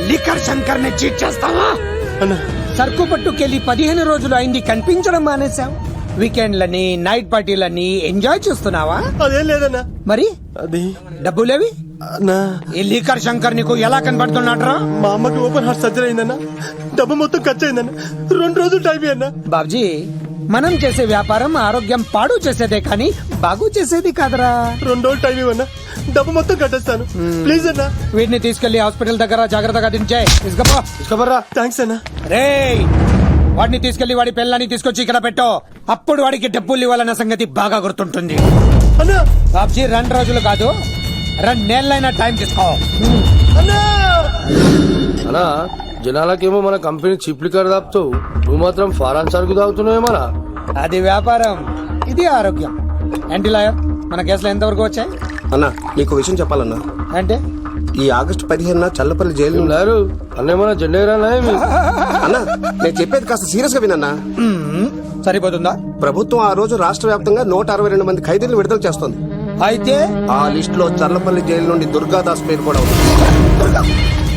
Liquor Shankar ని cheat చేస్తావా? అన్నా సరుకు పట్టుకెళ్లి 15 రోజులు అయింది, కనిపించడం మానేశావు. వీకెండ్లని నైట్ పార్టీలని ఎంజాయ్ చేస్తున్నావా? అదేం లేదన్నా. మరి అది డబ్బులేవి? అన్నా ఈ లిక్కర్ శంకర్ నీకు ఎలా కనబడుతున్నాడ్రా? మా అమ్మకి ఓపెన్ హార్ట్ సర్జరీ అయిందన్నా. డబ్బు మొత్తం ఖర్చు అయిందన్నా. 2 రోజులు టైం అన్నా. బాబ్జీ, మనం చేసే వ్యాపారం ఆరోగ్యం పాడు చేసేదే కానీ బాగు చేసేది కాదరా. 2 రోజులు టైం ఇవ్వన్నా, డబ్బు మొత్తం కట్టేస్తాను. ప్లీజ్ అన్నా. వీటిని తీసుకెళ్లి హాస్పిటల్ దగ్గర జాగ్రత్తగా దించే. ఇసుకోబర్రా. థ్యాంక్స్ అన్నా. రేయ్, వాడిని తీసుకెళ్లి వాడి పిల్లని తీసుకొచ్చి ఇక్కడ పెట్టో. అప్పుడు వాడికి డబ్బులు ఇవ్వాలన్న సంగతి బాగా గుర్తుంటుంది. అన్నా బాబ్జీ, 2 రోజులు కాదు, 2 నెలలైనా టైం తీసుకో. అన్నా అనా జనాలకేమో మన కంపెనీ చీప్ లిక్కర్ తాపుతావు, నువ్వు మాత్రం ఫారెన్ సరుకు తాగుతున్నావేమరా? అది వ్యాపారం, ఇది ఆరోగ్యం. ఏంటి లాయర్, మన కేసులో ఎంతవరకు వచ్చాయి? అన్నా నీకు విషయం చెప్పాలన్నా. అంటే ఈ ఆగస్టు 15 చల్లపల్లి జైలు లేరు అన్నేమన్నా జెండేరానా ఏమి? అన్నా నేను చెప్పేది కాస్త సీరియస్ గా వినన్నా. సరిపోతుందా? ప్రభుత్వం ఆ రోజు రాష్ట్ర వ్యాప్తంగా 162 మంది ఖైదీలను విడుదల చేస్తోంది. అయితే ఆ లిస్ట్ లో చల్లపల్లి జైలు నుండి దుర్గాదాస్ పేరు కూడా ఉంది.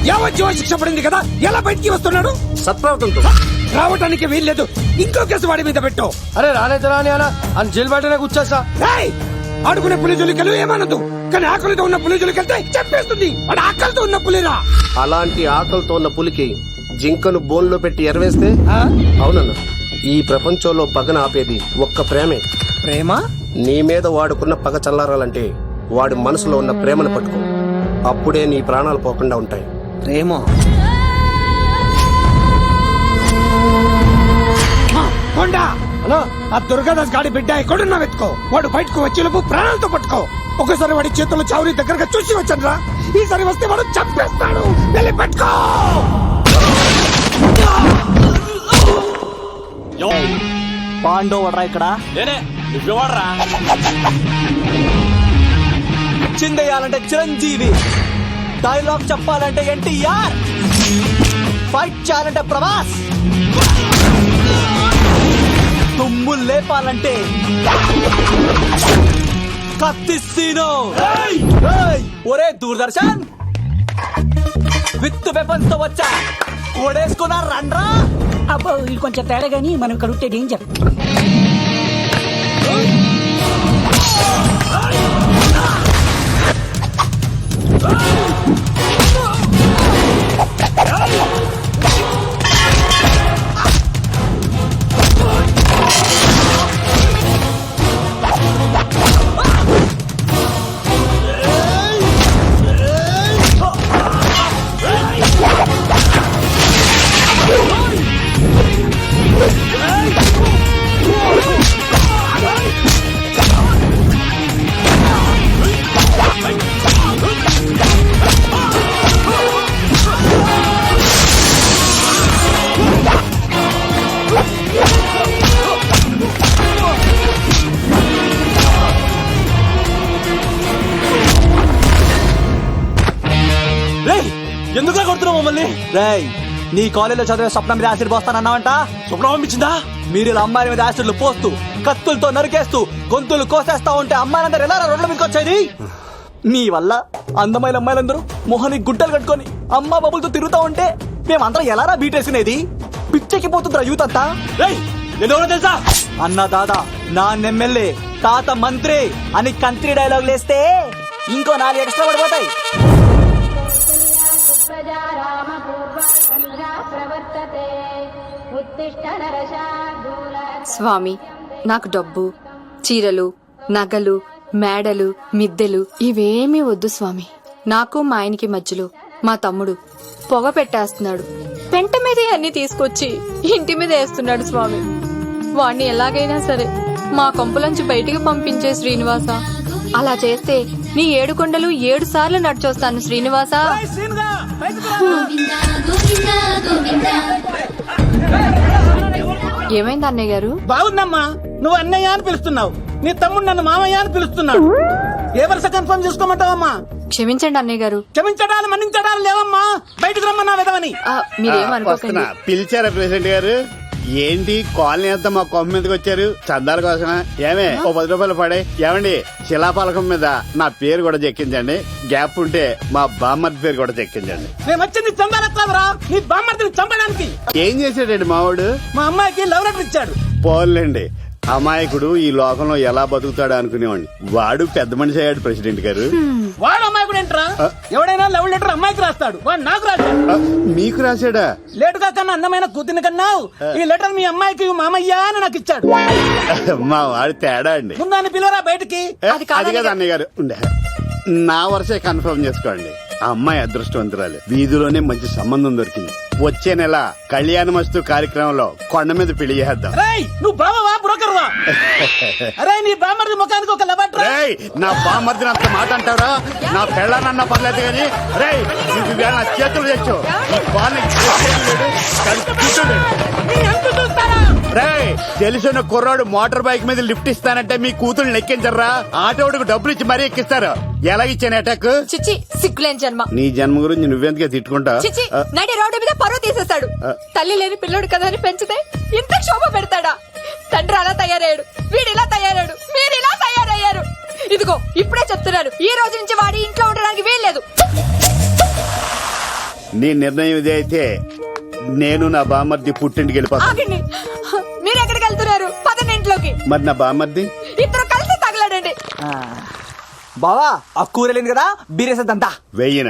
యావజ్జీవ శిక్ష పడింది కదా, ఎలా బయటికి వస్తున్నాడు? సత్ప్రవర్తనతో రావటానికి వీల్లేదు. ఇంకో కేసు వాడి మీద పెట్టు. అరే రానైతే రాని అన్న అని జైలు బయటనే కూర్చోసా. రేయ్, ఆడుకునే పులిజులికలు ఏమనదు, కానీ ఆకలితో ఉన్న పులిజులికెళ్తే చెప్పేస్తుంది. వాడు ఆకలితో ఉన్న పులిరా. అలాంటి ఆకలితో ఉన్న పులికి జింకను బోన్లో పెట్టి ఎరవేస్తే ఆ? అవునన్నా, ఈ ప్రపంచంలో పగన ఆపేది ఒక్క ప్రేమే. ప్రేమ? నీ మీద వాడుకున్న పగ చల్లారాలంటే వాడి మనసులో ఉన్న ప్రేమను పట్టుకో. అప్పుడే నీ ప్రాణాలు పోకుండా ఉంటాయి. ప్రేమ? కొండా, అన్నా ఆ దుర్గాదాస్ గాడి బిడ్డ ఎక్కడున్నా వెతుకో. వాడు బయటకు వచ్చేలోపు ప్రాణాలతో పట్టుకో. ఒకసారి వాడి చేతుల్లో చావుని దగ్గరగా చూసి వచ్చాను. ఈసారి వస్తే వాడు చంపేస్తాడు. వెళ్ళి పట్టుకో. పాండవడ్రా ఇక్కడ చిందేయాలంటే చిరంజీవి, డైలాగ్ చెప్పాలంటే ఎన్టీఆర్, ఫైట్ చేయాలంటే ప్రభాస్, తుమ్ములు లేపాలంటే కత్తిస్తీను. ఒరే దూరదర్శన్, విత్ వెపన్స్ తో వచ్చా, ఓడేసుకున్నా రండ్రా. అబ్బో, ఇది కొంచెం తేడా గానీ మనం ఇక్కడ ఉంటే డేంజర్. ఎందుకు కొడుతున్నావు మమ్మల్ని? రేయ్, నీ కాలేజీలో చదివే స్వప్న మీద యాసిడ్ పోస్తానన్నావంట. స్వప్నం పంపించిందా? మీరు ఇలా అమ్మాయిల మీద యాసిడ్లు పోస్తూ, కత్తులతో నరికేస్తూ, గొంతులు కోసేస్తా ఉంటే అమ్మాయిలందరూ ఎలా రోడ్ల మీదకి వచ్చేది? మీ వల్ల అందమైన అమ్మాయిలందరూ మొహానికి గుడ్డలు కట్టుకొని అమ్మా బాబులతో తిరుగుతా ఉంటే మేమందరం ఎలారా బీటేసినేది? పిచ్చెక్కిపోతుందిరా యూత్ అంతా. తెలుసా? అన్న దాదా, నా ఎమ్మెల్యే, తాత మంత్రి అని కంత్రి డైలాగ్ లేస్తే ఇంకో 4 ఎక్స్ట్రా పడిపోతాయి. స్వామి, నాకు డబ్బు, చీరలు, నగలు, మేడలు, మిద్దెలు ఇవేమీ వద్దు స్వామి. నాకు మా ఆయనకి మధ్యలో మా తమ్ముడు పొగ పెట్టేస్తున్నాడు. పెంట మీద అన్ని తీసుకొచ్చి ఇంటి మీద వేస్తున్నాడు స్వామి. వాణ్ణి ఎలాగైనా సరే మా కొంపలోంచి బయటికి పంపించే శ్రీనివాస. అలా చేస్తే నీ 7 కొండలు 7 సార్లు నడిచొస్తాను శ్రీనివాస. ఏమైంది అన్నయ్య గారు? బాగుందమ్మా, నువ్వు అన్నయ్య అని పిలుస్తున్నావు, నీ తమ్ముడు నన్ను మామయ్య అని పిలుస్తున్నాడు. ఏ వరుస కన్ఫర్మ్ చేసుకోమంటావమ్మా? క్షమించండి అన్నయ్య గారు. క్షమించడాలు మన్నించడాలు లేవమ్మా, బయటకు రమ్మన్నా విధవని. మీరేమనుకోకండి. పిలిచారా ప్రెసిడెంట్ గారు? ఏంటి కాలనీ అంతా మా కొమ్మ మీదకి వచ్చారు? చందాల కోసమా? ఏమే ఓ 10 రూపాయలు పడే. ఏమండి శిలాపాలకం మీద నా పేరు కూడా చెక్కించండి. గ్యాప్ ఉంటే మా బామ్మర్ది పేరు కూడా చెక్కించండి. నేను వచ్చింది చందాలెత్తావరా, నీ బామ్మర్దిని చంపడానికి. ఏం చేశాడండి మావాడు? మా అమ్మాయికి లవ్ లెటర్ ఇచ్చాడు. పోన్లేండి, అమాయకుడు ఈ లోకంలో ఎలా బతుకుతాడు అనుకునేవాడిని. వాడు పెద్ద మనిషి అయ్యాడు ప్రెసిడెంట్ గారు. వాడు అమ్మాయికుడు ఏంట్రా? ఎవడైనా లవ్ లెటర్ అమ్మాయికి రాస్తాడు, వాడు నాకు రాశాడు. మీకు రాశాడా? లేటుగా కన్నా అందమైన కూతుని కన్నావు, ఈ లెటర్ మీ అమ్మాయికి మామయ్య అని నాకు ఇచ్చాడు. మా వాడు తేడా అండి. ముందాన్ని పిలవరా బయటికి. అది కదా అన్నయ్య గారు, ఉండే నా వరుసే కన్ఫర్మ్ చేసుకోండి. ఆ అమ్మాయి అదృష్టవంతురాలు, వీధిలోనే మంచి సంబంధం దొరికింది. వచ్చే నెల కళ్యాణమస్తు కార్యక్రమంలో కొండ మీద పెళ్లి చేద్దాం. రేయ్, నువ్వు బావవా బ్రోకర్ వా? అరే నీ బామ్మర్ది ముఖానికి ఒక లబట్రా. రేయ్, నా బామ్మర్దిని అంత మాట అంటారా? నా పెళ్ళనన్నా పర్లేదు కానీ రేయ్, నువ్వు ఇవాళ నా చేతులు తెచ్చు. ఈ బాల్ని రేయ్, తెలిసిన కుర్రాడు మోటార్ బైక్ మీద లిఫ్ట్ ఇస్తానంటే మీ కూతురు లెక్కించరా? ఆటోడికి డబ్బులు ఇచ్చి మరీ ఎక్కిస్తారు. ఎలా ఇచ్చాను అటాక్? చిచ్చి, సిగ్గులేని జన్మ. నీ జన్మ గురించి నువ్వెందుకే తిట్టుకుంటా? చిచ్చి, నడి రోడ్డు మీద పరువు తీసేస్తాడు. తల్లి లేని పిల్లోడు కదా అని పెంచితే ఇంత క్షోభ పెడతాడా? తండ్రి అలా తయారయ్యాడు, వీడు ఇలా తయారయ్యాడు, మీరు ఇలా తయారయ్యారు. ఇదిగో ఇప్పుడే చెప్తున్నాను, ఈ రోజు నుంచి వాడి ఇంట్లో ఉండడానికి వీల్లేదు. నీ నిర్ణయం ఇదే అయితే నేను నా బామ్మర్ది పుట్టింటికి వెళ్ళిపోతాను. ఆగండి, మీరు ఎక్కడికి వెళ్తున్నారు? పదండి ఇంట్లోకి. మరి నా బామ్మర్ది? ఇద్దరు కలిసి తగలడండి. బావా ఆ కూర లేదు కదా, బీరేసేద్దంతా. వెయ్యిన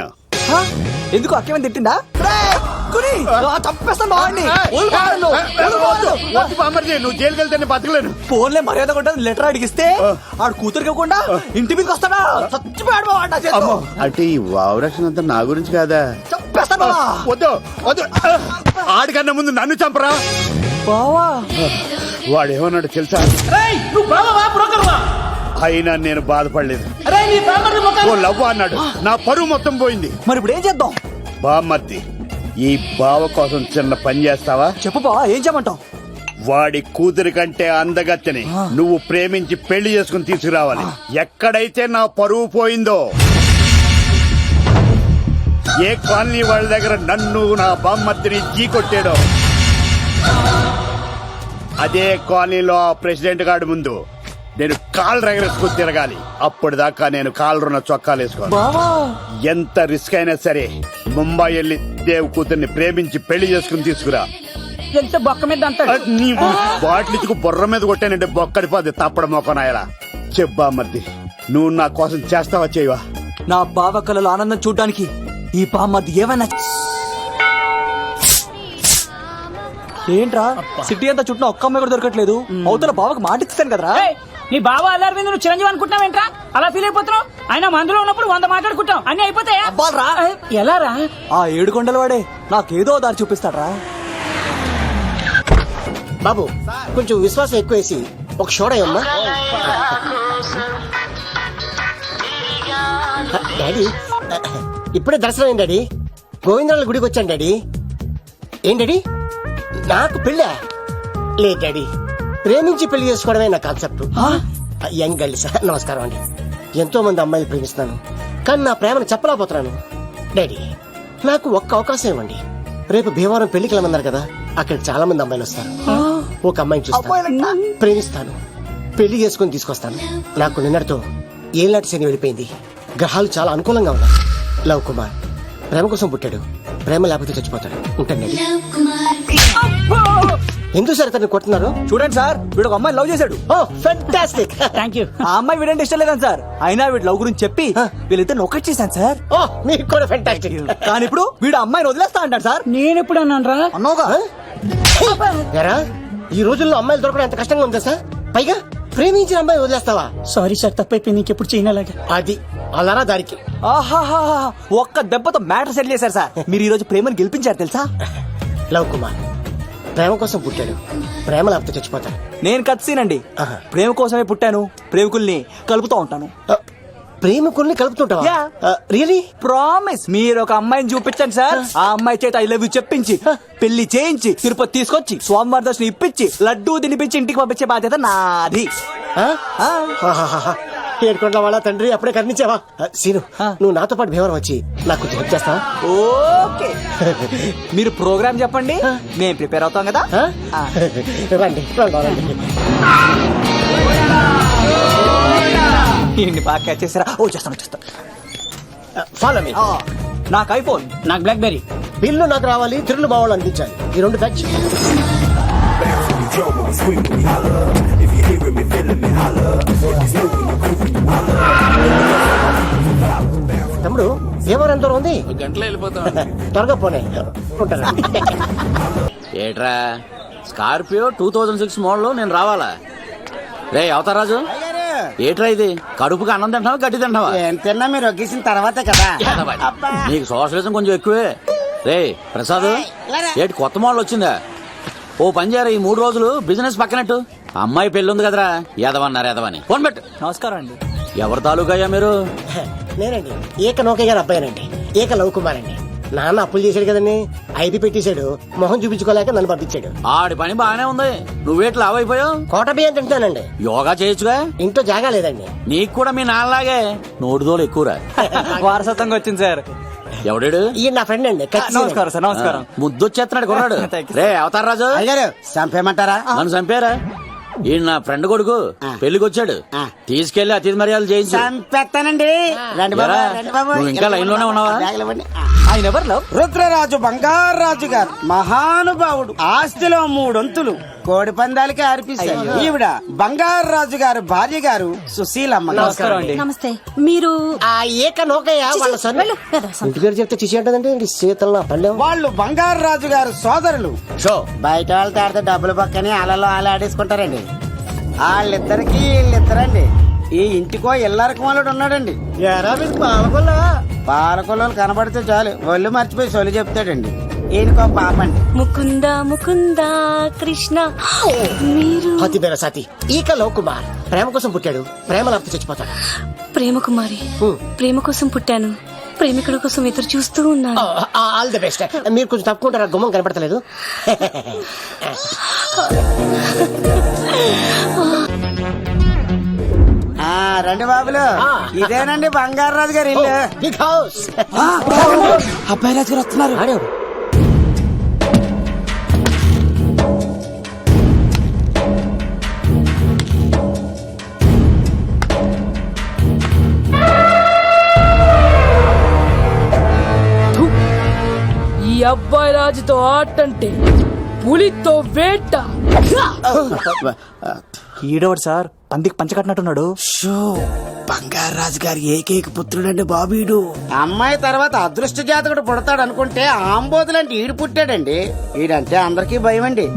ఎందుకు అక్కేమని తిట్టిందా? చంపేస్తాను బావండి. బామ్మర్ది, నువ్వు జైలుకి వెళ్తే బతకలేను. ఫోన్లే మర్యాద కూడా లెటర్ అడిగిస్తే ఆడు కూతురికి ఇవ్వకుండా ఇంటి మీదకి వస్తాడా? చచ్చిపోయాడు బావ. అంటే ఈ వావరక్షణ అంతా నా గురించి కాదా? చంపేస్తాను బావా. వద్దు వద్దు, ఆడికన్నా ముందు నన్ను చంపరా. బావా వాడేమన్నాడు తెలుసా? రేయ్, నువ్వు బావవా బ్రోకర్ వా? అయినా నేను బాధపడలేదు. అరే నీ బామ్మర్ది ఓ ముఖానికి. లవ్ అన్నాడు, నా పరువు మొత్తం పోయింది. మరి ఇప్పుడు ఏం చేద్దాం? బామ్మర్ది, ఈ బావ కోసం చిన్న పని చేస్తావా? చెప్పు బావా, ఏం చేయమంటావు? వాడి కూతురి కంటే అందగత్తెని నువ్వు ప్రేమించి పెళ్లి చేసుకుని తీసుకురావాలి. ఎక్కడైతే నా పరువు పోయిందో, ఏ కాలనీ వాళ్ళ దగ్గర నన్ను నా బామ్మర్దిని చీకొట్టాడో, అదే కాలనీలో ఆ ప్రెసిడెంట్ గారి ముందు నేను కాళ్ళు రగరేసుకుని తిరగాలి. అప్పటిదాకా నేను కాళ్ళరున్న చొక్కాలు వేసుకోను. ఎంత రిస్క్ అయినా సరే ముంబై వెళ్ళి దేవ్ కూతుర్ని ప్రేమించి పెళ్లి చేసుకుని తీసుకురా. ఎంత బొక్క మీద అంటాడు. నీ బాటిలికి బుర్ర మీద కొట్టానంటే బొక్కడిపోద్ది తప్పడం మొక్కనాయలా. చెప్పా మర్ది, నువ్వు నా కోసం చేస్తావా చేయవా? నా బావ కళలో ఆనందం చూడడానికి ఈ బామ్మది ఏమైనా. ఏంట్రా సిటీ అంతా చుట్టూ ఒక్క అమ్మాయి కూడా దొరకట్లేదు. అవతల బావకు మాట ఇస్తాను కదరా. ఏయ్, నీ బావ అల్లరి మీద నువ్వు చిరంజీవి అనుకుంటున్నావేంట్రా? అలా ఫీల్ అయిపోతున్నావు. ఆయన మందులో ఉన్నప్పుడు 100 మాట్లాడుకుంటాం, అన్ని అయిపోతాయా? అబ్బాల్రా. ఎలా రా? ఆ 7 కొండల వాడే నాకేదో దారి చూపిస్తాడ్రా. బాబు కొంచెం విశ్వాసం ఎక్కువేసి ఒక షోడయమ్మా. డాడీ ఇప్పుడే దర్శనం అయింది డాడీ. గోవిందరాల గుడికి వచ్చాను డాడీ. ఏం డాడీ, నాకు పెళ్ళా? లేదు డాడీ, ప్రేమించి పెళ్లి చేసుకోవడమే నా కాన్సెప్ట్. యంగ్ గర్ల్స్ నమస్కారం అండి. ఎంతో మంది అమ్మాయిలు ప్రేమిస్తున్నాను, కానీ నా ప్రేమను చెప్పలేకపోతున్నాను. డాడీ నాకు ఒక్క అవకాశం ఇవ్వండి. రేపు భీమవరం పెళ్లికి వెళ్ళమన్నారు కదా, అక్కడ చాలా మంది అమ్మాయిలు వస్తారు. ఒక అమ్మాయిని చూస్తాను, ప్రేమిస్తాను, పెళ్లి చేసుకుని తీసుకొస్తాను. నాకు నిన్నటితో ఏళ్ళనాటి శని వెళ్ళిపోయింది. గ్రహాలు చాలా అనుకూలంగా ఉన్నాయి. లవ్ కుమార్ ప్రేమ కోసం పుట్టాడు, ప్రేమ లేకపోతే చచ్చిపోతాడు. ఉంటాను. ఎందుకు సార్ తను కొట్టున్నారు? చూడండి సార్, వీడు ఒక అమ్మాయి లవ్ చేశాడు. Oh fantastic. Thank you. ఆ అమ్మాయి వీడంటే ఇష్టం లేదని సార్, అయినా వీడు లవ్ గురించి చెప్పి వీళ్ళిద్దరు ఒకటి చేశాను సార్. ఓ మీకు కూడా ఫెంటాస్టిక్. కానీ ఇప్పుడు వీడు అమ్మాయిని వదిలేస్తా అంటాడు సార్. నేను ఎప్పుడు అన్నాను రా? అన్నోగా ఎరా, ఈ రోజుల్లో అమ్మాయిలు దొరకడం ఎంత కష్టంగా ఉందా సార్? పైగా ప్రేమించిన అమ్మాయి వదిలేస్తావా? సారీ సార్, తప్పైపోయింది. ఇంకెప్పుడు చేయనలాగా. అది అలారా దారికి. ఆహాహా, ఒక్క దెబ్బతో మ్యాటర్ సెటిల్ చేశారు సార్. మీరు ఈ రోజు ప్రేమను గెలిపించారు తెలుసా? లవ్ కుమార్ ప్రేమ కోసం పుట్టాడు ప్రేమ లేకపోతే చచ్చిపోతాడు. నేను కత్సీనండి. ఆహా. ప్రేమ కోసమే పుట్టాను, ప్రేమికుల్ని కలుపుతూ ఉంటాను. ప్రేమికుల్ని కలుపుతుంటావా? Yeah. రియలీ? ప్రామిస్. మీరు ఒక అమ్మాయిని చూపించండి సార్, ఆ అమ్మాయి చేత ఐ లవ్ యూ చెప్పించి పెళ్లి చేయించి తిరుపతి తీసుకొచ్చి స్వామివారి దర్శనం ఇప్పించి లడ్డూ తినిపించి ఇంటికి పంపించే బాధ్యత నాది. ఏడుకొండల వాళ్ళ తండ్రి అప్పుడే కర్ణించావా? సీను, నువ్వు నాతో పాటు భీవరం వచ్చి నాకు కొంచెం హెల్ప్ చేస్తావా? ఓకే. మీరు ప్రోగ్రామ్ చెప్పండి, మేము ప్రిపేర్ అవుతాం కదా. రండి రండి. ఇన్ని బాగా క్యాచ్ చేసారా? ఓ చేస్తాను. Follow me. నాకు ఐఫోన్, నాకు బ్లాక్ బెర్రీ. బిల్లు నాకు రావాలి, తిరులు బావాలు అందించాలి. ఈ రెండు ప్యాచ్. తమ్ముడు భీమవరం ఎంత దూరం ఉంది? గంటలో వెళ్ళిపోతాం. త్వరగా పోనీ ఉంటాను. ఏట్రా స్కార్పియో 2006 మోడల్ నేను రావాలా? రే అవతారాజు, ఏట్రా ఇది? కడుపుకి అన్నం తింటావా గడ్డి తింటావా? తిన్నా మీరు ఒగ్గేసిన తర్వాతే కదా. నీకు సోషలిజం కొంచెం ఎక్కువే. రే ప్రసాద్, ఏటి కొత్త మోడల్ వచ్చిందా? ఓ పని చేయరా, ఈ 3 రోజులు బిజినెస్ పక్కనట్టు. అమ్మాయి పెళ్లి ఉంది కదరా, ఎదవన్నారు ఎదవని. ఫోన్ పెట్టు. నమస్కారం అండి. ఎవరి తాలూకా అయ్యా మీరు? నేనండి ఏక నౌకయ్య గారు అబ్బాయినండి. ఏక లవ్ కుమార్ అండి. నాన్న అప్పులు చేశాడు కదండి, ఐపీ పెట్టేశాడు. మొహం చూపించుకోలేక నన్ను పంపించాడు. ఆడి పని బాగానే ఉంది, నువ్వేట్లు లావైపోయావు? కోట బియ్యం తింటానండి. యోగా చేయొచ్చుగా. ఇంట్లో జాగా లేదండి. నీకు కూడా మీ నాన్నలాగే నోటిదోలు ఎక్కువరా. వారసత్వంగా వచ్చింది సార్. ఎవడాడు? ఈయన నా ఫ్రెండ్ అండి. నమస్కారం సార్. నమస్కారం. ముద్దొచ్చేస్తున్నాడు కొన్నాడు. Thank you, రే అవతార్ రాజు, చంపేయమంటారా? నన్ను చంపారా? ఈయన నా ఫ్రెండ్ కొడుకు పెళ్లికి వచ్చాడు, తీసుకెళ్లి అతిథి మర్యాదలు చేయించు. చంపేస్తానండి. ఎరా, నువ్వు ఇంకా లైన్ లోనే ఉన్నావా? ఆయన ఎవరు? రుద్రరాజు బంగారాజు గారు మహానుభావుడు. ఆస్తిలో 3 వంతులు కోడి పందాలకి అర్పిస్తారు. ఈవిడ బంగారాజు గారు భార్య గారు సుశీలమ్మ. నమస్కారం అండి. నమస్తే. మీరు ఆ ఏక నౌకయ్య వాళ్ళ సొంత ఇంటి పేరు చెప్తే చిచి అంటదండి. శీతల పల్లెం. వాళ్ళు బంగారాజు గారు సోదరులు. బయట వాళ్ళతో ఆడితే డబ్బులు పక్కనే అలలో అలా ఆడేసుకుంటారండి. వాళ్ళిద్దరికి వీళ్ళిద్దరండి. ఈ ఇంటికో ఇల్లరకం వాళ్ళుడు ఉన్నాడండి. పాలకొల్లు కనబడితే చాలు ఒళ్ళు మర్చిపోయి సొలి చెప్తాడండి. ఈయనకో పాపండి. ముకుంద ముకుంద కృష్ణ. మీరు హతి బెరసాతి ఈక లవ్ కుమార్ ప్రేమ కోసం పుట్టాడు, ప్రేమ లేకపోతే చచ్చిపోతాడు. ప్రేమ కుమారి. ప్రేమ కోసం పుట్టాను, ప్రేమికుడి కోసం ఎదురు చూస్తూ ఉన్నాను. All the best. మీరు కొంచెం తప్పుకుంటారా? గుమ్మం కనపడతలేదు. రండి బాబులు, ఇదేనండి బంగారాజు గారి ఇల్లు. Big house. అబ్బాయి రాజు గారు వస్తున్నారు. ఈ అబ్బాయి రాజుతో ఆటంటే పులితో వేట. ఈడవాడు సార్, పందికి పంచకట్టినట్టున్నాడు. బంగారాజు గారి ఏకైక పుత్రుడండి బాబీడు. అమ్మాయి తర్వాత అదృష్ట జాతకుడు పుడతాడు అనుకుంటే ఆంబోతులంటే ఈడు పుట్టాడండి. ఈడంటే అందరికీ భయం అండి.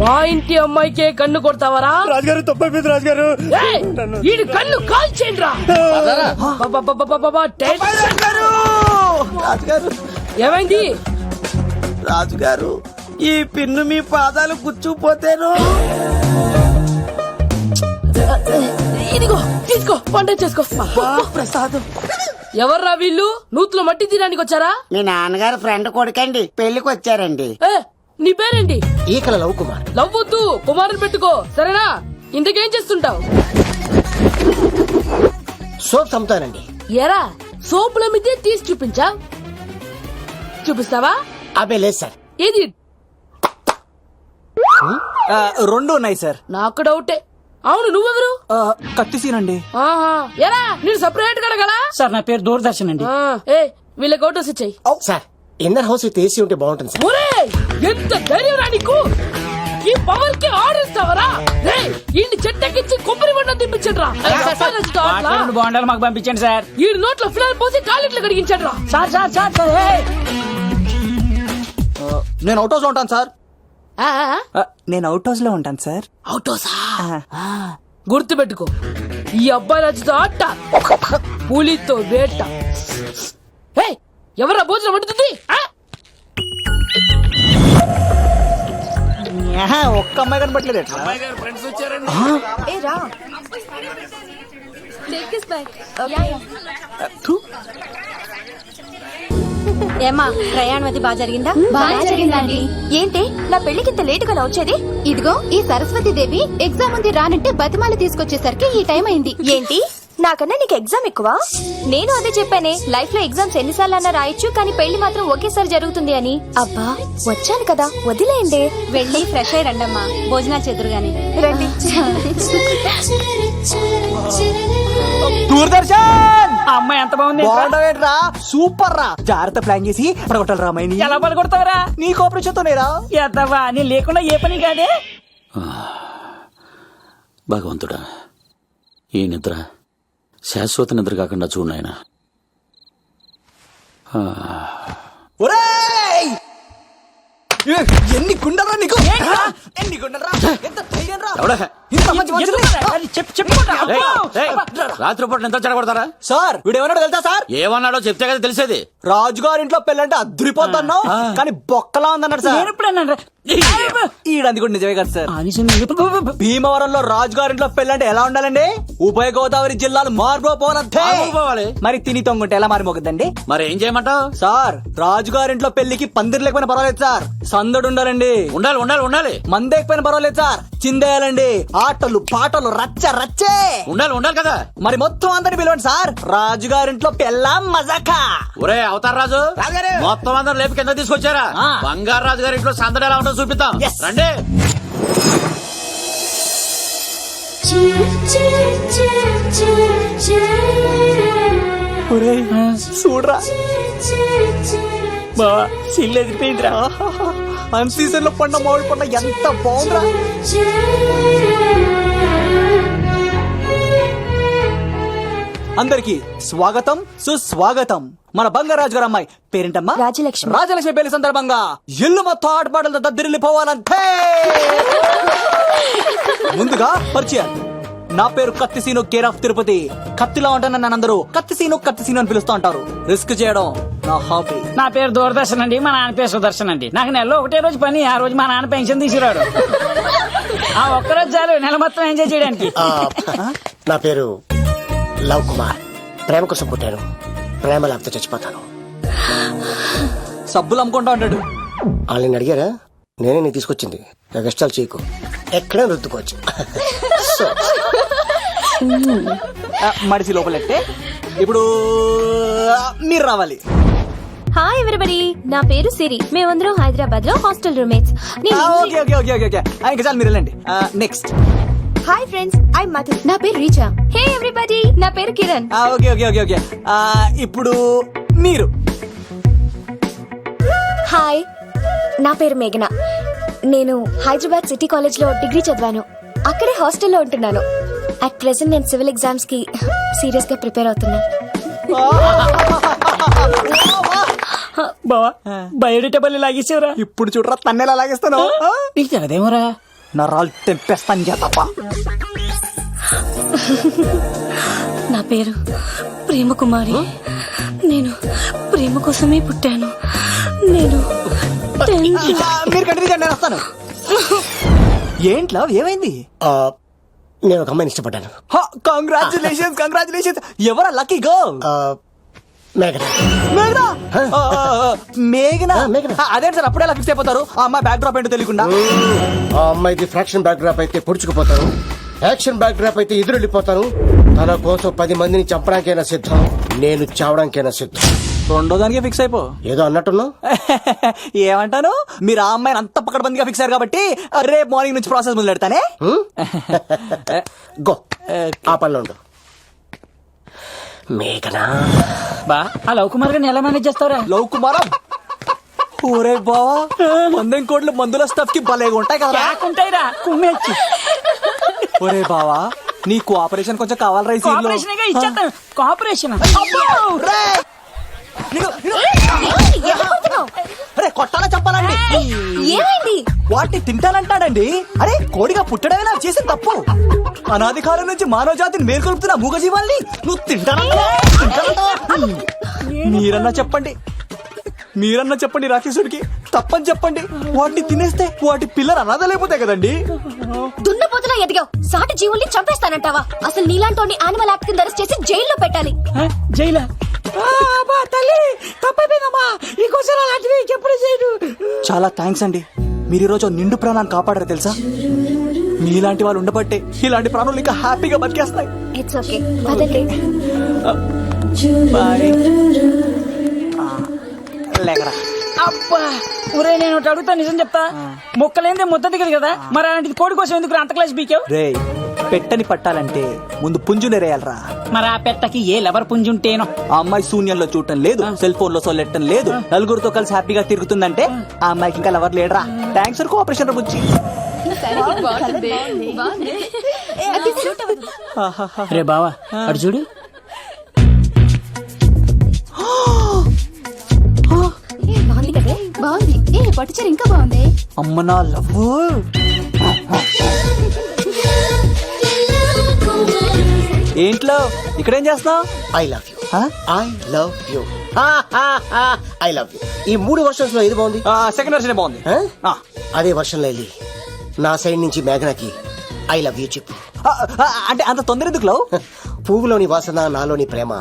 మా ఇంటి అమ్మాయికే కన్ను కొడతావరా? రాజుగారు తప్పైపోయింది రాజుగారు. ఈడు కన్ను కాల్చేయండి రా. ఏమైంది? రాజుగారు, ఈ పిన్ను మీ పాదాలు గుచ్చుకుపోతేను. ఇదిగో తీసుకో, వంట చేసుకో. ప్రసాద్. ఎవర్రా వీళ్ళు? నూతులో మట్టి తీయడానికి వచ్చారా? మీ నాన్నగారు ఫ్రెండ్ కొడుకండి, పెళ్లికి వచ్చారండి. నీ పేరేంటి? ఈకల లవ్ కుమార్. లవ్వొద్దు, కుమారుని పెట్టుకో సరేనా? ఇంతకేం చేస్తుంటావు? సోప్ అమ్ముతానండి. ఎరా సోపుల మీద తీసి చూపించా? చూపిస్తావా? అబ్బే లేదు సార్. ఏది? 2 ఉన్నాయి సార్. నాకు డౌటే. అవును, నువ్వెవరు? కత్తిసీనండి. ఎరా నేను సపరేట్ కడగలా? సార్ నా పేరు దూరదర్శన్ అండి. వీళ్ళకి ఓటోస్ ఇచ్చాయి. Sir inner house with AC ఉంటే బాగుంటుంది సార్. ఎంత ధైర్యం రా నీకు? ఈ పవర్ కి ఆర్డర్ ఇస్తావరా? ఈ చెట్టెక్కించి కొబ్బరి బండ తిప్పించండి రా. బాగుండాలి మాకు పంపించండి సార్. ఈ నోట్లో ఫినాల్ పోసి కాలిట్లు కడిగించండి రా. సార్ సార్ సార్ సార్ నేను అవుట్ హౌస్ లో ఉంటాను సార్. నేను అవుట్ హౌస్ లో ఉంటాను సార్. అవుటోసా? గుర్తు పెట్టుకో, ఈ అబ్బాయి రాజుతో ఆట, పులితో వేట. ఎవరా భోజనం వండుతుంది? ఒక్క అమ్మాయి కనపట్లేదు ఎట్లా ఏ రా ఏమా ప్రయాణం అది బాగా జరిగిందా? బాగా జరిగిందండి. ఏంటి నా పెళ్లికి ఇంత లేటుగా వచ్చేది? ఇదిగో ఈ సరస్వతి దేవి ఎగ్జామ్ ఉంది రానంటే బతిమాల తీసుకొచ్చేసరికి ఈ టైం అయింది. ఏంటి నాకన్నా నీకు ఎగ్జామ్ ఎక్కువ? నేను అదే చెప్పానే, లైఫ్ లో ఎగ్జామ్స్ ఎన్నిసార్లు అన్నా రాయొచ్చు, కానీ పెళ్లి మాత్రం ఒకేసారి జరుగుతుంది అని. అబ్బా వచ్చాను కదా వదిలేయండి. వెళ్ళి ఫ్రెష్ అయ్యి రండమ్మా, భోజనాలు చెదురు గాని రండి. దూరదర్శన్ అమ్మాయి ఎంత బాగుంది బాగుండవేట్రా, సూపర్ రా. జాగ్రత్త ప్లాన్ చేసి పడగొట్టాలి రామాయణి. ఎలా పడగొడతావరా? నీ కోఆపరేషన్ తోనేరా. ఎద్దవా నీ లేకుండా ఏ పని కాదే. భగవంతుడా, ఈ నిద్ర శాశ్వత నిద్ర కాకుండా చూడు నాయనా. ఒరేయ్ ఎన్ని గుండెలరా నీకు, ఎన్ని గుండెలరా, ఎంత ధైర్యం రా. ఎవడా? ఇంత మంచి మనుషుల్ని. రాత్రిపూట ఎంత చెడగొడతారా? సార్ వీడేమన్నాడు తెలుసా సార్? ఏమన్నాడో చెప్తే కదా తెలిసేది. రాజుగారింట్లో పెళ్ళంటే అద్దరిపోతున్నావు కానీ బొక్కలా ఉందన్నాడు సార్. నేను ఎప్పుడన్నా ఈడంది కూడా నిజమే కదా సార్. భీమవరంలో రాజుగారింట్లో పెళ్ళంటే ఎలా ఉండాలండి? ఉభయ గోదావరి జిల్లాలు మారిపోవాలంటే మరి తిని తొంగుంటే ఎలా మారిపోకద్దండి? మరి ఏం చేయమంటావు? సార్ రాజుగారింట్లో పెళ్లికి పందిరి లేకపోయినా పర్వాలేదు సార్, సందడు ఉండాలండి. ఉండాలి ఉండాలి ఉండాలి. మందేకపోయినా పర్వాలేదు సార్, చిందేయాలండి. ఆటలు పాటలు రచ్చ రచ్చే ఉండాలి ఉండాలి కదా. మరి మొత్తం అందరిని పిలవండి సార్, రాజుగారింట్లో పెళ్ళా మజాకా. ఒరే అవతార్ రాజు, మొత్తం అందరూ లేపు కింద తీసుకొచ్చారా? బంగారు రాజు గారి ఇంట్లో సందడి ఎలా ఉంటుందో చూపిద్దాం రండి. చూడరా బావా సిల్లు ఎదిరిపోయిందిరా. అన్ సీజన్ లో పండ మామిడి పండ ఎంత బాగుందిరా. అందరికి స్వాగతం సుస్వాగతం. మన బంగారాజు గారు అమ్మాయి పేరేంటమ్మా? రాజలక్ష్మి. రాజలక్ష్మి పెళ్లి సందర్భంగా ఇల్లు మొత్తం ఆటపాటలతో దద్దరిల్లిపోవాలంటే ముందుగా పరిచయం. నా పేరు కత్తిసీను, కేర్ ఆఫ్ తిరుపతి. కత్తిలో ఉంటాను నన్ను అందరూ కత్తిసీను కత్తిసీను అని పిలుస్తూ ఉంటారు. రిస్క్ చేయడం నా హాబీ. నా పేరు దూరదర్శన్ అండి, మా నాన్న పేరు సుదర్శన్ అండి. నాకు నెలలో ఒకటే రోజు పని, ఆ రోజు మా నాన్న పెన్షన్ తీసుకురాడు. ఆ ఒక్కరోజు చాలు నెల మొత్తం ఎంజాయ్ చేయడానికి. నా పేరు లవ్ కుమార్. ప్రేమ కోసం పుట్టాను, ప్రేమ లేకపోతే చచ్చిపోతాను. సబ్బులు అమ్ముకుంటా ఉంటాడు. వాళ్ళని అడిగారా? నేనే నీకు తీసుకొచ్చింది. నాకు ఇష్టాలు చేయకు, ఎక్కడ రుద్దుకోవచ్చు. మడిసి లోపలెట్టే. ఇప్పుడు మీరు రావాలి. హాయ్ ఎవరిబడి, నా పేరు సిరి. మేమందరం హైదరాబాద్ లో hostel roommates. Okay okay okay okay ఇంకా చాలు, మీరు వెళ్ళండి. Next. Hi friends, I Madhu. నా పేరు రీచా. హే ఎవ్రీబడి, నా పేరు Kiran. Okay okay okay okay ఇప్పుడు మీరు. హాయ్, నా పేరు మేఘన. నేను హైదరాబాద్ సిటీ కాలేజ్ లో డిగ్రీ చదివాను. అక్కడే హాస్టల్లో ఉంటున్నాను. అట్ ప్రెసెంట్ నేను సివిల్ ఎగ్జామ్స్ కి సీరియస్ గా ప్రిపేర్ అవుతున్నాను. బావా బయోడేటా లాగేసేవరా? ఇప్పుడు చూడరా తన్నేలా లాగేస్తాను. నీకు తెగదేమోరా, నరాలు తెంపేస్తాను చేతప్ప. నా పేరు ప్రేమ కుమారి. నేను ప్రేమ కోసమే పుట్టాను. నేను మీరు కంటిన్యూ చేయండి, నేను వస్తాను. ఏంట్లో ఏమైంది? నేను ఒక అమ్మాయిని ఇష్టపడ్డాను. Congratulations congratulations. ఎవరా లక్కీ గర్ల్? మేఘన. మేఘనా? మేఘనా? మేఘనా. అదేంటి సార్ అప్పుడే ఫిక్స్ అయిపోతారు? ఆ అమ్మాయి బ్యాక్ డ్రాప్ ఏంటో తెలియకుండా. ఆ అమ్మాయిది ఫ్రాక్షన్ బ్యాక్ డ్రాప్ అయితే పొడుచుకుపోతాను, యాక్షన్ బ్యాక్ డ్రాప్ అయితే ఎదురెళ్ళిపోతాను. తన కోసం 10 మందిని చంపడానికైనా సిద్ధం, నేను చావడానికైనా సిద్ధం. రెండో దానికి ఫిక్స్ అయిపో. ఏదో అన్నట్టున్నావు. ఏమంటాను, మీరు ఆ అమ్మాయిని అంత పక్కడబందిగా ఫిక్స్ అయ్యారు కాబట్టి రేపు మార్నింగ్ నుంచి ప్రాసెస్ మొదలు పెడతానే. గో, ఆ పనిలో ఉండు. మేఘనా. బా ఆ లవ్ కుమార్ గారిని ఎలా మేనేజ్ చేస్తావురా? లవ్ కుమారం ఓరే బావా, మందెం కోట్లు మందుల స్టఫ్ కి భలేగా ఉంటాయి కదా. ఉంటాయిరా కుమ్మేచ్చి. ఒరే బావా, నీ కోఆపరేషన్ కొంచెం కావాలరా ఈ సీన్ లో. ఇచ్చేస్తాను కోఆపరేషన్. అరే కొట్టాలా చెప్పాలండి? ఏమైంది? వాటిని తింటానంటాడండి. అరే కోడిగా పుట్టడమే నాకు చేసిన తప్పు. అనాది కాలం నుంచి మానవ జాతిని మేల్కొల్పుతున్న మూగజీవాల్ని నువ్వు తింటానంటా? మీరన్నా చెప్పండి. మీరన్నా చెప్పండి రాక్షసుడికి, తప్పని చెప్పండి. వాటిని తినేస్తే వాటి పిల్లలు అనాథలైపోతాయి కదండి. దున్నపోతులా ఎదిగావు, సాటి జీవుల్ని చంపేస్తానంటావా? అసలు నీలాంటి యానిమల్ యాక్ట్ కింద అరెస్ట్ చేసి జైల్లో పెట్టాలి. జైలా తల్లి తప్పైపోయిందమ్మా, ఇంకోసారి అలాంటివి ఎప్పుడు చేయడు. చాలా థ్యాంక్స్ అండి, మీరు ఈరోజు నిండు ప్రాణాన్ని కాపాడారు తెలుసా. మీలాంటి వాళ్ళు ఉండబట్టే ఇలాంటి ప్రాణులు ఇంకా హ్యాపీగా బతికేస్తాయి. ఇట్స్ ఓకే, వదలే. బాయ్. లేకరా. అబ్బా ఒరే, నేను ఒకటి అడుగుతా, నిజం చెప్తా. మొక్కలేందే ముద్ద దిగదు కదా, మరి అలాంటిది కోడి కోసం ఎందుకు అంత క్లాస్ బీకావు? రే, పెట్టని పట్టాలంటే ముందు పుంజునేరేయాలరా. మరి ఆ పెట్టకి ఏ లవర్ పుంజుంటేనో. ఆ అమ్మాయి శూన్యంలో చూడటం లేదు, సెల్ ఫోన్ లో సొల్లెట్టడం లేదు, నలుగురితో కలిసి హ్యాపీగా తిరుగుతుందంటే ఆ అమ్మాయికి ఇంకా లవర్ లేడరా. థ్యాంక్స్ ఫర్ కోఆపరేషన్ బుజ్జి. రే బావా, అటు చూడు. బాగుంది కదే, బాగుంది. పట్టుచీర ఇంకా బాగుంది. అమ్మ నా లవ్. ఏంట్లో ఇక్కడేం చేస్తున్నావు? I love you, I love you, I love you. ఈ 3 వర్షన్స్ లో ఏది బాగుంది? సెకండ్ వర్షన్ బాగుంది. అదే వర్షంలో వెళ్ళి నా సైడ్ నుంచి మేఘనాకి ఐ లవ్ యూ చెప్పు. అంటే అంత తొందర ఎందుకు లవ్? పువ్వులోని వాసన, నాలోని ప్రేమ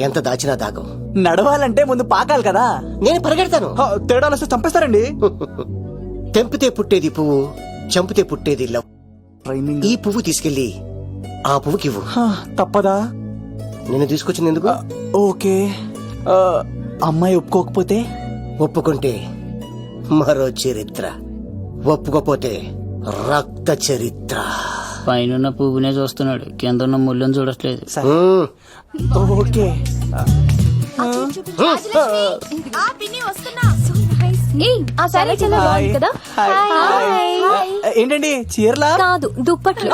ఎంత దాచినా దాగం. నడవాలంటే ముందు పాకాలి కదా. నేను పరిగెడతాను. తేడాలు వస్తే చంపేస్తారండి. తెంపితే పుట్టేది పువ్వు, చంపితే పుట్టేది లవ్. ఈ పువ్వు తీసుకెళ్లి ఆ పువ్వుకి ఇవ్వు. తప్పదా? నిన్ను తీసుకొచ్చింది ఎందుకు? ఓకే. అమ్మాయి ఒప్పుకోకపోతే? ఒప్పుకుంటే మరో చరిత్ర, ఒప్పుకోపోతే రక్త చరిత్ర. పైన పువ్వునే చూస్తున్నాడు, కింద ఉన్న ముళ్ళని చూడట్లేదు. ఓకే. ఆ సారీ చాలా బాగుంది కదా. ఏంటండి చీరలా? కాదు, దుప్పట్లు.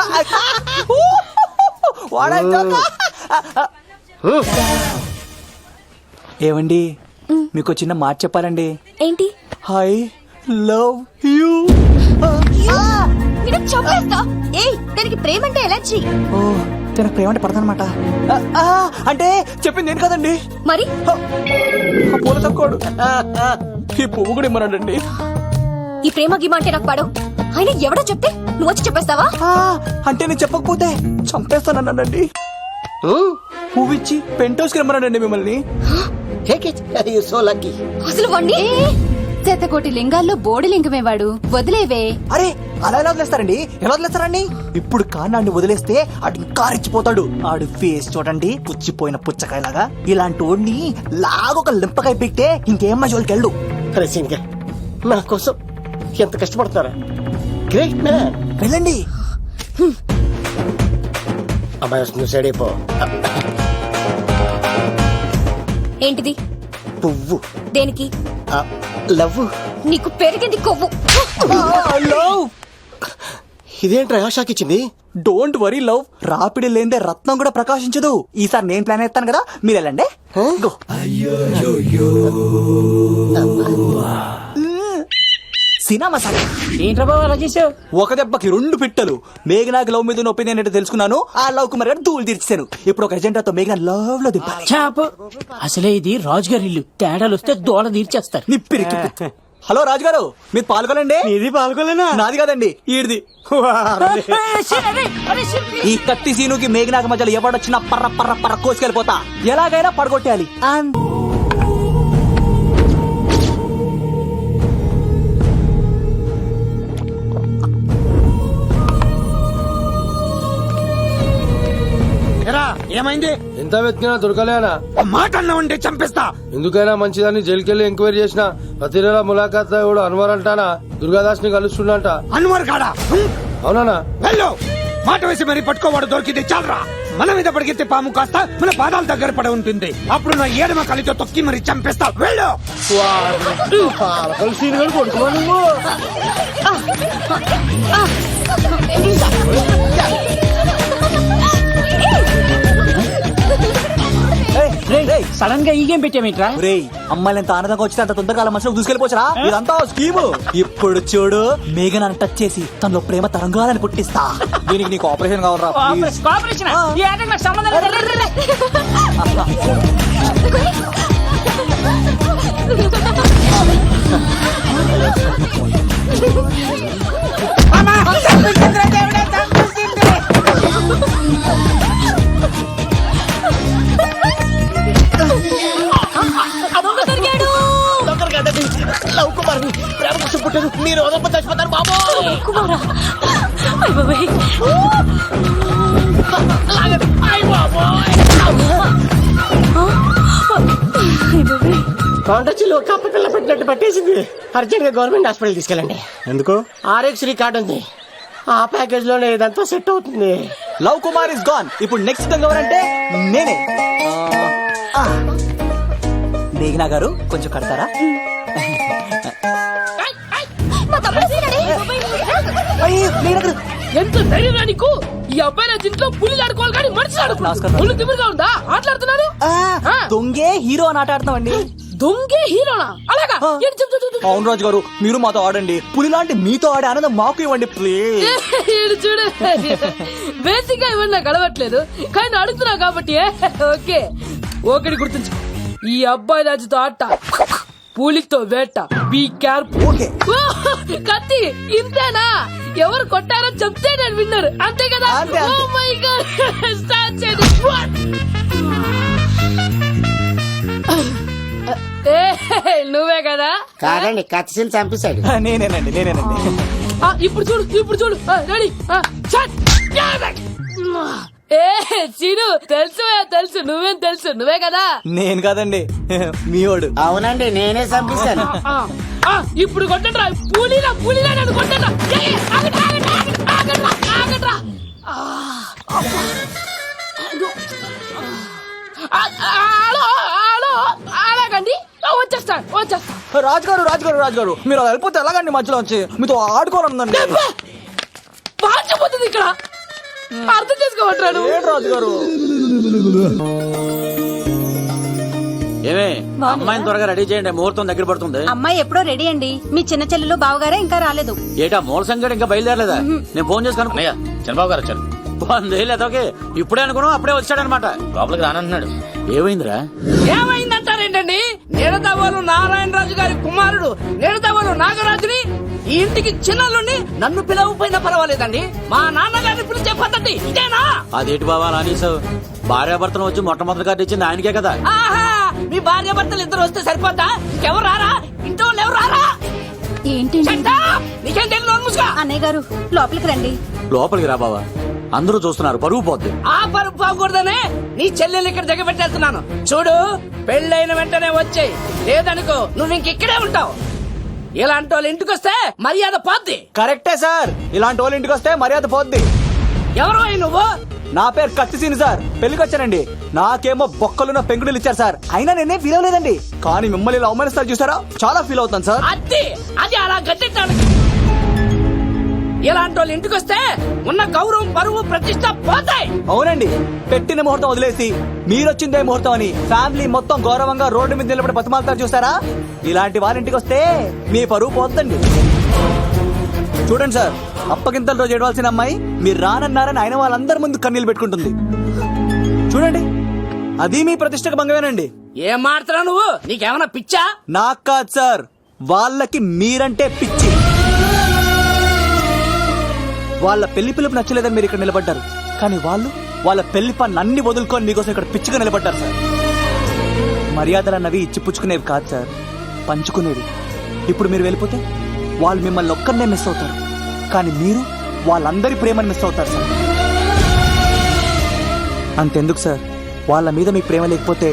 ఏవండి, మీకు చిన్న మాట చెప్పాలండి. ఏంటి? I love you. చంపేస్తా. దానికి ప్రేమ అంటే ఎలర్జీ. ఓ, తనకు ప్రేమ అంటే పడదనమాట. అంటే చెప్పింది నేను కదండి. మరి పూల తక్కువడు ఈ పువ్వు కూడా ఇమ్మనండి. ఈ ప్రేమ గిమ అంటే నాకు పడవు. ఆయన ఎవడో చెప్తే నువ్వు వచ్చి చెప్పేస్తావా? అంటే నేను చెప్పకపోతే చంపేస్తానన్నానండి. పువ్వు ఇచ్చి పెంట్ హౌస్కి రమ్మన్నాడండి మిమ్మల్ని. So lucky. అసలు వండి శతకోటి లింగాల్లో బోడి లింగమేవాడు. వదిలేవే. అరే, అలా ఎలా వదిలేస్తారండి? ఎలా వదిలేస్తారండి? ఇప్పుడు కాన్నాడిని వదిలేస్తే అటు ఇంకా రెచ్చిపోతాడు. ఆడు ఫేస్ చూడండి, పుచ్చిపోయిన పుచ్చకాయలాగా. ఇలాంటి వాడిని లాగొక లింపకాయ పెట్టే ఇంకేం మజోలికి వెళ్ళు. అరే సింగర్, నా కోసం ఎంత కష్టపడతారా? Great man. వెళ్ళండి. అమ్మాయి వస్తుంది, సైడ్ అయిపో. ఏంటిది? పువ్వు. దేనికి? లవ్. నీకు పెరిగింది కొవ్వు. ఇదేంట్రా షాక్ ఇచ్చింది? డోంట్ వరీ లవ్, రాపిడి లేదే రత్నం కూడా ప్రకాశించదు. ఈసారి నేను ప్లాన్ ఎత్తాను కదా, మీరు వెళ్ళండి. Cinema sir. ఏంట్రా బాబు అలా చేసావు? ఒక దెబ్బకి 2 పిట్టలు. మేఘనాకి లవ్ మీద ఒపీనియన్ ఏంటో తెలుసుకున్నాను. ఆ లవ్ కుమార్ గారు ధూళి తీర్చాను. ఇప్పుడు ఒక ఎజెండాతో మేఘనా లవ్ లో దింపాలి. చాపు. అసలే ఇది రాజుగారి ఇల్లు, తేడాలు వస్తే దోళ తీర్చేస్తారు. నిప్పిరికి. హలో రాజుగారు, మీరు పాల్గొనండి. ఇది పాల్గొలేనా? నాది కాదండి, ఈడిది. ఈ కత్తి సీనుకి మేఘనాకి మధ్యలో ఎవడొచ్చినా పర్ర పర్ర పర్ర కోసుకెళ్ళిపోతా. ఎలాగైనా పడగొట్టాలి. ఏమైంది? ఎంత వెతికినా దొరకలేనా? మాట అన్నావంటే చంపేస్తా. ఎందుకైనా మంచిదాన్ని జైలుకెళ్ళి ఎంక్వైరీ చేసిన ప్రతి నెల ములాఖాత్ ఎవడు అన్వర్ అంటానా దుర్గాదాస్ ని కలుస్తుండంట. అన్వర్ కాడా? అవునా? వెళ్ళు, మాట వేసి మరి పట్టుకోవాడు. దొరికింది చాలరా. మన మీద పడిగితే పాము కాస్త మన పాదాల దగ్గర పడి ఉంటుంది. అప్పుడు నా ఏడమ కలితో తొక్కి మరి చంపేస్తా. వెళ్ళు. సడన్ గా ఈ గేమ్ పెట్టామేట్రా? అమ్మాయిలు ఎంత ఆనందంగా వచ్చితే అంత తొందరగా మనసులో దూసుకెళ్ళిపోవచ్చురా. ఇదంతా స్కీము. ఇప్పుడు చూడు, మేఘనాన్ని టచ్ చేసి తనలో ప్రేమ తరంగాలని పుట్టిస్తా. దీనికి నీకు ఆపరేషన్ కావాలరా? కోఆపరేషన్ ఈ ఆటకి నాకు సంబంధం లేదు. కొట్టారు మీరు వదలకపోతే చచ్చిపోతారు బాబు. కుమారా అయ్ బాబోయ్. అయ్ బాబోయ్. కాంట్రాక్చులు కప్ప పిల్ల పెట్టినట్టు పట్టేసింది. అర్జెంట్ గా గవర్నమెంట్ హాస్పిటల్ తీసుకెళ్ళండి. ఎందుకు? ఆర్ఎక్స్ కార్డు ఉంది, ఆ ప్యాకేజ్ లోనే ఇదంతా సెట్ అవుతుంది. Love Kumar is gone. ఇప్పుడు నెక్స్ట్ దొంగ ఎవరంటే నేనే. మేఘనా గారు కొంచెం కడతారా? మా తమ్ముడు సీనడే. అయ్యో, మేఘనా గారు. ఎంత ధైర్యం నీకు? ఈ అబ్బాయి నా ఇంట్లో పులి ఆడుకోవాలి కానీ మనిషి నమస్కారం. ఆడుకో. పులి తిమ్మిరిగా ఉందా? ఆటలాడుతున్నారు. దొంగే హీరో అని ఆట ఆడుతున్నామండి. దొంగే హీరోనా? అలాగా? ఏంటి చెప్పు, చెప్పు, చెప్పు. అవును రాజు గారు, మీరు మాతో ఆడండి. పులి లాంటి మీతో ఆడే ఆనందం మాకు ఇవ్వండి ప్లీజ్. ఈడు చూడు, బేసిక్ గా ఇవన్నీ నాకు అలవట్లేదు కానీ నువ్వు అడుగుతున్నావు కాబట్టి ఓకే. ఒకటి గుర్తుంచు, ఈ అబ్బాయి రాజుతో ఆట, పులితో వేట. Be careful. ఓకే. కత్తి ఇంతేనా? ఎవరు కొట్టారో చెప్తే నేను విన్నారు, అంతే కదా? అంతే, అంతే. ఓ మై గాడ్, స్టార్ట్ చేయండి. నువ్వే కదా? కాదండి, కత్తిసీలు చంపేశాడు. నేనేనండి. ఇప్పుడు చూడు, ఇప్పుడు చూడు. రెడీ? సీను తెలుసు, నువ్వేం తెలుసు, నువ్వే కదా? నేను కాదండి, మీ వాడు. అవునండి, నేనే చంపేశాను. ఇప్పుడు కొట్టండ్రా, పూలీలా నన్ను కొట్టండ్రా. ఆగండ్రా. అలాగండి, వచ్చేస్తా. రాజు గారు మీరు అలా వెళ్ళిపోతే ఎలాగండి? మధ్యలో వచ్చి మీతో ఆడుకోవాలనుందండి. పాచిపోతుంది ఇక్కడ, అర్థం చేసుకోవట్రాడు. రాజు గారు, ఏమే అమ్మాయిని త్వరగా రెడీ చేయండి, ముహూర్తం దగ్గర పడుతుంది. అమ్మాయి ఎప్పుడో రెడీ అండి. మీ చిన్న చెల్లెలు బావగారే ఇంకా రాలేదు. ఏటా మూల సంగతి ఇంకా బయలుదేరలేదా? నేను ఫోన్ చేసి కనుక్కున్నా. చంద్రబాబు గారు వచ్చారు. లేదోకే ఇప్పుడే అనుకున్నాం, అప్పుడే వచ్చాడనమాట. లోపలికి రానంటున్నాడు. ఏమైందిరా? ఏమైందంటారేంటండి? నిడదవోలు నారాయణరాజు గారి కుమారుడు నిడదవోలు నాగరాజుని ఈ ఇంటికి చిన్నలుండి నన్ను పిలవకపోయినా పర్వాలేదండి, మా నాన్నగారిని పిలిచే పద్ధతి ఇదేనా? అదేంటి బాబా రానీసావు? భార్యాభర్తను వచ్చి మొట్టమొదటి కార్డు ఇచ్చింది ఆయనకే కదా. ఆహా, మీ భార్యాభర్తలు ఇద్దరు వస్తే సరిపోద్దా? ఇంకెవరు రారా? ఇంట్లో వాళ్ళు ఎవరు రారా? ఏంటి నీకేం తెలియదు? అన్నయ్య గారు లోపలికి రండి. లోపలికి రా బాబా, అందరూ చూస్తున్నారు, పరుగు పోద్ది. ఆ పరుపు పోకూడదనే నీ చెల్లెలు ఇక్కడ దిగబెట్టేస్తున్నాను. చూడు, పెళ్ళైన వెంటనే వచ్చేయి, లేదనుకో నువ్వు ఇంకెక్కడే ఉంటావు. ఇలాంటి వాళ్ళు ఇంటికి వస్తే మర్యాద పోద్ది. కరెక్టే సార్, ఇలాంటి వాళ్ళ ఇంటికి వస్తే మర్యాద పోద్ది. ఎవరు నువ్వు? నా పేరు కత్తిసీని సార్, పెళ్లికి వచ్చానండి. నాకేమో బొక్కలున్న పెంకుడులు ఇచ్చారు సార్, అయినా నేనే ఫీల్ అవ్వలేదండి. కానీ మిమ్మల్ని ఇలా అవమానిస్తారు చూసారా, చాలా ఫీల్ అవుతాను సార్. అది అలా గట్టెట్టాను. ఇలాంటి వాళ్ళు ఇంటికి వస్తే ఉన్న గౌరవం, పరువు, ప్రతిష్ట పోతాయి. అవునండి, పెట్టిన ముహూర్తం వదిలేసి మీరొచ్చిందే ముహూర్తం అని ఫ్యామిలీ మొత్తం గౌరవంగా రోడ్డు మీద నిలబడి బతిమాలతారు చూసారా, ఇలాంటి వాళ్ళ ఇంటికి వస్తే మీ పరువు పోతుందండి. చూడండి సార్, అప్పగింతల రోజు ఏడవలసిన అమ్మాయి మీరు రానన్నారని ఆయన వాళ్ళందరి ముందు కన్నీళ్లు పెట్టుకుంటుంది. చూడండి, అది మీ ప్రతిష్టకు భంగమేనండి. ఏం మాట్లాడుతున్నావు నువ్వు? నీకేమన్నా పిచ్చా? నాకు కాదు సార్, వాళ్ళకి మీరంటే పిచ్చి. వాళ్ళ పెళ్లి పిలుపు నచ్చలేదని మీరు ఇక్కడ నిలబడ్డారు, కానీ వాళ్ళు వాళ్ళ పెళ్లి పనులు అన్ని వదులుకొని మీకోసం ఇక్కడ పిచ్చిగా నిలబడ్డారు సార్. మర్యాదలు అన్నవి ఇచ్చిపుచ్చుకునేవి కాదు సార్, పంచుకునేవి. ఇప్పుడు మీరు వెళ్ళిపోతే వాళ్ళు మిమ్మల్ని ఒక్కరినే మిస్ అవుతారు, కానీ మీరు వాళ్ళందరి ప్రేమను మిస్ అవుతారు సార్. అంతెందుకు సార్, వాళ్ళ మీద మీకు ప్రేమ లేకపోతే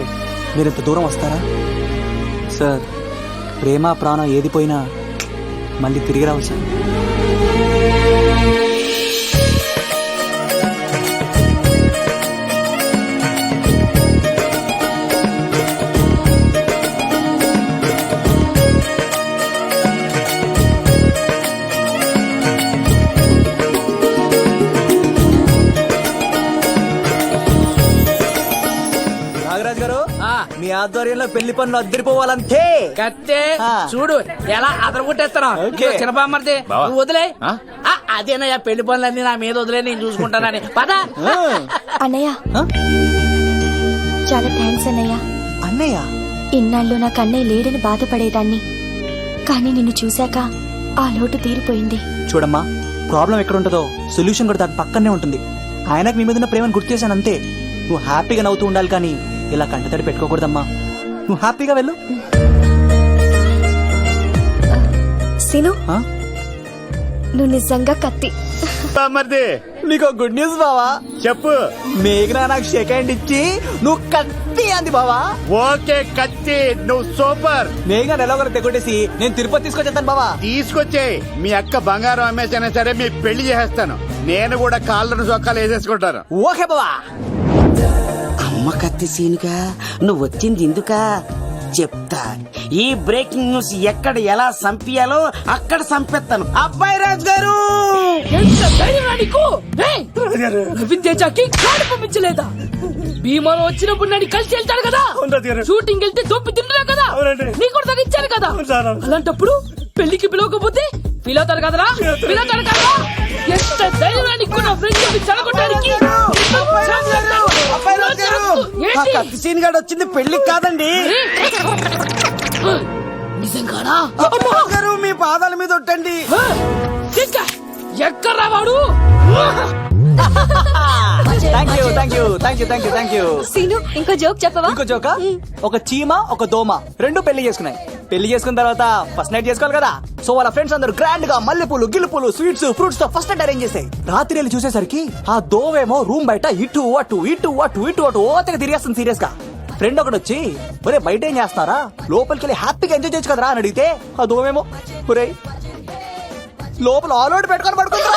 మీరు ఇంత దూరం వస్తారా సార్? ప్రేమ ప్రాణం ఏది పోయినా మళ్ళీ తిరిగి రావు సార్. మీ ఆధ్వర్యంలో పెళ్లి పనులు అద్దరిపోవాలంతే. కత్తే చూడు ఎలా అదరగొట్టేస్తున్నావు. చిన్నబామ్మర్ది నువ్వు వదిలే. అదేనయ్యా, పెళ్లి పనులన్నీ నా మీద వదిలే, నేను చూసుకుంటానని. పద అన్నయ్య. చాలా థ్యాంక్స్ అన్నయ్య. అన్నయ్య, ఇన్నాళ్ళు నాకు అన్నయ్య లేడని బాధపడేదాన్ని, కానీ నిన్ను చూశాక ఆ లోటు తీరిపోయింది. చూడమ్మా, ప్రాబ్లం ఎక్కడ ఉంటుందో సొల్యూషన్ కూడా దాని పక్కనే ఉంటుంది. ఆయనకు మీ మీద ఉన్న ప్రేమను గుర్తు చేశాను అంతే. నువ్వు హ్యాపీగా నవ్వుతూ ఉండాలి, కానీ ఇలా కంటతడి పెట్టుకోకూడదమ్మా. నువ్వు హ్యాపీగా వెళ్ళు. సీను నువ్వు నిజంగా కత్తి. మరిది నీకు గుడ్ న్యూస్ బావా. చెప్పు. మేఘనా నాకు షేక్ హ్యాండ్ ఇచ్చి నువ్వు కత్తి అంది బావా. ఓకే కత్తి, నువ్వు సూపర్. మేఘనా ఎలా ఒకరు తెగొట్టేసి నేను తిరుపతి తీసుకొచ్చేస్తాను బావా. తీసుకొచ్చే మీ అక్క బంగారం అమ్మేసైనా సరే మీ పెళ్లి చేసేస్తాను. నేను కూడా కాళ్ళను చొక్కాలు వేసేసుకుంటాను. ఓకే బావా. అమ్మ కత్తి సీనుగా నువ్వు వచ్చింది ఎందుకా చెప్తా. ఈ బ్రేకింగ్ న్యూస్ ఎక్కడ ఎలా సంపియాలో అక్కడ సంపెత్తాను. అబ్బాయి రాజు గారు ఎంత ధైర్యం రా నీకు? ఏయ్! రవితేజకి కార్డు పంపించలేదా? భీమాలో వచ్చినప్పుడు నన్ను కలిసి వెళ్తాడు కదా, షూటింగ్ వెళ్తే దొప్పి తింటున్నా కదా, నీకు కూడా తగ్గించాను కదా. అలాంటప్పుడు పెళ్లికి పిలవకపోతే ఫీల్ అవుతాడు కదరా, ఫీల్ అవుతాడు కదా. ఎంత ధైర్యం రా నీకు నా ఫ్రెండ్ చెడగొట్టడానికి? కత్తి సీన్ గారు వచ్చింది పెళ్లికి కాదండి. నిజంగానా? గారు మీ పాదాల మీద ఒట్టండి. ఎక్కడ్రా వాడు? Thank you. సీను ఇంకో జోక్ చెప్పవా? ఇంకో జోకా? ఒక చీమ ఒక దోమ రెండు పెళ్లి చేసుకున్నాయి. పెళ్లి చేసుకున్న తర్వాత ఫస్ట్ నైట్ చేసుకోవాలి కదా. సో వాళ్ళ ఫ్రెండ్స్ అందరూ గ్రాండ్ గా మల్లెపూలు గిల్లుపూలు స్వీట్స్ ఫ్రూట్స్ తో ఫస్ట్ నైట్ అరేంజ్ చేసాయి. రాత్రి వెళ్ళి చూసేసరికి ఆ దోవేమో రూమ్ బయట ఇటు అటు ఓతగా తిరిగేస్తుంది సీరియస్ గా. ఫ్రెండ్ ఒకటి వచ్చి ఒరే బయట ఏం చేస్తారా, లోపలికి వెళ్ళి హ్యాపీగా ఎంజాయ్ చేయొచ్చు కదరా అని అడిగితే ఆ దోవేమో ఒరే లోపల ఆల్ అవుట్ పెట్టుకొని పడుకుంటా.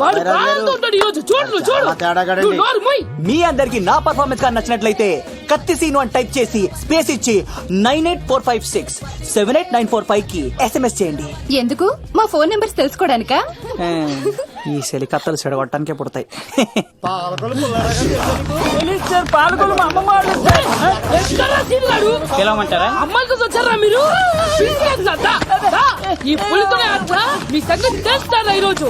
వాడు ప్రాణంతో ఉంటాడు ఈరోజు. చూడు నువ్వు నోరు మూయ్. మీ అందరికి నా పర్ఫార్మెన్స్ గా నచ్చినట్లయితే కత్తి సీను అని టైప్ చేసి స్పేస్ ఇచ్చి 9845678945 కి SMS చేయండి. ఎందుకు? మా ఫోన్ నెంబర్స్ తెలుసుకోవడానికా? ఈ సెలికత్తలు చెడగొట్టడానికే పుడతాయి. పాలకొల్లు మా అమ్మమ్మ వాళ్ళు. ఎక్కడ్రా సీను గాడు? పిలవమంటారా? అమ్మాయి కోసం వచ్చారా మీరు? ఈ పులితోనే ఆడరా? మీ సంగతి తెలుస్తారా ఈరోజు?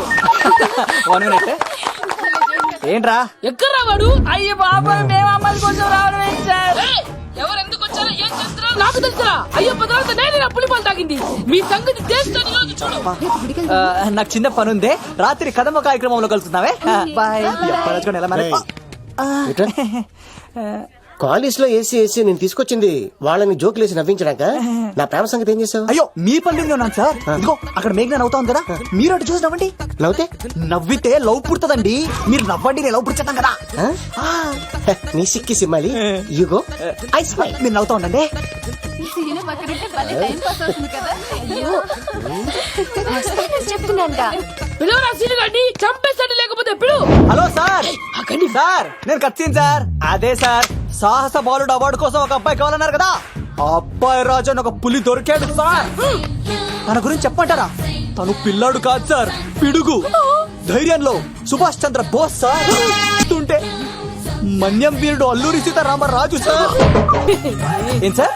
ఏంట్రా ఎక్కడ్రా వాడు? అయ్యో బాబా మేము అమ్మాయి కోసం రావడం ఏంటి సార్? ఏయ్! ఎవరు ఎందుకు వచ్చారో ఏం చేస్తున్నారో నాకు తెలుసురా. అయ్యో తర్వాత నేనే నా పులిపాలు తాగింది. మీ సంగతి తెలుస్తాను ఈరోజు. చూడు నాకు చిన్న పని ఉంది. రాత్రి కదమ్మ కార్యక్రమంలో కలుస్తున్నావే. బాయ్. కాలేజ్ లో ఏసీ నేను తీసుకొచ్చింది వాళ్ళని జోకులేసి నవ్వించడాక. నా ప్రేమ సంగతి ఏం చేసావు? అయ్యో మీ పనులు ఉన్నాను సార్. ఇదిగో అక్కడ మేఘన నవ్వుతాం కదా, మీరు అటు చూసి నవ్వండి. నవ్వుతే నవ్వితే లవ్ పుడుతుందండి. మీరు నవ్వండి, నేను లవ్ పుడిచేద్దాం కదా. నీ సిక్కి సిమ్మాలి యుగో ఐ స్మైల్. మీరు నవ్వుతా ఉండండి. చెప్తున్నాంట. పిలవరా సీను గాడిని, చంపేస్తాడు లేకపోతే పిలు. Hello sir. సార్ నేను కత్తిన్ సార్. అదే సార్ సాహస బాలుడు అవార్డు కోసం ఒక అబ్బాయి కావాలన్నారు కదా. ఆ అబ్బాయి రాజు అని ఒక పులి దొరికాడు సార్. తన గురించి చెప్పంటారా? తను పిల్లాడు కాదు సార్, పిడుగు. ధైర్యంలో సుభాష్ చంద్ర బోస్ సార్. ఉంటే మన్యం వీరుడు అల్లూరి సీతారామరాజు సార్. ఏం సార్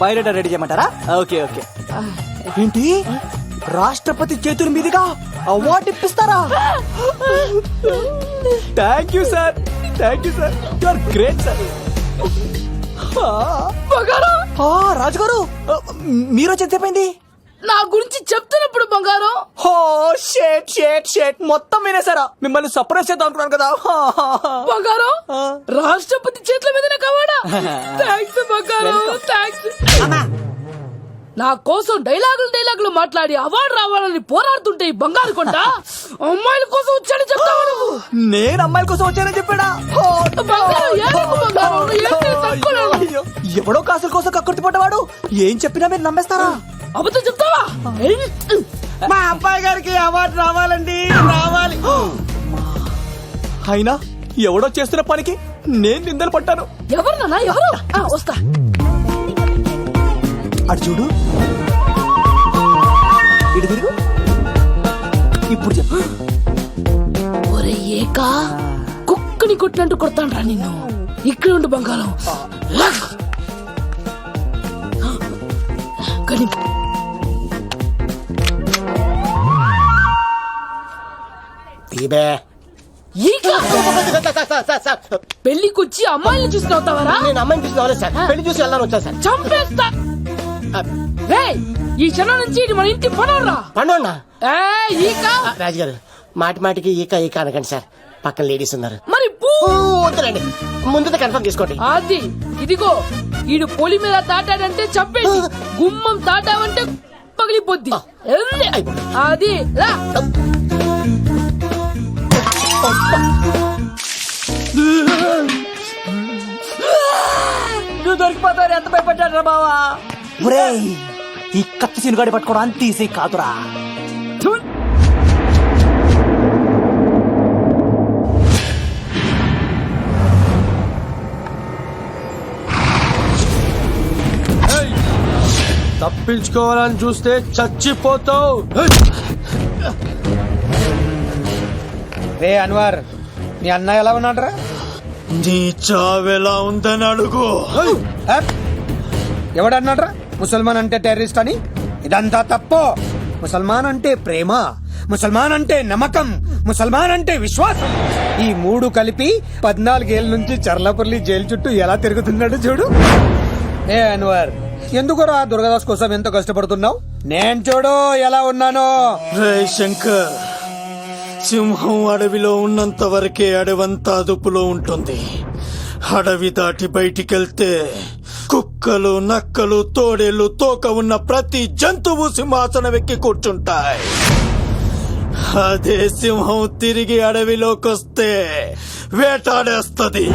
బయోడేటా రెడీ చేయమంటారా? ఓకే. ఏంటి రాష్ట్రపతి చేతుల మీదుగా అవార్డు ఇప్పిస్తారా? Thank you sir. You are great sir. రాజుగారు మీరు చెప్పండి. నా గురించి చెప్తున్నప్పుడు బంగారం. షేట్ మొత్తం వినేసారా? మిమ్మల్ని సర్ప్రైజ్ చేద్దాం అనుకున్నాను కదా. బంగారం రాష్ట్రపతి చేతుల మీదనే కావాడా? థ్యాంక్స్ బంగారం, థ్యాంక్స్. నా కోసం డైలాగులు మాట్లాడి అవార్డు రావాలని పోరాడుతుంటే ఈ బంగారు కొండ అమ్మాయిల కోసం వచ్చాడని చెప్తావా నువ్వు? నేను అమ్మాయిల కోసం వచ్చానని చెప్పాడా? ఎవడో కాసుల కోసం కక్కుర్తి పడ్డవాడు ఏం చెప్పినా మీరు నమ్మేస్తారా? అబద్ధం చెప్తావా? మా అబ్బాయి గారికి అవార్డు రావాలండి, రావాలి. అయినా ఎవడో చేస్తున్న పనికి నేను నిందలు పట్టాను. ఎవరు నాన్న ఎవరు? వస్తా. అటు చూడు, ఇటు తిరుగు. ఇప్పుడు చెప్పు. ఒరే ఏకా, కుక్కని కొట్టినట్టు కొడతాను రా నిన్ను. ఇక్కడ ఉండు బంగారం. కానీ పెళ్లికొచ్చి అమ్మాయిని చూసి నవ్వుతావరా? నేను అమ్మాయిని చూసి నవ్వలేదు సార్, పెళ్లి చూసి వెళ్ళాలని వచ్చాను సార్. చంపేస్తా. ఈ క్షణం నుంచి ఇది మన ఇంటి పనోడ్రా. పండుగ ఈక రాజుగారు మాటికి ఈక అనకండి సార్, పక్కన లేడీస్ ఉన్నారు. మరి వద్దులండి, ముందు కన్ఫర్మ్ చేసుకోండి. అది ఇదిగో ఈడు పొలి మీద తాటాడంటే చంపేసి, గుమ్మం తాటావంటే పగిలిపోద్ది అది రా. నువ్వు దొరికిపోతావు ఎంత భయపడ్డాడు రా బావా. ఈ కత్తి సీనుగాడి పట్టుకోవడం అంత ఈజీ కాదురా. తప్పించుకోవాలని చూస్తే చచ్చిపోతావు. రే అన్వర్, నీ అన్న ఎలా ఉన్నాడ్రా? నీ చావెలా ఉందని అడుగు. ఎవడన్నాడ్రా ముసల్మాన్ అంటే టెర్రరిస్ట్ అని? ఇదంతా తప్పు. ముసల్మాన్ అంటే ప్రేమ, ముసల్మాన్ అంటే నమ్మకం, ముసల్మాన్ అంటే విశ్వాసం. ఈ మూడు కలిపి 14 ఏళ్ళ నుంచి చర్లపల్లి జైలు చుట్టూ ఎలా తిరుగుతున్నాడు చూడు. ఏ అన్వర్, ఎందుకురా దుర్గాదాస్ కోసం ఎంతో కష్టపడుతున్నావు? నేను చూడు ఎలా ఉన్నానో. రే శంకర్, సింహం అడవిలో ఉన్నంత వరకే అడవంతా అదుపులో ఉంటుంది. అడవి దాటి బయటికెళ్తే కుక్కలు, నక్కలు, తోడేళ్లు, తోక ఉన్న ప్రతి జంతువు సింహాసనం ఎక్కి కూర్చుంటాయి. అదే సింహం తిరిగి అడవిలోకొస్తే వేటాడేస్తది,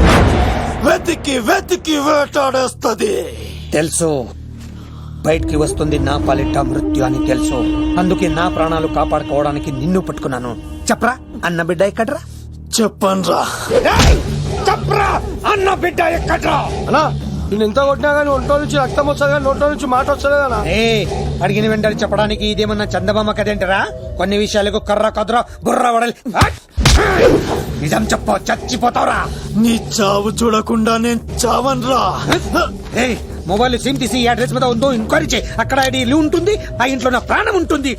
వెతికి వెతికి వేటాడేస్తది. తెలుసు, బయటికి వస్తుంది నా పాలిట మృత్యు అని తెలుసు. అందుకే నా ప్రాణాలు కాపాడుకోవడానికి నిన్ను పట్టుకున్నాను. చెప్పరా అన్న బిడ్డ ఎక్కడ్రా? చెప్పన్రా. చెప్పరా అన్న బిడ్డ ఎక్కడ్రా? అన్నా నేను ఎంత కొట్టినా కానీ ఒంటో నుంచి రక్తం వస్తుంది కానీ నోట్లో నుంచి మాట వస్తలేదన్నా. అడిగిన వెంటనే చెప్పడానికి ఇదేమన్నా చందమామ కదేంటరా? కొన్ని విషయాలకు కర్ర కదురా బుర్ర వడలి. నిజం చెప్పు, చచ్చిపోతావురా. నీ చావు చూడకుండా నేను చావన్రా. మొబైల్ సిమ్ తీసి ఈ అడ్రస్ మీద ఉందో ఎంక్వైరీ చేయి. అక్కడ ఐడి ఇల్లు ఉంటుంది, ఆ ఇంట్లో నా ప్రాణం ఉంటుంది.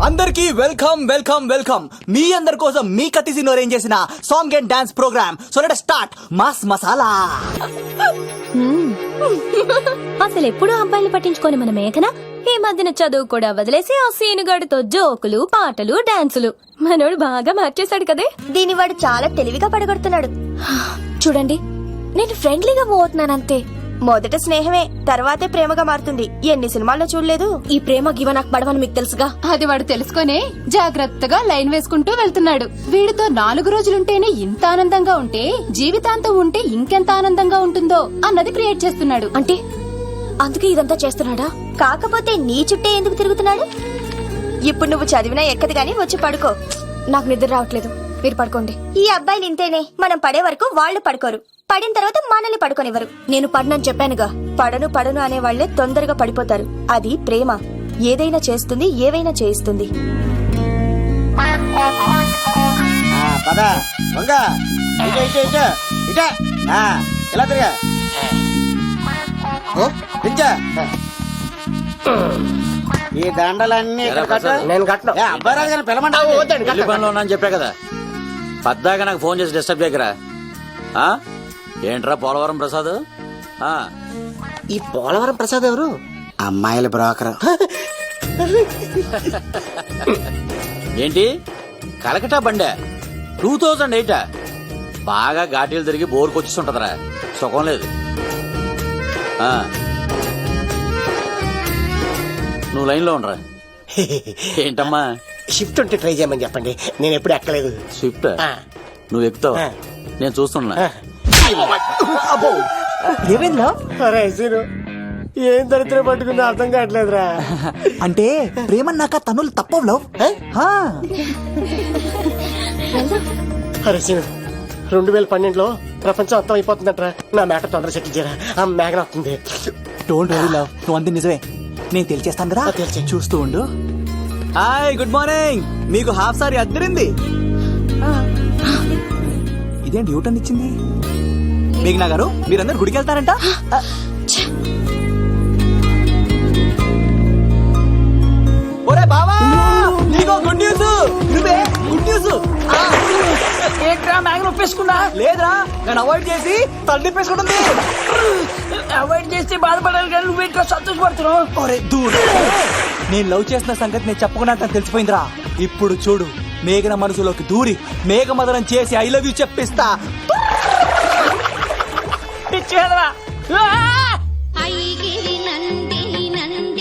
అందరికి వెల్కమ్ వెల్కమ్ వెల్కమ్. మీ అందరి కోసం మీ కత్తి సీను అరేంజ్ చేసిన song and dance programme. So let start mass masala. అసలు ఎప్పుడు అబ్బాయిని పట్టించుకొని మన మేఘన ఈ మధ్యన చదువు కూడా వదిలేసి ఆ సీనుగాడితో జోకులు, పాటలు, డాన్సులు. మనోడు బాగా మార్చేశాడు కదే. దీని వాడు చాలా తెలివిగా పడగొడుతున్నాడు. చూడండి, నేను ఫ్రెండ్లీగా మూవ్ అవుతున్నానంతే. మొదట స్నేహమే, తర్వాతే ప్రేమగా మారుతుంది. ఎన్ని సినిమాల్లో చూడలేదు. ఈ ప్రేమ గివ నాకు పడవని మీకు తెలుసుగా. అది వాడు తెలుసుకొనే జాగ్రత్తగా లైన్ వేసుకుంటూ వెళ్తున్నాడు. వీడితో 4 రోజులుంటేనే ఇంత ఆనందంగా ఉంటే జీవితాంతం ఉంటే ఇంకెంత ఆనందంగా ఉంటుందో అన్నది క్రియేట్ చేస్తున్నాడు. అంటే అందుకే ఇదంతా చేస్తున్నాడా? కాకపోతే నీ చుట్టే ఎందుకు తిరుగుతున్నాడు? ఇప్పుడు నువ్వు చదివినా ఎక్కదు గానీ వచ్చి పడుకో. నాకు నిద్ర రావట్లేదు, మీరు పడుకోండి. ఈ అబ్బాయిలు ఇంతేనే, మనం పడే వరకు వాళ్ళు పడుకోరు, పడిన తర్వాత మనల్ని పడుకోనివ్వరు. నేను పడనని చెప్పానుగా. పడను పడను అనే వాళ్లే తొందరగా పడిపోతారు. అది ప్రేమ, ఏదైనా చేస్తుంది, ఏవైనా చేయిస్తుంది. ఇలా తిరిగా ఈ దండలన్నీ నేను కట్టను. అబ్బాయి రాజు గారిని పిలమంటావు? పెళ్లి పనిలో ఉన్నా అని చెప్పా కదా. పద్దాక నాకు ఫోన్ చేసి డిస్టర్బ్ చేయకరా. ఏంట్రా పోలవరం ప్రసాద్? ఈ పోలవరం ప్రసాద్ ఎవరు? అమ్మాయిల బ్రోకర్. ఏంటి కలకటా బండే 2008? బాగా ఘాటీలు తిరిగి బోర్కు వచ్చేస్తుంటదిరా, సుఖం లేదు. నువ్వు లైన్ లో ఉండరా. ఏంటమ్మా? షిఫ్ట్ ఉంటే ట్రై చేయమని చెప్పండి, నేను ఎప్పుడు ఎక్కలేదు. స్విఫ్ట్ నువ్వు ఎక్కుతావు, నేను చూస్తున్నా. ఏమైందా? ఏం దరిద్ర పట్టుకుందో అర్థం కావట్లేదురా. అంటే ప్రేమన్నాక తనులు తప్పవులో. అరే సీను, 2012లో ప్రపంచం అర్థం అయిపోతుందట్రా. నా మేక తొందర సెటిల్ చేయరా, ఆ మేఘన వస్తుంది. డోంట్ వరీ లవ్, నువ్వు అంది నిజమే. నేను తెలిచేస్తాను కదా, చూస్తూ ఉండు. Hi, good morning. మీకు హాఫ్ సారీ అద్దరింది. ఇదేంటి యూటర్న్ ఇచ్చింది? మేఘనా గారు, మీరందరూ గుడికి వెళ్తారంట. ఒరే బావా, నీకో గుడ్ న్యూస్. నువ్వే గుడ్ న్యూస్. ఏంట్రా మ్యాగ్ ఒప్పేసుకున్నా? లేదురా, నేను అవాయిడ్ చేసి తల్లిపేసుకుంటుంది. అవాయిడ్ చేస్తే బాధపడాలి కానీ నువ్వు ఏంట్రా సంతోషపడుతున్నావు? ఒరే దూడు, నేను లవ్ చేసిన సంగతి నేను చెప్పకుండా తనకు తెలిసిపోయిందిరా. ఇప్పుడు చూడు, మేఘన మనసులోకి దూరి మేఘమదనం చేసి ఐ లవ్ యూ చెప్పిస్తా. పిచ్చేదరా. ఐగిరి నందిని నంద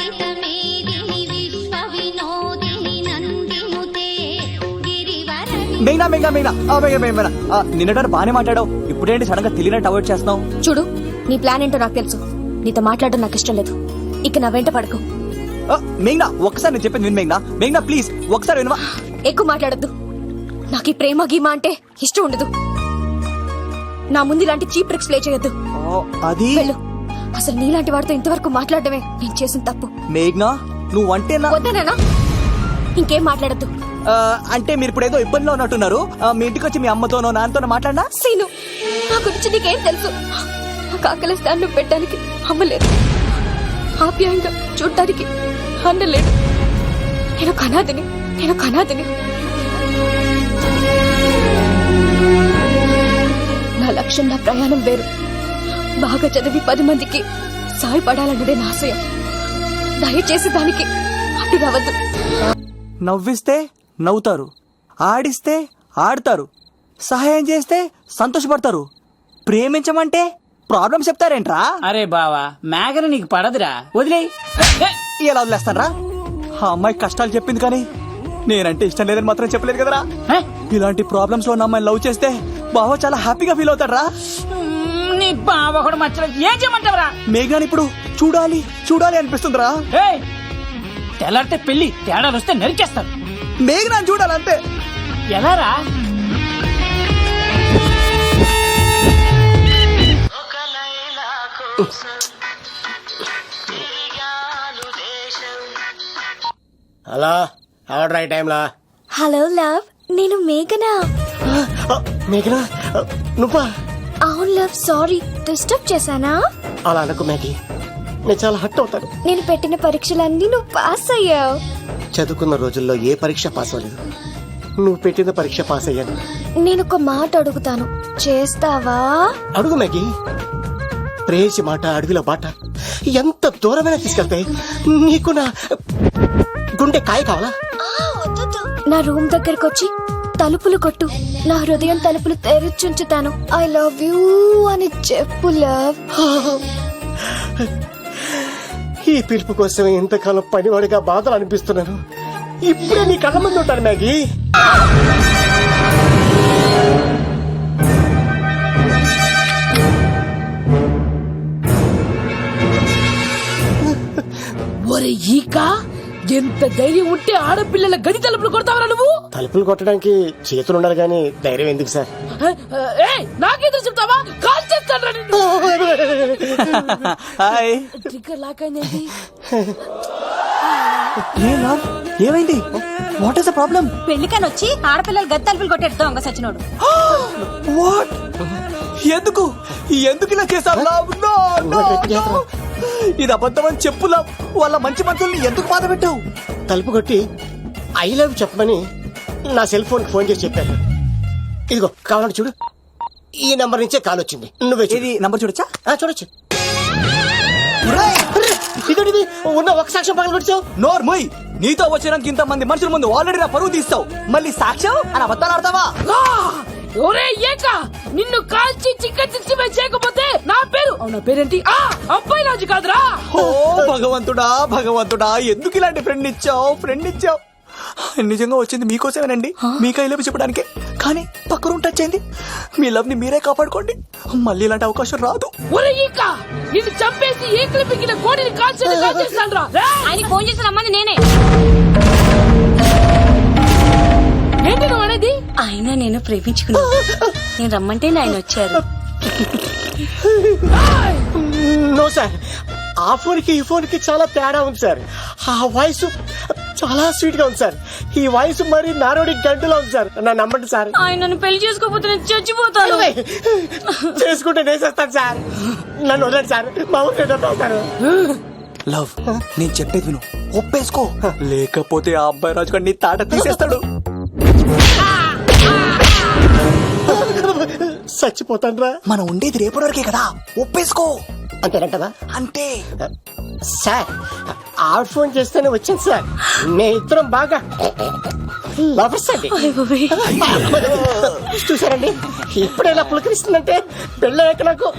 మేఘనా మేఘనా మేఘనా మేఘనా నిన్నటారు బానే మాట్లాడావు ఇప్పుడేంటి సడన్ గా తెలియనట్టు అవాయిడ్ చేస్తున్నావు? చూడు, నీ ప్లాన్ ఏంటో నాకు తెలుసు. నీతో మాట్లాడడం నాకు ఇష్టం లేదు. ఇక నా వెంట పడకు. మేఘనా ఒక్కసారి నేను చెప్పింది విను మేఘనా. మేఘనా ప్లీజ్ ఒకసారి వినవా? ఎక్కువ మాట్లాడద్దు. నాకు ఈ ప్రేమ గీమ అంటే ఇష్టం ఉండదు. నా ముందు ఇలాంటి చీప్ ట్రిక్స్ ప్లే చేయొద్దు. అది వెళ్ళు. అసలు నీలాంటి వాడితో ఇంతవరకు మాట్లాడడమే నేను చేసిన తప్పు. మేఘనా నువ్వంటే వద్దనా? ఇంకేం మాట్లాడద్దు. అంటే మీరు ఇప్పుడు ఏదో ఇబ్బందిలో ఉన్నట్టున్నారు. మీ ఇంటికి వచ్చి మీ అమ్మతోనో నాన్నతోనో మాట్లాడినా? సీను, నా గురించి నీకేం తెలుసు? నాకు ఆకలిస్తే అన్నం పెట్టడానికి అమ్మలేదు, ఆప్యాయంగా చూడటానికి అన్నలేదు. నేను కనాదిని. నా లక్ష్యం, నా ప్రయాణం వేరు. బాగా చదివి 10 మందికి సాయపడాలన్నదే నా ఆశయం. దయచేసి దానికి అడ్డు రావద్దు. నవ్విస్తే నవ్వుతారు, ఆడిస్తే ఆడతారు, సహాయం చేస్తే సంతోషపడతారు. ప్రేమించమంటే ప్రాబ్లం చెప్తారేంట్రా? అరే బావా, మేఘన నీకు పడదురా, వదిలే. ఎలా వదిలేస్తారా? ఆ అమ్మాయి కష్టాలు చెప్పింది కానీ నేనంటే ఇష్టం లేదని మాత్రం చెప్పలేదు కదరా. ఇలాంటి ప్రాబ్లమ్స్ లో ఉన్న అమ్మాయిని లవ్ చేస్తే బావ చాలా హ్యాపీగా ఫీల్ అవుతాడరా. నీ బావ కూడా మచ్చలేదు, ఏం చేయమంటావరా? మేఘాని ఇప్పుడు చూడాలి అనిపిస్తుందిరా. తెల్లారితే పెళ్లి, తేడాలు వస్తే నరికేస్తారు. మేఘనాన్ని చూడాలంతే. ఎలారా? హలో, ఎవరు రైట్ టైంలా? హలో లవ్, నేను మేఘనా. మేఘనా నువ్వా? అవును లవ్, సారీ డిస్టర్బ్ చేశానా? అలా అనకు మ్యాగీ, నేను చాలా హట్ అవుతాను. నేను పెట్టిన పరీక్షలన్నీ నువ్వు పాస్ అయ్యావు. చదువుకున్న రోజుల్లో ఏ పరీక్ష పాస్ అవ్వలేదు. నువ్వు పెట్టిన పరీక్ష పాస్ అయ్యాను. నేను ఒక మాట అడుగుతాను, చేస్తావా? అడుగు మ్యాగీ. ప్రేయసి మాట అడవిలో బాట ఎంత దూరమైనా తీసుకెళ్తాయి. నీకు నా గుండె కాయ కావాలా? నా రూమ్ దగ్గరకు వచ్చి తలుపులు కొట్టు, నా హృదయం తలుపులు తెరిచుంచుతాను. ఐ లవ్ యూ అని చెప్పు లవ్. ఈ పిలుపు కోసం ఎంతకాలం పనివాడిగా బాధలు అనిపిస్తున్నాను. ఇప్పుడే నీ కళ్ళ ముందు ఉంటాను మ్యాగీ. ఒరే ఈక, ఎంత ధైర్యం ఉంటే ఆడపిల్లల గది తలుపులు కొడతావరా నువ్వు? తలుపులు కొట్టడానికి చేతులు ఉండాలి కానీ ధైర్యం ఎందుకు సార్? నాకెదురు చెప్తావా? కాల్ చేస్తాను నిన్ను. హాయ్. ట్రిగ్గర్ లాక్ అయింది. ఏమైంది? What is the problem? పెళ్లికని వచ్చి ఆడపిల్లలు గది తలుపులు కొట్టేడు దొంగ సచ్చినోడు. వాట్? ఎందుకు ఇలా చేశావు? ఇది అబద్ధం అని చెప్పు లవ్. వాళ్ళ మంచి మనుషుల్ని ఎందుకు బాధ పెట్టావు? తలుపు కొట్టి ఐ లవ్ చెప్పమని నా సెల్ ఫోన్ ఫోన్ చేసి చెప్పాను. ఇదిగో కావాలంటే చూడు, ఈ నంబర్ నుంచే కాల్ వచ్చింది. నువ్వే ఇది నంబర్ చూడొచ్చా? చూడొచ్చు. ఇదేంటిది? ఉన్న ఒక సాక్ష్యం పగల కొట్టావు. నోర్ మొయ్. నీతో వచ్చినాక ఇంత మంది మనుషుల ముందు ఆల్రెడీ నా పరువు తీస్తావు, మళ్ళీ సాక్ష్యం అని అబద్ధాలు ఆడతావా? ఒరే ఏక, నిన్ను కాల్చి చికెన్ 65 చేయకపోతే నా పేరేంటి? అబ్బాయి రాజు కాదురా. ఓ భగవంతుడా ఎందుకు ఇలాంటి ఫ్రెండ్ ఇచ్చావు? నిజంగా వచ్చింది మీకోసమేనండి, మీకు ఐ లవ్ చెప్పడానికి. కానీ పక్క రూమ్ టచ్ అయింది. మీ లవ్ ని మీరే కాపాడుకోండి, మళ్ళీ ఇలాంటి అవకాశం రాదు. ఒరే ఈక, నిన్ను చంపేసి ఏకలు పిగిన కోడిని కాల్చేస్తాను రా. ఆయన ఫోన్ చేసి రమ్మని నేనే. ఏంటి నువ్వు అనేది? ఆయన నేను ప్రేమించుకున్నా, నేను రమ్మంటే ఆయన వచ్చారు. నో సార్, ఆ ఫోన్ కి ఈ ఫోన్ కి చాలా తేడా ఉంది సార్. ఆ వాయిస్ చాలా స్వీట్ గా ఉంది సార్. ఈ వాయిస్ మరి నారోడి గంటలో ఉంది సార్. నా నమ్మండి సార్. ఆయన నన్ను పెళ్లి చేసుకోకపోతే నేను చచ్చిపోతాను. చేసుకుంటే నేను చేస్తాను సార్. నన్ను వదండి సార్. మా ఊరు లవ్, నేను చెప్పేది విను, ఒప్పేసుకో. లేకపోతే ఆ అబ్బాయి రాజు గారిని తాట తీసేస్తాడు. చచ్చిపోతాను రా. మనం ఉండేది రేపటి వరకే కదా, ఒప్పేసుకో. అంతేనంటవా? అంతే సార్. ఆ ఫోన్ చేస్తేనే వచ్చింది సార్. మే ఇద్దరం బాగా లవర్స్ అండి. చూసారండి, ఇప్పుడు ఎలా పులకరిస్తుందంటే పెళ్ళయ్యాక నాకు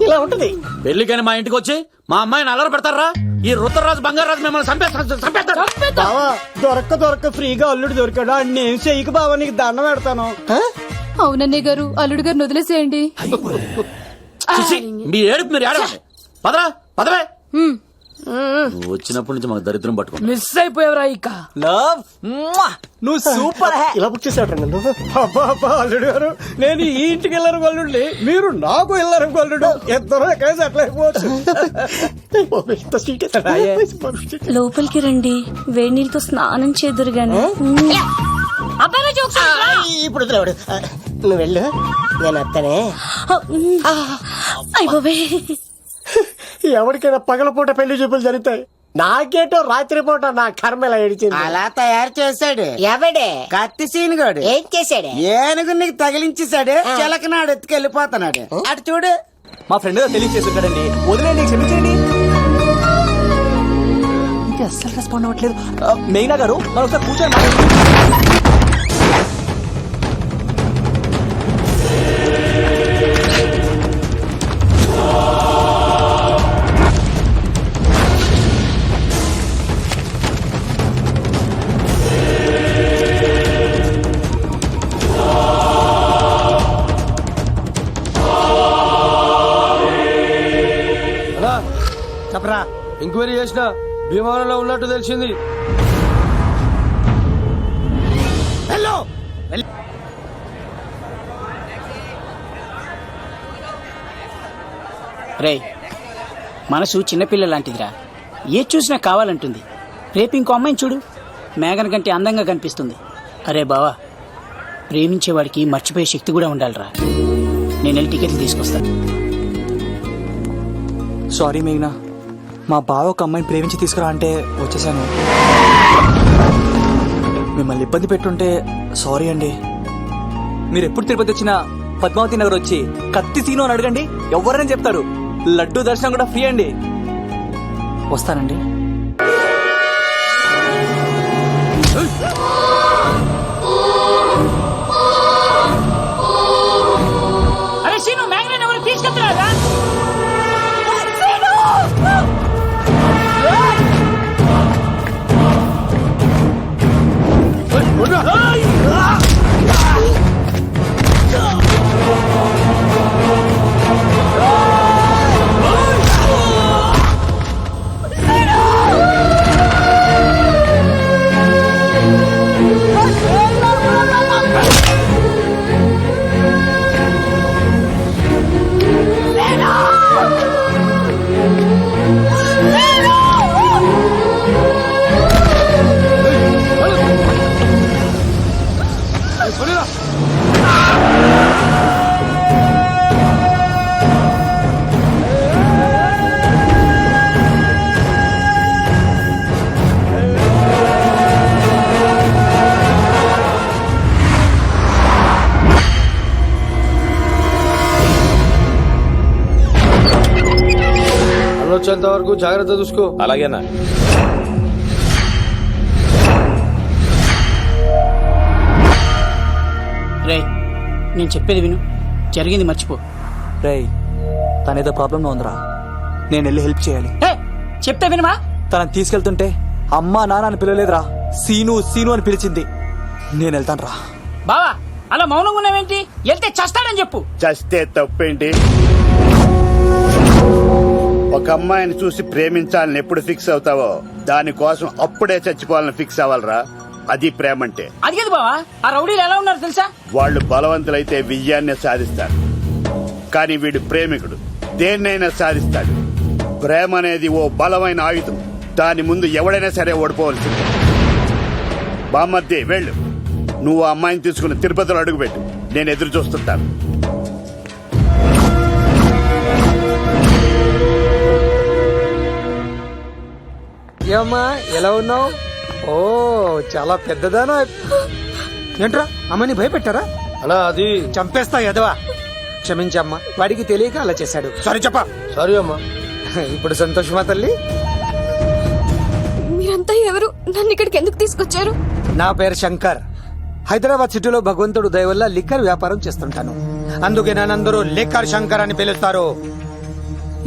ఇలా ఉంటది. పెళ్లికని మా ఇంటికి వచ్చి మా అమ్మాయిని అల్లరి పెడతారా? ఈ రుద్రరాజు బంగారాజు మిమ్మల్ని చంపేస్తారు. బావా దొరక్క ఫ్రీగా అల్లుడు దొరికాడు నేను చెయ్యికి బావా నీకు దండం పెడతాను. అవునన్నయ్య గారు అల్లుడు గారిని వదిలేసేయండి. చిచి, మీ ఏడుపు మీరు ఏడవండి. పదరా పదవే. నువ్వు వచ్చినప్పటి నుంచి మాకు దరిద్రం పట్టుకో. మిస్ అయిపోయావురా ఇక. లవ్ నువ్వు సూపర్ హే. ఇలా బుక్ చేసాడు నన్ను. అబ్బా అల్లుడు గారు నేను ఈ ఇంటికి వెళ్ళరు గల్లుండి మీరు నాకు వెళ్ళరు గల్లుడు ఇద్దరు కలిసి అట్లా అయిపోవచ్చు. లోపలికి రండి, వేడి నీళ్ళతో స్నానం చేదురు గాని. ఇప్పుడు వదిలేవాడు. నువ్వు వెళ్ళు నేను వస్తానే. అయిపోయి ఎవరికైనా పగలపూట పెళ్లి చూపులు జరుగుతాయి, నాకేటో రాత్రిపూట నా కర్మ ఇలా ఏడిచింది. అలా తయారు చేశాడు ఎవడే కత్తి సీనుగాడు. ఏం చేశాడు? ఏనుగు నీకు తగిలించేశాడు. చిలకనాడు ఎత్తుకెళ్ళిపోతున్నాడు. అటు చూడు. మా ఫ్రెండ్ తెలియచేస్తుంటాడండి, వదిలేండి క్షమించండి. ఇంకా అస్సలు రెస్పాండ్ అవ్వట్లేదు. మెయినా గారు మనం ఒకసారి కూర్చొని అలా చెప్పరా. ఎంక్వైరీ చేసిన భీమవరంలో ఉన్నట్టు తెలిసింది. హలో రే మనసు చిన్నపిల్ల లాంటిదిరా, ఏ చూసినా కావాలంటుంది. రేపు ఇంకో అమ్మాయిని చూడు, మేఘన కంటే అందంగా కనిపిస్తుంది. అరే బావా, ప్రేమించేవాడికి మర్చిపోయే శక్తి కూడా ఉండాలిరా. నేను వెళ్ళి టికెట్లు తీసుకొస్తాను. సారీ మేఘ్నా, మా బావ ఒక అమ్మాయిని ప్రేమించి తీసుకురా అంటే వచ్చేసాను. మిమ్మల్ని ఇబ్బంది పెట్టుంటే సారీ అండి. మీరు ఎప్పుడు తిరుపతి వచ్చినా పద్మావతి నగర్ వచ్చి కత్తి సీను అని అడగండి, ఎవరైనా చెప్తారు. లడ్డూ దర్శనం కూడా ఫ్రీ అండి. వస్తానండి. అరే సీను, మేఘన ఎవరు తీసుకెళ్తున్నారా? వచ్చేంత వరకు జాగ్రత్త చూసుకో. అలాగేనా? రే నేను చెప్పేది విను, జరిగింది మర్చిపో. రే తనేదో ప్రాబ్లంలో ఉందిరా, నేను వెళ్ళి హెల్ప్ చేయాలి. చెప్తే వినమా? తనని తీసుకెళ్తుంటే అమ్మా నాన్న అని పిలవలేదురా, సీను సీను అని పిలిచింది. నేను వెళ్తాను రా. బావా అలా మౌనంగా ఉన్నావేంటి? వెళ్తే చస్తాడని చెప్పు. చస్తే తప్పేంటి? ఒక అమ్మాయిని చూసి ప్రేమించాలని ఎప్పుడు ఫిక్స్ అవుతావో దానికోసం అప్పుడే చచ్చిపోవాలని ఫిక్స్ అవ్వాలరా. అది ప్రేమంటే. అది కదా బావా, ఆ రౌడీలు ఎలా ఉన్నారు తెలుసా? వాళ్ళు బలవంతులైతే విజయాన్ని సాధిస్తారు, కానీ వీడు ప్రేమికుడు, దేన్నైనా సాధిస్తాడు. ప్రేమ అనేది ఓ బలమైన ఆయుధం, దాని ముందు ఎవడైనా సరే ఓడిపోవలసిందే. బామ్మద్ది వెళ్ళు, నువ్వు ఆ అమ్మాయిని తీసుకుని తిరుపతిలో అడుగుపెట్టు, నేను ఎదురు చూస్తుంటాను. ఏమ్మా ఎలా ఉన్నావు? ఓ చాలా పెద్దదానా. ఏంట్రా అమ్మని భయపెట్టారా? అలా అది చంపేస్తా ఎదవా. క్షమించమ్మా, వాడికి తెలియక అలా చేశాడు. సారీ చెప్పా. సారీ అమ్మా. ఇప్పుడు సంతోషమా తల్లి? మీరంతా ఎవరు? నన్ను ఇక్కడికి ఎందుకు తీసుకొచ్చారు? నా పేరు శంకర్. హైదరాబాద్ సిటీలో భగవంతుడు దయ వల్ల లిక్కర్ వ్యాపారం చేస్తుంటాను, అందుకే నన్నందరూ లిక్కర్ శంకర్ అని పిలుస్తారు.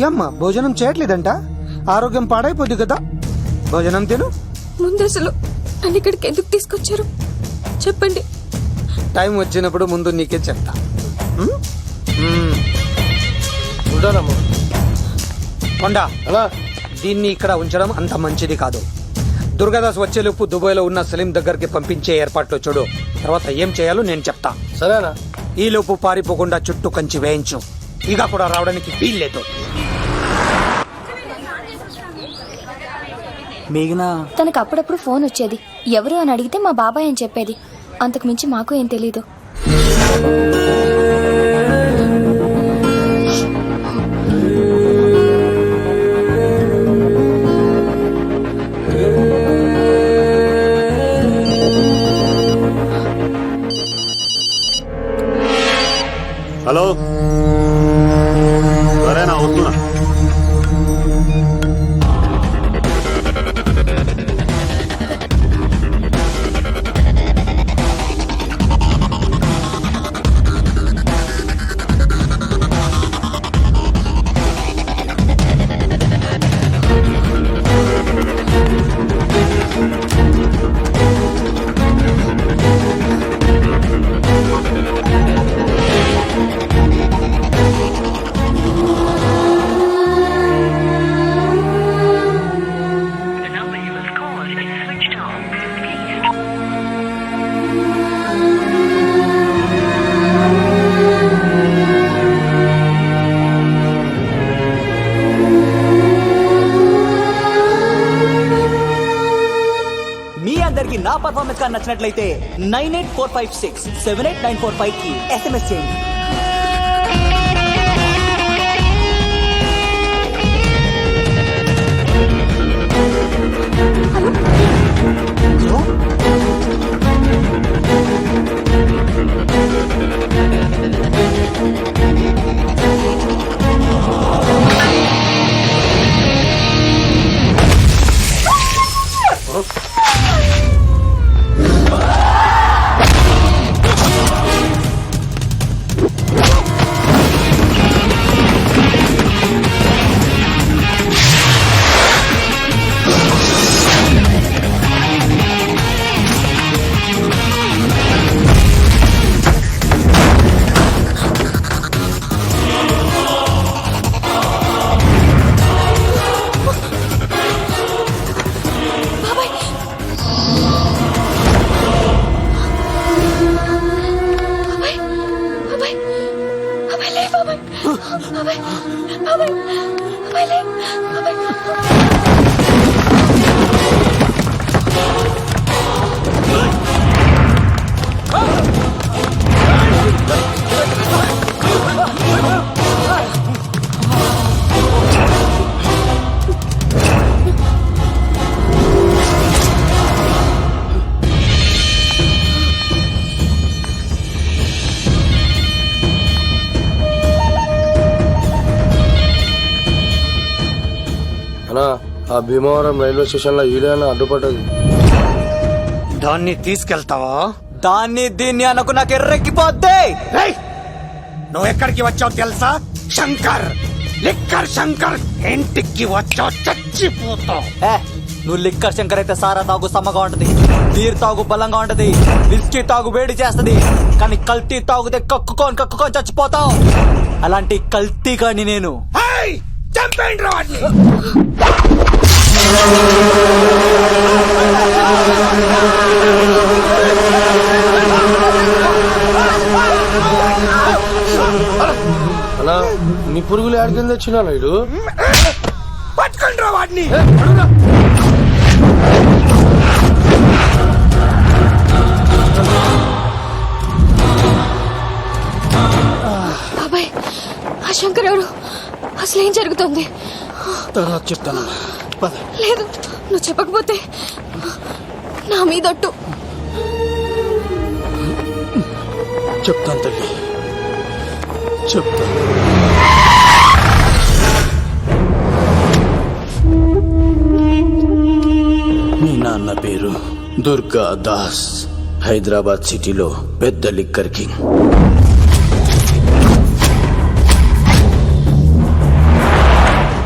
ఏమ్మా భోజనం చేయట్లేదంట? ఆరోగ్యం పాడైపోద్ది కదా. భోజనం తిను. ముందు అసలు నన్ను ఇక్కడికి ఎందుకు తీసుకొచ్చారు చెప్పండి. టైం వచ్చినప్పుడు ముందు నీకే చెప్తా. ఉంటానమ్మా. కొండ అలా దీన్ని ఇక్కడ ఉంచడం అంత మంచిది కాదు. దుర్గాదాస్ వచ్చేలోపు దుబాయ్ లో ఉన్న సలీం దగ్గరికి పంపించే ఏర్పాట్లు చూడు. తర్వాత ఏం చేయాలో నేను చెప్తా. సరేనా? ఈ లోపు పారిపోకుండా చుట్టూ కంచి వేయించు. ఇక కూడా రావడానికి వీల్లేదు. మేఘనా తనకు అప్పుడప్పుడు ఫోన్ వచ్చేది. ఎవరు అని అడిగితే మా బాబాయ్ అని చెప్పేది. అంతకు మించి మాకు ఏం తెలీదు. హలో, సరేనా వస్తున్నా. నా పర్ఫార్మెన్స్ గా నచ్చినట్లయితే 9845678945 కి SMS చేయండి. ఆ భీమవరం రైల్వే స్టేషన్ లో ఈడైనా అడ్డుపడ్డది. దాన్ని తీసుకెళ్తావా? దాన్ని దీన్ని అనుకు నాకు ఎర్రెక్కిపోద్ది. నువ్వు ఎక్కడికి వచ్చావు తెలుసా? శంకర్ లిక్కర్ శంకర్ ఇంటికి వచ్చావు, చచ్చిపోతావు. నువ్వు లిక్కర్ శంకర్ అయితే సారా తాగు సమ్మగా ఉంటది, బీర్ తాగు బలంగా ఉంటది, విస్కీ తాగు వేడి చేస్తది. కానీ కల్తీ తాగుతే కక్కుకొని చచ్చిపోతావు. అలాంటి కల్తీ కాని నేను. చంపేయండి రా వాడిని. అలా నీ పురుగులు ఆడికింద వచ్చినా ఇడు పట్టుకోండి రా వాడిని. బాబాయ్, ఆ శంకర్ ఎవరు? అసలు ఏం జరుగుతుంది? తర్వాత చెప్తాను. లేదు, నువ్వు చెప్పకపోతే నా మీదొట్టు. చెప్తాను తల్లి, చెప్తాను. మీ నాన్న పేరు దుర్గా దాస్. హైదరాబాద్ సిటీలో పెద్ద లిక్కర్ కింగ్.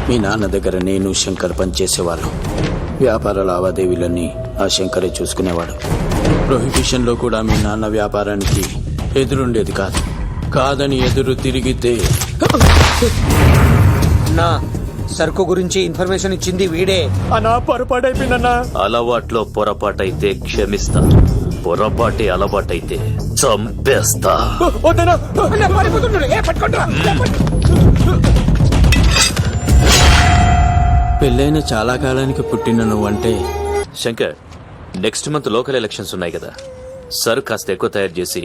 మీ నాన్న దగ్గర నేను శంకర్ పనిచేసేవాళ్ళం. వ్యాపార లావాదేవీలన్నీ ఆ శంకరే చూసుకునేవాడు. ప్రొహిబిషన్ లో కూడా మీ నాన్న వ్యాపారానికి ఎదురుండేది కాదు. కాదని ఎదురు తిరిగితే నా సరుకు గురించి ఇన్ఫర్మేషన్ ఇచ్చింది వీడే. అన్నా పొరపాటైపోయిందన్నా. అలవాట్లో పొరపాటైతే క్షమిస్తా, పొరపాటే అలవాటైతే చంపేస్తా. వద్దనా. పెళ్ళైన చాలా కాలానికి పుట్టిన నువ్వంటే Shankar, next month local elections ఉన్నాయి కదా, సరుకు కాస్త ఎక్కువ తయారు చేసి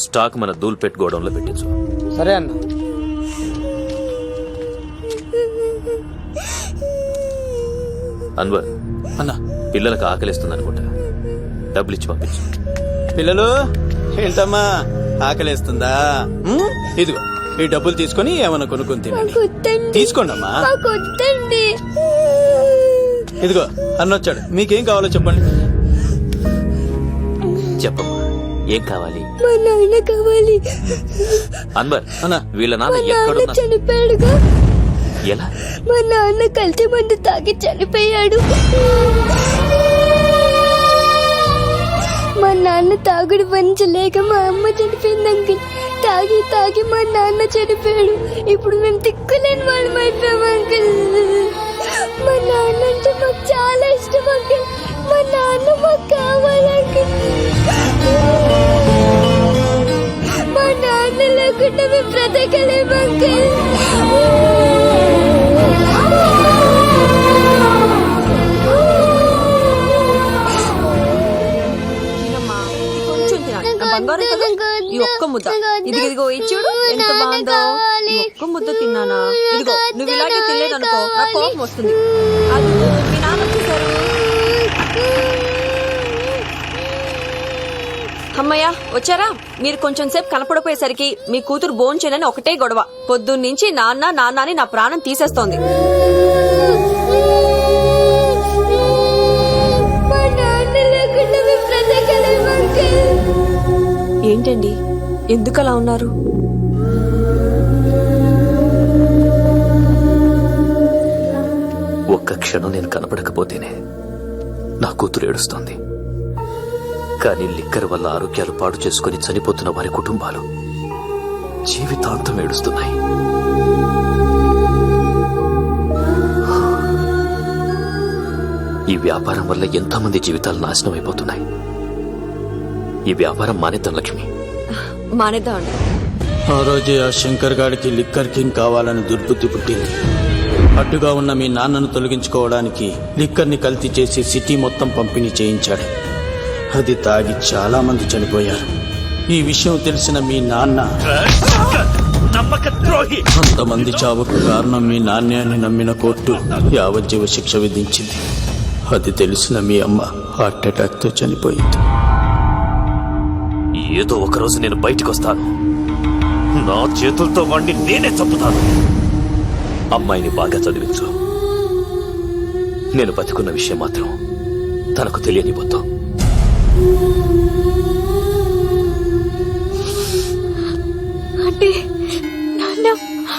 స్టాక్ మన దూల్పేట్ గోడౌన్లో పెట్టించు. సరే అన్న. అన్వర్ అన్న, పిల్లలకు ఆకలిస్తుంది అనుకుంటా, డబ్బులు ఇచ్చి పంపించు. పిల్లలు ఏంటమ్మా ఆకలేస్తుందా? ఇదిగో ఈ డబ్బులు తీసుకొని ఏమన్నా కొనుక్కొని తినండి. తీసుకోండి అమ్మా. ఇదిగో అన్నొచ్చాడు, మీకేం కావాలో చెప్పండి. చెప్పమ్మా, ఏం కావాలి? మా నాన్న కావాలి. అన్వర్ అన్న, వీళ్ళ నాన్న మా నాన్న ఎక్కడున్నా? చనిపోయాడుగా. ఎలా? మా నాన్న కల్తీ మందు తాగి చనిపోయాడు. మా నాన్న తాగుడు భరించలేక మా అమ్మ చనిపోయింది అంకుల్. తాగి తాగి మా నాన్న చనిపోయాడు. ఇప్పుడు మేము తిక్కులేని వాళ్ళు అయిపోయాం అంకుల్. మా నాన్న అంటే మాకు చాలా ఇష్టం అంకుల్. మా నాన్న మాకు కావాలి అంకుల్. మా నాన్న లేకుండా మేము బ్రతకలేము అంకుల్. బంగారం కదా, ఈ ఒక్క ముద్ద. ఇదిగో ఇచ్చుడు ఎంత బాగుందో. ఈ ఒక్క ముద్ద తిన్నానా? ఇదిగో నువ్వు ఇలాగే తినలేదనుకో నాకు కోపం వస్తుంది. అది మీ నాన్న వచ్చేసారు. అమ్మయ్య వచ్చారా? మీరు కొంచెం సేపు కనపడపోయేసరికి మీ కూతురు భోంచేనని ఒకటే గొడవ. పొద్దున్నుంచి నాన్న నాన్న అని నా ప్రాణం తీసేస్తోంది. ఏంటండి ఎందుకలా ఉన్నారు? ఒక్క క్షణం నేను కనపడకపోతేనే నా కూతురు ఏడుస్తోంది. కానీ లిక్కర్ వల్ల ఆరోగ్యాలు పాడు చేసుకుని చనిపోతున్న వారి కుటుంబాలు జీవితాంతం ఏడుస్తున్నాయి. ఈ వ్యాపారం వల్ల ఎంతమంది జీవితాలు నాశనం అయిపోతున్నాయి. ఈ వ్యాపారం మానేద్దాం లక్ష్మి. మానేద్దామండి. ఆ రోజే ఆ శంకర్ గాడికి లిక్కర్ కింగ్ కావాలని దుర్బుద్ధి పుట్టింది. అడ్డుగా ఉన్న మీ నాన్నను తొలగించుకోవడానికి లిక్కర్ని కల్తీ చేసి సిటీ మొత్తం పంపిణీ చేయించాడు. అది తాగి చాలా మంది చనిపోయారు. ఈ విషయం తెలిసిన మీ నాన్న అంతమంది చావుకు కారణం మీ నాన్నే అని నమ్మిన కోర్టు యావజ్జీవ శిక్ష విధించింది. అది తెలిసిన మీ అమ్మ హార్ట్ అటాక్ తో చనిపోయింది. ఏదో ఒకరోజు నేను బయటికి వస్తాను. నా చేతులతో వాడిని నేనే చంపుతాను. అమ్మాయిని బాగా చదివించు. నేను బతికున్న విషయం మాత్రం తనకు తెలియనిపోతాం. అంటే నాన్న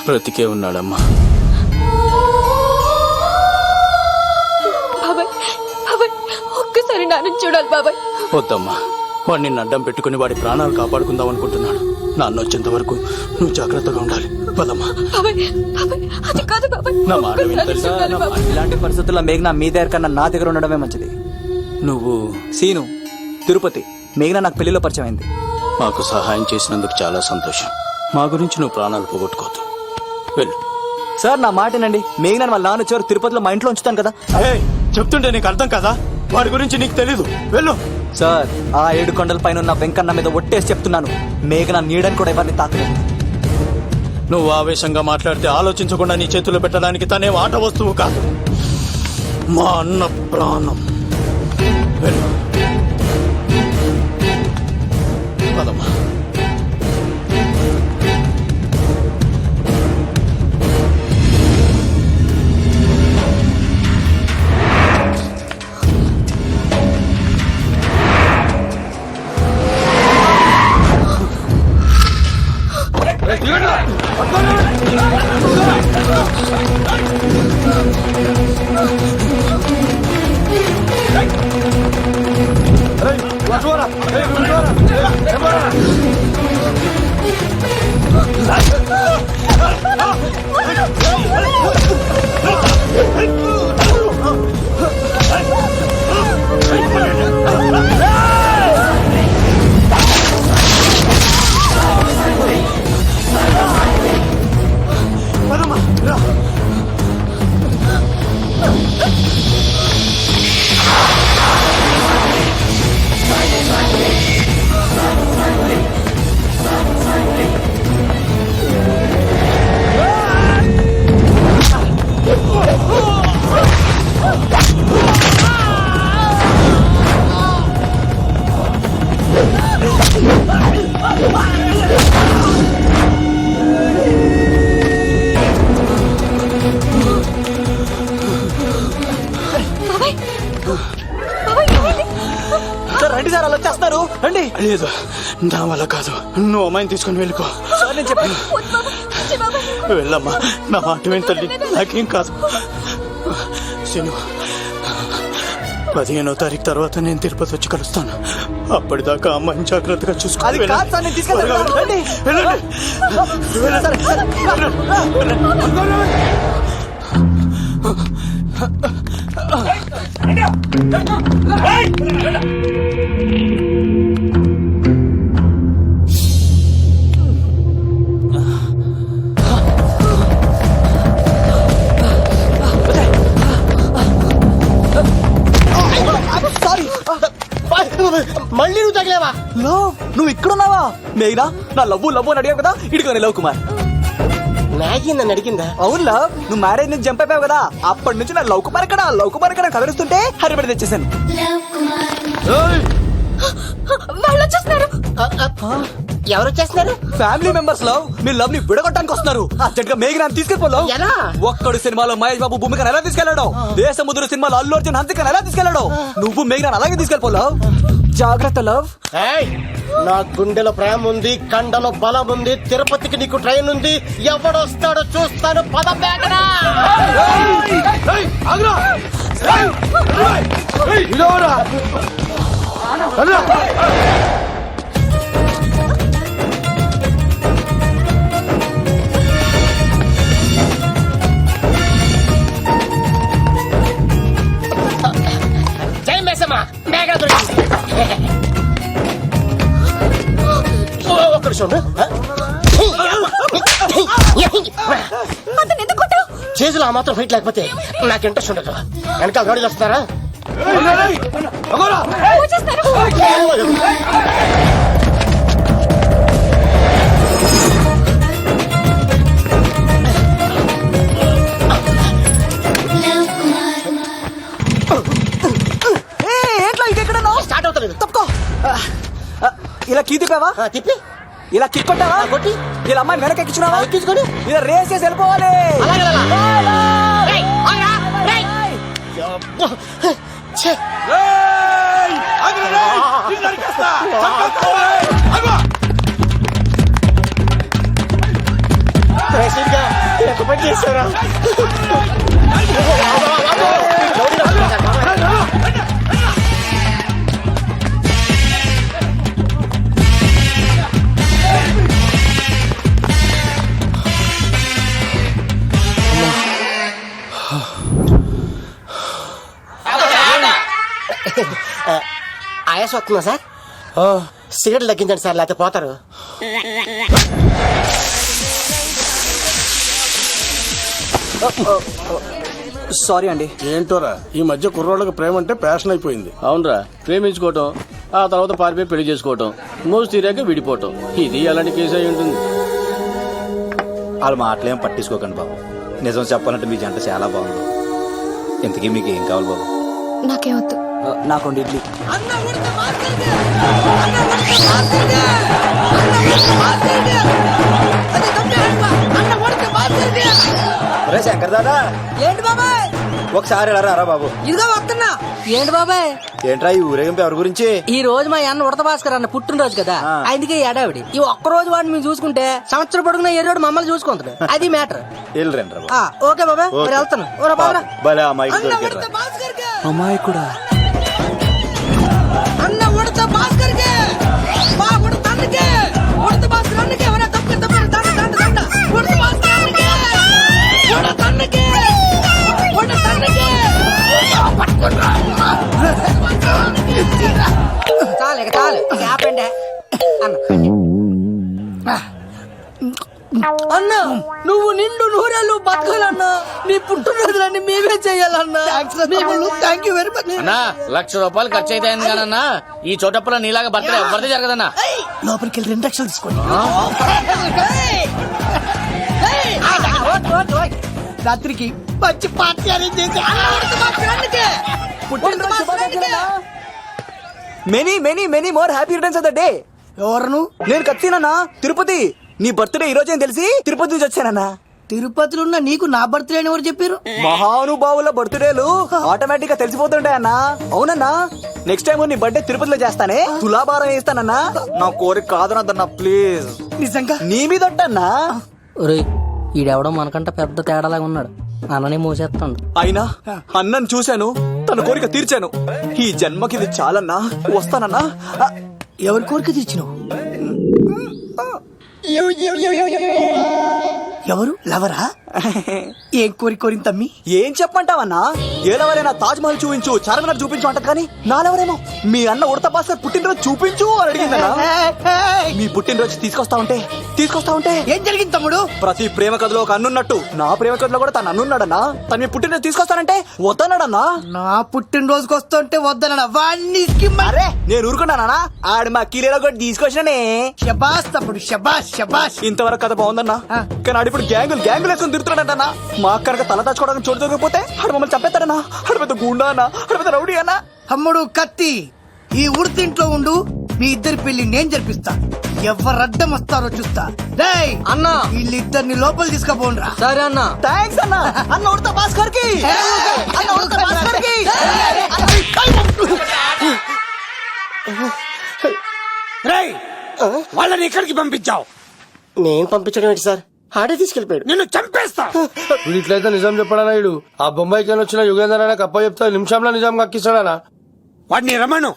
బ్రతికే ఉన్నాడమ్మా. బాబాయ్ బాబాయ్ ఒక్కసారి నాన్న చూడాలి బాబాయ్. వద్దమ్మా, వాడిని అడ్డం పెట్టుకుని వాడి ప్రాణాలు కాపాడుకుందాం అనుకుంటున్నాడు. నాన్న వచ్చేంత వరకు నువ్వు జాగ్రత్తగా ఉండాలి. పదమ్మా. బాబాయ్ బాబాయ్ అది కాదు బాబాయ్. నా మాట వింటారు. ఇలాంటి పరిస్థితుల్లో మేఘన మీ దగ్గర కన్నా నా దగ్గర ఉండడమే మంచిది. నువ్వు సీను తిరుపతి మేఘన నాకు పెళ్లిలో పరిచయం అయింది. మాకు సహాయం చేసినందుకు చాలా సంతోషం. మా గురించి నువ్వు ప్రాణాలు పోగొట్టుకోవద్దు. వెళ్ళు. సార్ నా మాటనండి. మేఘన వాళ్ళ నాన్న చివరి తిరుపతిలో మా ఇంట్లో ఉంచుతాను కదా. చెప్తుంటే నీకు అర్థం కదా? వాడి గురించి నీకు తెలీదు. వెళ్ళు. సార్ ఆ 7 కొండల పైన ఉన్న వెంకన్న మీద ఒట్టేసి చెప్తున్నాను, మేఘన నీడని కూడా ఎవరిని తాకలేదు. నువ్వు ఆవేశంగా మాట్లాడితే ఆలోచించకుండా నీ చేతులు పెట్టడానికి తనే ఆట వస్తువు కాదు, మా అన్న ప్రాణం. వెళ్ళు. పదమ్మా. దిగండి. సార్ రండి సార్, అలా వచ్చేస్తున్నారు, రండి. లేదు, నా వల్ల కాదు, నువ్వు అమ్మాయిని తీసుకుని వెళ్ళిపో. సార్ నేను చెప్పాను, వెళ్ళమ్మా, నా మాట విని తల్లి, నాకేం కాదు. శను, 15వ తారీఖు తర్వాత నేను తిరుపతి వచ్చి కలుస్తాను. అప్పటిదాకా అమ్మాయిని జాగ్రత్తగా చూసుకో. అది కాదు సార్, నేను తీసుకెళ్తాను. రండి, వెళ్ళండి. మళ్ళీ నువ్వు తగిలేవా? లవ్, నువ్వు ఇక్కడున్నావా? మేఘనా, నా లవ్వు లవ్వు అని అడిగావు కదా, ఇడుకోని లవ్ కుమార్. మ్యాగీ నన్ను అడిగిందా? అవును లవ్, నువ్వు మ్యారేజ్ నుంచి జంప్ అయిపోయావు కదా, అప్పటి నుంచి నా లవ్ కుమార్ ఎక్కడ కదిలిస్తుంటే హరిబడి తెచ్చేసాను. వాళ్ళు వచ్చేస్తున్నారు. ఎవరు వచ్చేస్తున్నారు? ఫ్యామిలీ మెంబర్స్ లవ్, మీ లవ్ ని విడగొట్టడానికి వస్తున్నారు. అర్జెంట్ గా మేఘనా తీసుకెళ్ళిపోలేవు. ఎలా? ఒక్కడు సినిమాలో మహేష్ బాబు భూమికను ఎలా తీసుకెళ్లాడు, దేశముద్ర సినిమాలో అల్లు అర్జున్ హన్సికను ఎలా తీసుకెళ్లాడు, నువ్వు మేఘనా అలాగే తీసుకెళ్ళిపోలేవు. జాగ్రత్త లవ్. నా గుండెలో ప్రేమ ఉంది, కండలో బలం ఉంది, తిరుపతికి నీకు ట్రైన్ ఉంది, ఎవడొస్తాడో చూస్తాను. పద బేటరా. జై మేసమ్మా, మేఘ దొరికింది. ఒక్కడు చూడు, చేతులు ఆ మాత్రం ఫైట్ లేకపోతే నాకు ఇంట్రెస్ట్ ఉండదు. వెనకాల గాడీలు వస్తారా? స్టార్ట్ అవుతలేదు. తప్పుకో. ఇలా కీ తిప్పావా? తిప్పి ఇలా కిక్ కొట్టావా? కొట్టి ఇలా అమ్మాయిని వెనక ఎక్కించున్నావా? ఎక్కించుకొని ఇలా రేస్ చేసి వెళ్ళిపోవాలి. చేశారా? ఆయాస వస్తుందా సార్? సిగరెట్ తగ్గించండి సార్, లేకపోతే పోతారు. సారీ అండి. ఏంటోరా, ఈ మధ్య కుర్రోళ్ళకి ప్రేమ అంటే ప్యాషన్ అయిపోయింది. అవునరా, ప్రేమించుకోవటం, ఆ తర్వాత పారిపోయి పెళ్లి చేసుకోవటం, మోజు తీరాక విడిపోవటం, ఇది అలాంటి కేసు అయి ఉంటుంది. వాళ్ళ మాటలేం పట్టించుకోకండి బాబు. నిజం చెప్పాలంటే మీ జంట చాలా బాగుంది. ఇంతకీ మీకు ఏం కావాలి బాబు? నాకేమొద్దు. నాకు ఇడ్లీ. రే శంకర్ దాదా, ఏంటి బాబాయ్? ఒకసారి ఇలా రారా బాబు. ఇదిగో వస్తున్నా. ఏంటి బాబాయ్? ఏంట్రా ఈ ఊరేగింపు ఎవరి గురించి? ఈ రోజు మా అన్న ఉడత భాస్కర్ అన్న పుట్టినరోజు కదా, అందుకే ఏడావిడి. ఈ ఒక్క రోజు వాడిని మేము చూసుకుంటే సంవత్సరం పొడుగున ఏరోడు మమ్మల్ని చూసుకుంటాడు. అది మ్యాటర్. వెళ్ళరండి ఓకే బాబాయ్, మరి వెళ్తాను. భలే అమ్మాయి అమ్మాయి కూడా అన్న ఉడత భాస్కర్ కే, మా ఉడత అన్నకే, ఉడత భాస్కర్ అన్నకే, ఎవరైనా తప్ప దండ దండ దండ ఉడత భాస్కర్ అన్నకే, ఉడత అన్నకే, ఉడత అన్నకే. చాలు ఇక చాలు, ఆపండి అన్న. అన్నా నువ్వు నిండు నూరేళ్ళు బతకాలన్నా నీ పుట్టినరోజులన్నీ మేమే చెయ్యాలన్నా. Thank you very much. అన్నా ₹1,00,000 ఖర్చు అయితే కానన్నా ఈ చోటప్పుల నీలాగా బర్త్డే ఎవరిది జరగదన్నా. లోపలికి వెళ్ళి 2 లక్షలు తీసుకోండి. రాత్రికి మంచి పార్టీ అరేంజ్ చేసి many many many more happy returns of the day. ఎవరు? నేను కత్తినన్నా తిరుపతి. నీ బర్త్డే ఈ రోజే తెలిసి తిరుపతి నుంచి వచ్చానన్నా. తిరుపతిలో ఉన్న నీకు నా బర్త్డే అని ఎవరు చెప్పారు? మహానుభావుల బర్త్డేలు ఆటోమేటిక్ గా తెలిసిపోతుంటాయన్నా. అవునన్నా, నెక్స్ట్ టైం నీ బర్త్డే తిరుపతిలో చేస్తానే, తులాభారం వేస్తానన్నా. నా కోరిక కాదనద్దన్నా ప్లీజ్. నిజంగా నీ మీద ఒట్టన్నా. ఈడెవడో మనకంట పెద్ద తేడాలాగా ఉన్నాడు. అన్ననే మోసేస్తాడు. అయినా అన్నను చూశాను, తన కోరిక తీర్చాను. ఈ జన్మకి ఇది చాలన్నా, వస్తానన్నా. ఎవరి కోరిక తీర్చినావు? ఎవరు? లవరా? ఏం కోరిక కోరింది తమ్మి? ఏం చెప్పంటావన్నా? ఏలవరైనా తాజ్ మహల్ చూపించు, చార్మినార్ చూపించు అంటది కానీ నాలెవరేమో మీ అన్న ఉడత భాస్కర్ పుట్టినరోజు చూపించు అని అడిగిందన్నా. మీ పుట్టినరోజు తీసుకొస్తా ఉంటే ఏం జరిగింది తమ్ముడు? ప్రతి ప్రేమ కథలో ఒక అన్నున్నట్టు నా ప్రేమ కథలో కూడా తను అన్నున్నాడన్నా. తను మీ పుట్టినరోజు తీసుకొస్తానంటే వద్దన్నాడన్నా. నా పుట్టినరోజుకి వస్తుంటే వద్దన వాణ్ణి. అరే నేను ఊరుకున్నానా? ఆడు మా కీలేలో కూడా తీసుకొచ్చిననే. శబాష్ తమ్ముడు, శబాష్ శబాష్. ఇంతవరకు కథ బాగుందన్నా, కానీ ఆడు ఇప్పుడు గ్యాంగులు వేసుకుని తిరుగుతున్నాడన్నా. మా కనుక తల దాచుకోవడానికి చోటు దొరికిపోతే ఆడు మమ్మల్ని చంపేస్తాడన్నా. ఆడు పెద్ద గుండా అన్నా, ఆడు పెద్ద రౌడీ అన్నా. తమ్ముడు కత్తి, ఈ ఉడితింట్లో ఉండు. మీ ఇద్దరి పెళ్లి నేను జరిపిస్తా. ఎవరు అడ్డం వస్తారో చూస్తా. రేయ్ అన్నా వీళ్ళిద్దరిని లోపల తీసుకుపోండ్రా. సరే అన్నా. థ్యాంక్స్ అన్నా. అన్న ఉడత భాస్కర్ కి, అన్న ఉడత భాస్కర్ కి. రేయ్, వాళ్ళని ఎక్కడికి పంపించావు? నేను పంపించడం ఏంటి సార్? ఆడే తీసుకెళ్ళిపోయాడు. నిన్ను చంపేస్తా. వీడు ఇట్లయితే నిజం చెప్పడానా? వీడు ఆ బొంబాయికి వచ్చిన యుగేందర్ అనే కప్ప చెప్తా నిమిషంలో నిజం కక్కిస్తాడా? వాడిని రమణు.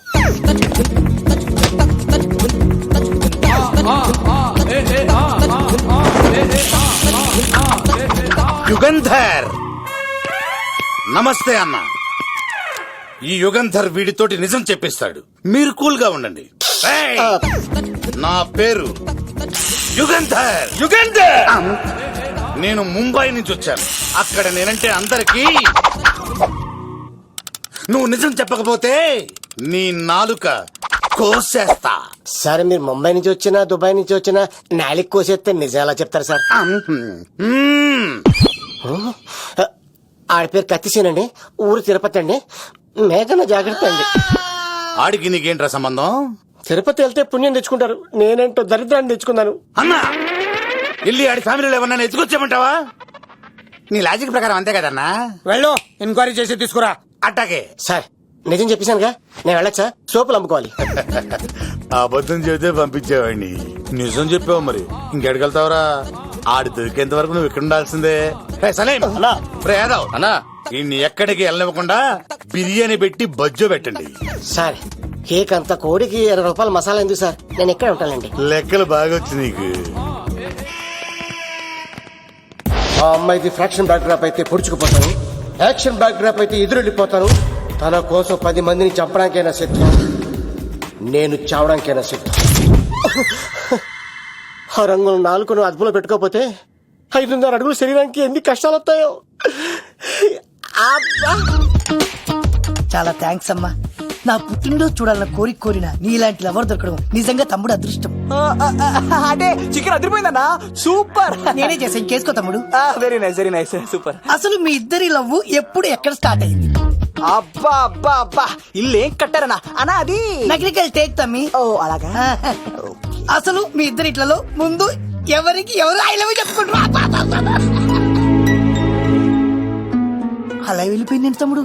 యుగంధర్ నమస్తే అన్న. ఈ యుగంధర్ వీడితోటి నిజం చెప్పిస్తాడు. మీరు కూల్ గా ఉండండి. ఏయ్! నా పేరు యుగంధర్. నేను ముంబై నుంచి వచ్చాను. అక్కడ నేనంటే అందరికీ. నువ్వు నిజం చెప్పకపోతే నీ నాలుక కోసేస్తా. సరే, మీరు ముంబై నుంచి వచ్చినా దుబాయ్ నుంచి వచ్చినా నాలిక్ కోసేస్తే నిజాలా చెప్తారు సార్? ఆడి పేరు కత్తిసేనండి, ఊరు తిరుపతి అండి. మేఘన జాగ్రత్త అండి. ఆడికి నీకేంట్రా సంబంధం? తిరుపతి వెళ్తే పుణ్యం తెచ్చుకుంటారు. నేనేంటో దరిద్రాన్ని తెచ్చుకున్నాను. అన్నా, వెళ్ళి ఆడి ఫ్యామిలీలో ఎవరన్నా ఎత్తుకొచ్చామంటావా? నీ లాజిక్ ప్రకారం అంతే కదన్నా. వెళ్ళు, ఎంక్వైరీ చేసి తీసుకురా. అట్టాకే సార్, నిజం చెప్పేశానుగా, నేను వెళ్ళచ్చా? సోపులు అమ్ముకోవాలి. అబద్ధం చెబితే పంపించేవాడిని. నిజం చెప్పావు మరి ఇంకెడగలుగుతావరా? ఆడి దొరికేంత వరకు నువ్వు ఇక్కడ ఉండాల్సిందే. సలేం యాదవ్ అన్నా, ఈయన్ని ఎక్కడికి వెళ్ళనివ్వకుండా బిర్యానీ పెట్టి బజ్జో పెట్టండి. సార్, కేక్ అంత కోడికి ₹20 మసాలా ఎందుకు సార్? నేను ఎక్కడ ఉంటానండి. లెక్కలు బాగా వచ్చి నీకు. ఆ అమ్మాయిది ఫ్రాక్షన్ బ్యాక్ డ్రాప్ అయితే పొడుచుకుపోతాను, యాక్షన్ బ్యాక్ డ్రాప్ అయితే ఎదురెళ్ళిపోతాను. తన కోసం 10 మందిని చంపడానికైనా సిద్ధం, నేను చావడానికైనా సిద్ధం. ఆ రంగులు 4 అదుపులో పెట్టుకోకపోతే 5.5 అడుగులు శరీరానికి ఎన్ని కష్టాలు వస్తాయో. చాలా థ్యాంక్స్ అమ్మా. నా పుట్టినరోజు చూడాలన్న కోరిన నీలాంటి లవర్ దొరకడం నిజంగా తమ్ముడు అదృష్టం. అంటే చికెన్ అదిరిపోయిందన్నా. సూపర్. నేనే చేసా, ఇంకేసుకో తమ్ముడు. Very nice, very nice, super. అసలు మీ ఇద్దరి లవ్ ఎప్పుడు ఎక్కడ స్టార్ట్ అయింది? అబ్బా అబ్బా అబ్బా, ఇల్లు ఏం కట్టారన్నా అన్నా? అది నగరికల్ టేక్ తమ్మి. ఓ అలాగా. అసలు మీ ఇద్దరి ఇట్లలో ముందు ఎవరికి ఎవరు ఐ లవ్ చెప్పుకుంటారు? అలా వెళ్ళిపోయింది తమ్ముడు.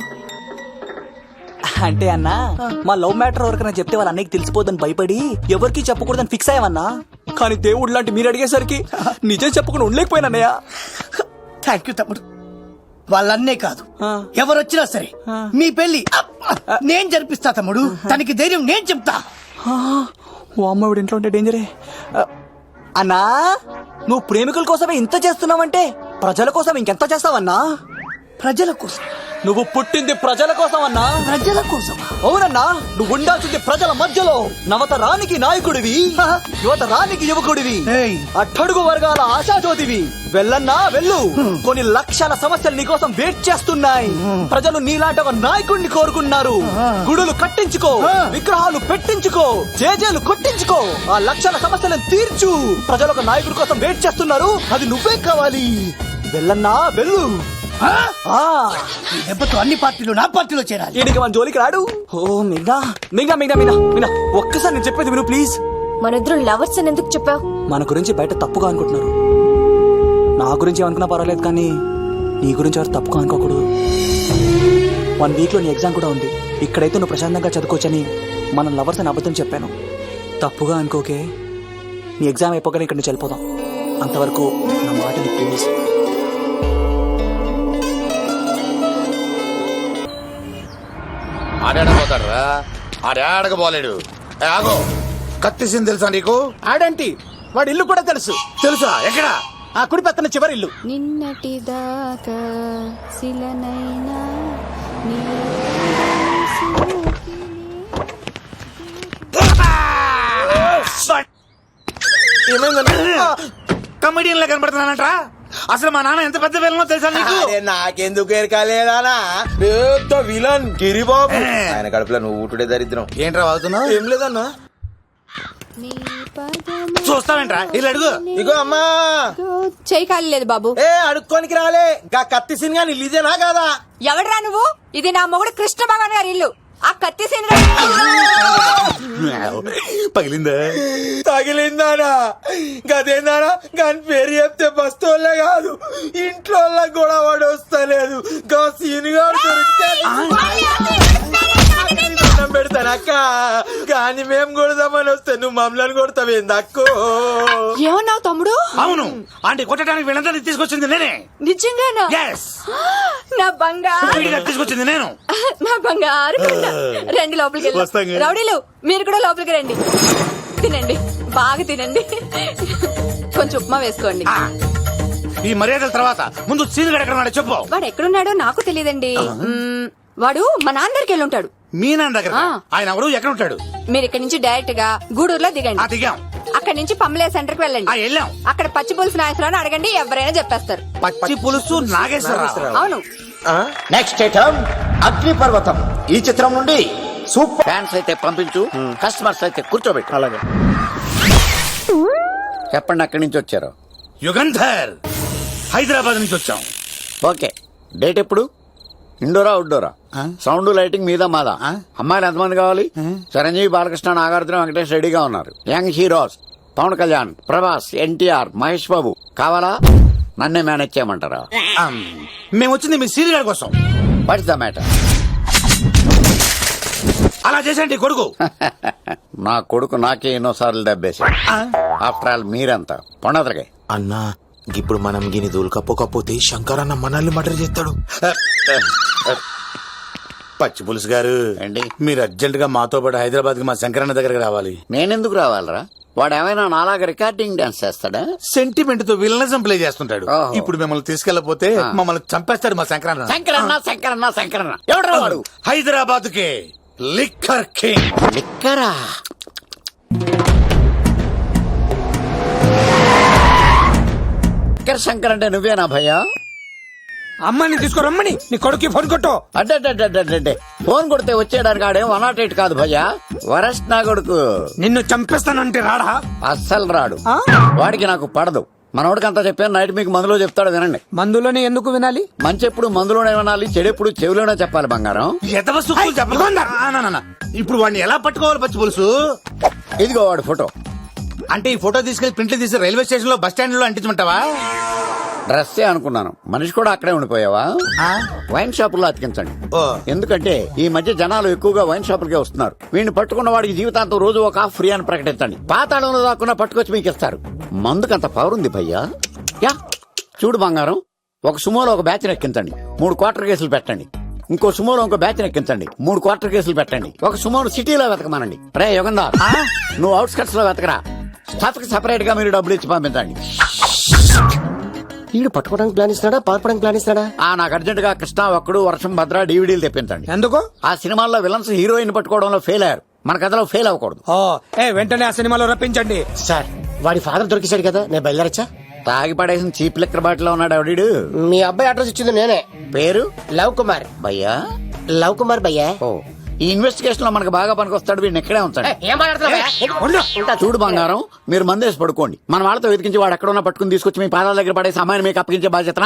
అంటే అన్నా, మా లవ్ మ్యాటర్ ఎవరికైనా చెప్తే వాళ్ళ అన్నయ్యకి తెలిసిపోదని భయపడి ఎవరికి చెప్పకూడదని ఫిక్స్ అయ్యామన్నా. కానీ దేవుడు లాంటి మీరు అడిగేసరికి నిజం చెప్పకుండా ఉండలేకపోయినన్నయ్య. థ్యాంక్ యూ తమ్ముడు. వాళ్ళన్నే కాదు, ఎవరొచ్చినా సరే మీ పెళ్లి నేను జరిపిస్తా తమ్ముడు. తనకి ధైర్యం నేను చెప్తా. ఓ అమ్మాయి ఇంట్లో ఉంటే డేంజరే. అన్నా, నువ్వు ప్రేమికుల కోసమే ఇంత చేస్తున్నావంటే ప్రజల కోసం ఇంకెంత చేస్తావన్నా? ప్రజల కోసం నువ్వు పుట్టింది ప్రజల కోసం అన్నా. ప్రజల కోసం అవునన్నా, నువ్వు ఉండాల్సింది ప్రజల మధ్యలో. నవతరానికి నాయకుడివి, యువతరానికి యువకుడివి, అట్టడుగు వర్గాల ఆశాజ్యోతివి. వెళ్ళన్నా వెళ్ళు, కొన్ని లక్షల సమస్యలు నీకోసం వెయిట్ చేస్తున్నాయి. ప్రజలు నీలాంటి ఒక నాయకుడిని కోరుకున్నారు. గుడులు కట్టించుకో, విగ్రహాలు పెట్టించుకో, జేజేలు కొట్టించుకో, ఆ లక్షల సమస్యలను తీర్చు. ప్రజలు ఒక నాయకుడి కోసం వెయిట్ చేస్తున్నారు, అది నువ్వే కావాలి. వెళ్ళన్నా వెళ్ళు. దెబ్బతో అన్ని పార్టీలు నా పార్టీలో చేరాలి. ఈయనకి మన జోలికి రాడు. ఓ మిగ్నా మిగ్నా మిగ్నా మిగ్నా మిగ్నా, ఒక్కసారి నేను చెప్పేది విను ప్లీజ్. మన ఇద్దరు లవర్స్ అని ఎందుకు చెప్పావు? మన గురించి బయట తప్పుగా అనుకుంటున్నారు. నా గురించి ఏమనుకున్నా పర్వాలేదు, కానీ నీ గురించి ఎవరు తప్పుగా అనుకోకూడదు. 1 వీక్ లో నీ ఎగ్జామ్ కూడా ఉంది. ఇక్కడైతే నువ్వు ప్రశాంతంగా చదువుకోవచ్చని మనం లవర్స్ అని అబద్ధం చెప్పాను. తప్పుగా అనుకోకే. నీ ఎగ్జామ్ అయిపోగానే ఇక్కడ నుంచి వెళ్ళిపోదాం. అంతవరకు నా మాటని ప్లీజ్. ఆడాడపోతాడురా, ఆడాడకపోలేడు. ఆగో, కత్తిసింది తెలుసా నీకు? ఆడంటి వాడి ఇల్లు కూడా తెలుసు. తెలుసా? ఎక్కడ? ఆ కుడి పక్కన చివరి ఇల్లు. నిన్నటి దాకా శిలనైనా కమెడియన్ లా కనబడుతున్నానంట్రా. అసలు మా నాన్న ఎంత పెద్ద విలనో తెలుసా నీకు? నాకెందుకు ఎరకాలేదానా, పెద్ద విలన్ గిరిబాబు. ఆయన కడుపులో నువ్వు ఊటుడే దరిద్రం. ఏంట్రా వాడుతున్నావు? ఏం లేదన్నా. చూస్తావేంట్రా? ఇల్లు అడుగు. ఇగో అమ్మా, చేయి ఖాళీ లేదు బాబు. ఏ అడుక్కోనికి రాలే. గా కత్తి సినిమా ఇదేనా కాదా? ఎవడరా నువ్వు? ఇది నా మొగుడు కృష్ణ భగవాన్ గారి ఇల్లు. ఆ కత్తి సీన్ పగిలిందా? తగిలిందానా? గదేందానా? గాని పేరు చెప్తే బస్తోళ్ళే కాదు, ఇంట్లో కూడా వాడు వస్తలేదు. గా సీనుగా పెడతానక్క. కానీ మేము కొడదామని వస్తే నువ్వు మమ్మల్ని కొడతావేంది అక్కో? ఏమన్నావు తమ్ముడు? అవును, అంటే కొట్టడానికి వీళ్ళందరినీ తీసుకొచ్చింది నేనే. నిజంగానా? Yes. నా బంగారు వీడిగా తీసుకొచ్చింది నేను. నా బంగారు కొండ. రండి లోపలికి వస్తాం వెళ్దాం. కదా. రౌడీలు మీరు కూడా లోపలికి రండి. తినండి, బాగా తినండి. కొంచెం ఉప్మా వేసుకోండి. ఈ మర్యాదల తర్వాత ముందు సీన్ గడ ఎక్కడ ఉన్నాడో చెప్పు. వాడు ఎక్కడున్నాడో నాకు తెలియదండి. వాడు మా నాన్న దగ్గరికి వెళ్ళి ఉంటాడు. మీ నాన్న దగ్గర? ఆయన ఎవరు? ఎక్కడ ఉంటాడు? మీరు ఇక్కడ నుంచి డైరెక్ట్ గా గూడూరులో దిగండి. దిగాం. అక్కడ నుంచి పమ్మలే సెంటర్ కి వెళ్ళండి. వెళ్ళాం. అక్కడ పచ్చి పులుసు నాగేశ్వరరావు అడగండి, ఎవరైనా చెప్పేస్తారు. పచ్చి పులుసు నాగేశ్వరరావు? అవును. నెక్స్ట్ ఐటమ్ అగ్ని పర్వతం. ఈ చిత్రం నుండి సూపర్ ఫ్యాన్స్ అయితే పంపించు, కస్టమర్స్ అయితే కూర్చోబెట్టు. అలాగే. చెప్పండి, అక్కడి నుంచి వచ్చారు? యుగంధర్, హైదరాబాద్ నుంచి వచ్చాం. ఓకే, డేట్ ఎప్పుడు? ఇండోరా అవుట్డోరా? సౌండ్ లైటింగ్ మీద మాదా? అమ్మాయిలు ఎంతమంది కావాలి? చిరంజీవి, బాలకృష్ణ, నాగార్జున, వెంకటేష్ రెడీగా ఉన్నారు. యంగ్ హీరోస్ పవన్ కళ్యాణ్, ప్రభాస్, ఎన్టీఆర్, మహేష్ బాబు కావాలా? నన్నే మేనేజ్ చేయమంటారా? మేము వచ్చింది మీ సీరియల్ కోసం. What's the matter? అలా చేసేయండి కొడుకు. నా కొడుకు నాకే ఎన్నోసార్లు దెబ్బేసి. ఆఫ్టర్ ఆల్ మీరంతా పొండదరగా. అన్నా, ఇప్పుడు మనం గిని దూల్కపోకపోతే శంకర్ అన్న మనల్ని మర్డర్ చేస్తాడు. పచ్చి పులుసు గారు, ఏంటి? మీరు అర్జెంట్ గా మాతో పాటు హైదరాబాద్ కి మా శంకరన్న దగ్గరకు రావాలి. నేనెందుకు రావాలరా? వాడు ఏమైనా నాలాగా రికార్డింగ్ డాన్స్ చేస్తాడా? సెంటిమెంట్ తో విలనిజం ప్లే చేస్తుంటాడు. ఓహో. ఇప్పుడు మిమ్మల్ని తీసుకెళ్లపోతే మమ్మల్ని చంపేస్తాడు మా శంకరన్న. శంకరన్న శంకరన్న శంకరన్న ఎవడరా వాడు? హైదరాబాద్ కే లిక్కర్ కింగ్. లిక్కరా? లిక్కర్ శంకర్ అంటే నువ్వేనా భయ్యా? అమ్మని తీసుకురమ్మని నీ కొడుకు ఫోన్ కొట్టు. అడ్డే ఫోన్ కొడితే వచ్చేయడానికి ఆడేం 108 కాదు భయ్యా, వరస్ట్ నా కొడుకు. నిన్ను చంపేస్తానంటే రాడా? అస్సలు రాడు. వాడికి నాకు పడదు. మనోడికి అంతా చెప్పాను, నైట్ మీకు మందులో చెప్తాడు వినండి. మందులోనే ఎందుకు వినాలి? మంచి ఎప్పుడు మందులోనే వినాలి, చెడెప్పుడు చెవిలోనే చెప్పాలి బంగారం. ఇప్పుడు వాడిని ఎలా పట్టుకోవాలి పచ్చి పులుసు? ఇదిగో వాడు ఫోటో. అంటే ఈ ఫోటో తీసుకెళ్లి ప్రింట్లు తీసి రైల్వే స్టేషన్ లో బస్ స్టాండ్ లో అంటించమంటావా? డ్రెస్సే అనుకున్నాను, మనిషి కూడా అక్కడే ఉండిపోయావా? వైన్ షాపుల్లో అతికించండి. ఎందుకంటే ఈ మధ్య జనాలు ఎక్కువగా వైన్ షాపులకే వస్తున్నారు. వీడిని పట్టుకున్న వాడికి జీవితాంతం రోజు ఒక ఆఫ్ ఫ్రీ అని ప్రకటించండి. పాతాళంలో దాక్కున్నా పట్టుకొచ్చి మీకు ఇస్తారు. మందుకంత పవర్ ఉంది భయ్యా. యా చూడు బంగారం, ఒక సుమోలో ఒక బ్యాచ్ ఎక్కించండి, 3 క్వార్టర్ కేసులు పెట్టండి. ఇంకో సుమోలో ఇంకో బ్యాచ్ ఎక్కించండి, 3 క్వార్టర్ కేసులు పెట్టండి. ఒక సుమోను సిటీలో వెతకమానండి. రే యుగంధర్, నువ్వు అవుట్స్కట్స్ లో వెతకరా. స్టాఫ్ కి సెపరేట్ గా మీరు డబ్బులు ఇచ్చి పంపించండి. వీడు పట్టుకోవడానికి ప్లాన్ ఇస్తున్నాడా పారిపోవడానికి ప్లాన్ ఇస్తున్నాడా? నాకు అర్జెంట్ గా కృష్ణ ఒక్కడు వర్షం భద్ర డివిడీలు తెప్పించండి. ఎందుకు? ఆ సినిమాల్లో విలన్స్ హీరోయిన్ పట్టుకోవడంలో ఫెయిల్ అయ్యారు, మన కథలో ఫెయిల్ అవ్వకూడదు. వెంటనే ఆ సినిమాలో రప్పించండి. సార్ వాడి ఫాదర్ దొరికేశాడు కదా, నేను బయలుదేరచ్చా? తాగి పడేసిన చీప్ లెక్కర్ బాటిలో ఉన్నాడు ఎవడీడు? మీ అబ్బాయి అడ్రస్ ఇచ్చింది నేనే. పేరు లవ్ కుమార్. భయ్యా? లవ్ కుమార్ భయ్యా. ఓ, ఈ ఇన్వెస్టిగేషన్ లో మనకు బాగా పనికొస్తాడు, వీడిని ఎక్కడే ఉంచాడు. ఏం మాట్లాడుతున్నావు? చూడు బంగారం, మీరు మందేసి పడుకోండి, మన వాళ్ళతో వెతికించి వాడు ఎక్కడ ఉన్నా పట్టుకుని తీసుకొచ్చి మీ పాదాల దగ్గర పడేసి అమ్మాయిని మీకు అప్పగించే బాధ్యత.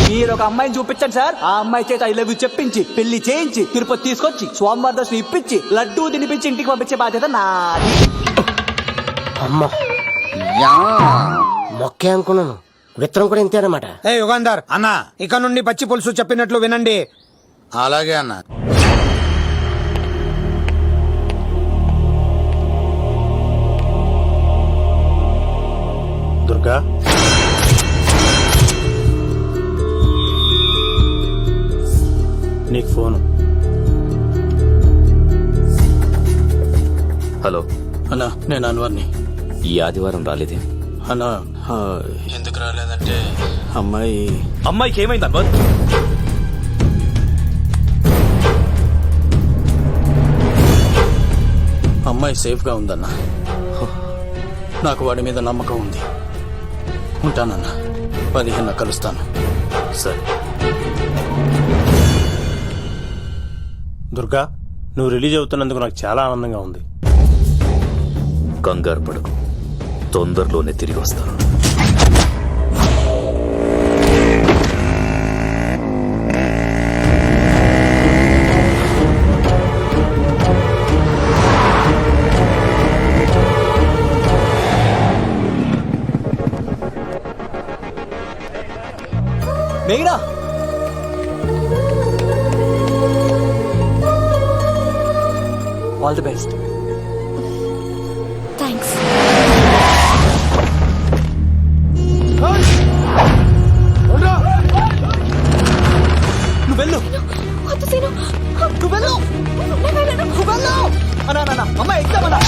మీరు ఒక అమ్మాయిని చూపించండి సార్. ఆ అమ్మాయి చేత ఐ లవ్ యూ చెప్పించి పెళ్లి చేయించి తిరుపతి తీసుకొచ్చి స్వామివారి దర్శనం ఇప్పించి లడ్డూ తినిపించి ఇంటికి పంపించే బాధ్యత నాది. అమ్మా మొక్కే అనుకున్నాను, విత్తనం కూడా ఇంతే అన్నమాట. యుగాంధర్ అన్నా ఇక నుండి పచ్చి పులుసు చెప్పినట్లు వినండి. అలాగే అన్న. దుర్గా, నీకు ఫోను. హలో అన్నా, నేను అన్వర్ని. ఈ ఆదివారం రాలేదే? అన్నా, ఎందుకు రాలేదంటే అమ్మాయికి ఏమైంది అన్వర్? అమ్మాయి సేఫ్ గా ఉందన్నా. నాకు వాడి మీద నమ్మకం ఉంది. ఉంటానన్నా, 15 కలుస్తాను. సరే. దుర్గా, నువ్వు రిలీజ్ అవుతున్నందుకు నాకు చాలా ఆనందంగా ఉంది. కంగారు పడకు, తొందరలోనే తిరిగి వస్తాను. మేఘనా, ఆల్ ది బెస్ట్. థ్యాంక్స్. నువ్వు వెళ్ళు, వద్దు సీను. నువ్వు వెళ్ళు, నువ్వు వెళ్ళు. అన్నా అమ్మాయి ఎగ్జామ్ అన్నా.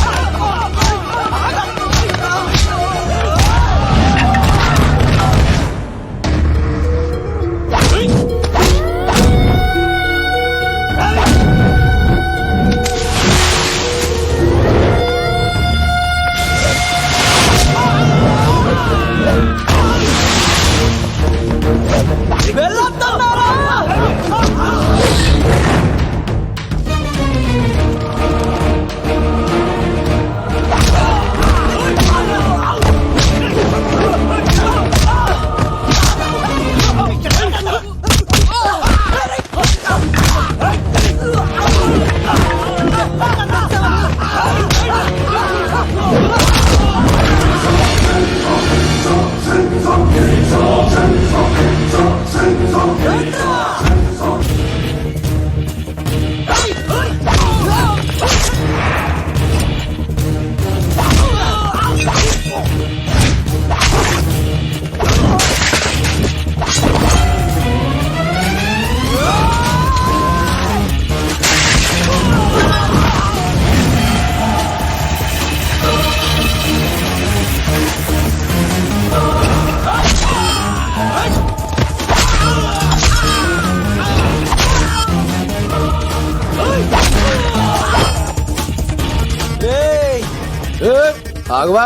ఆగువా,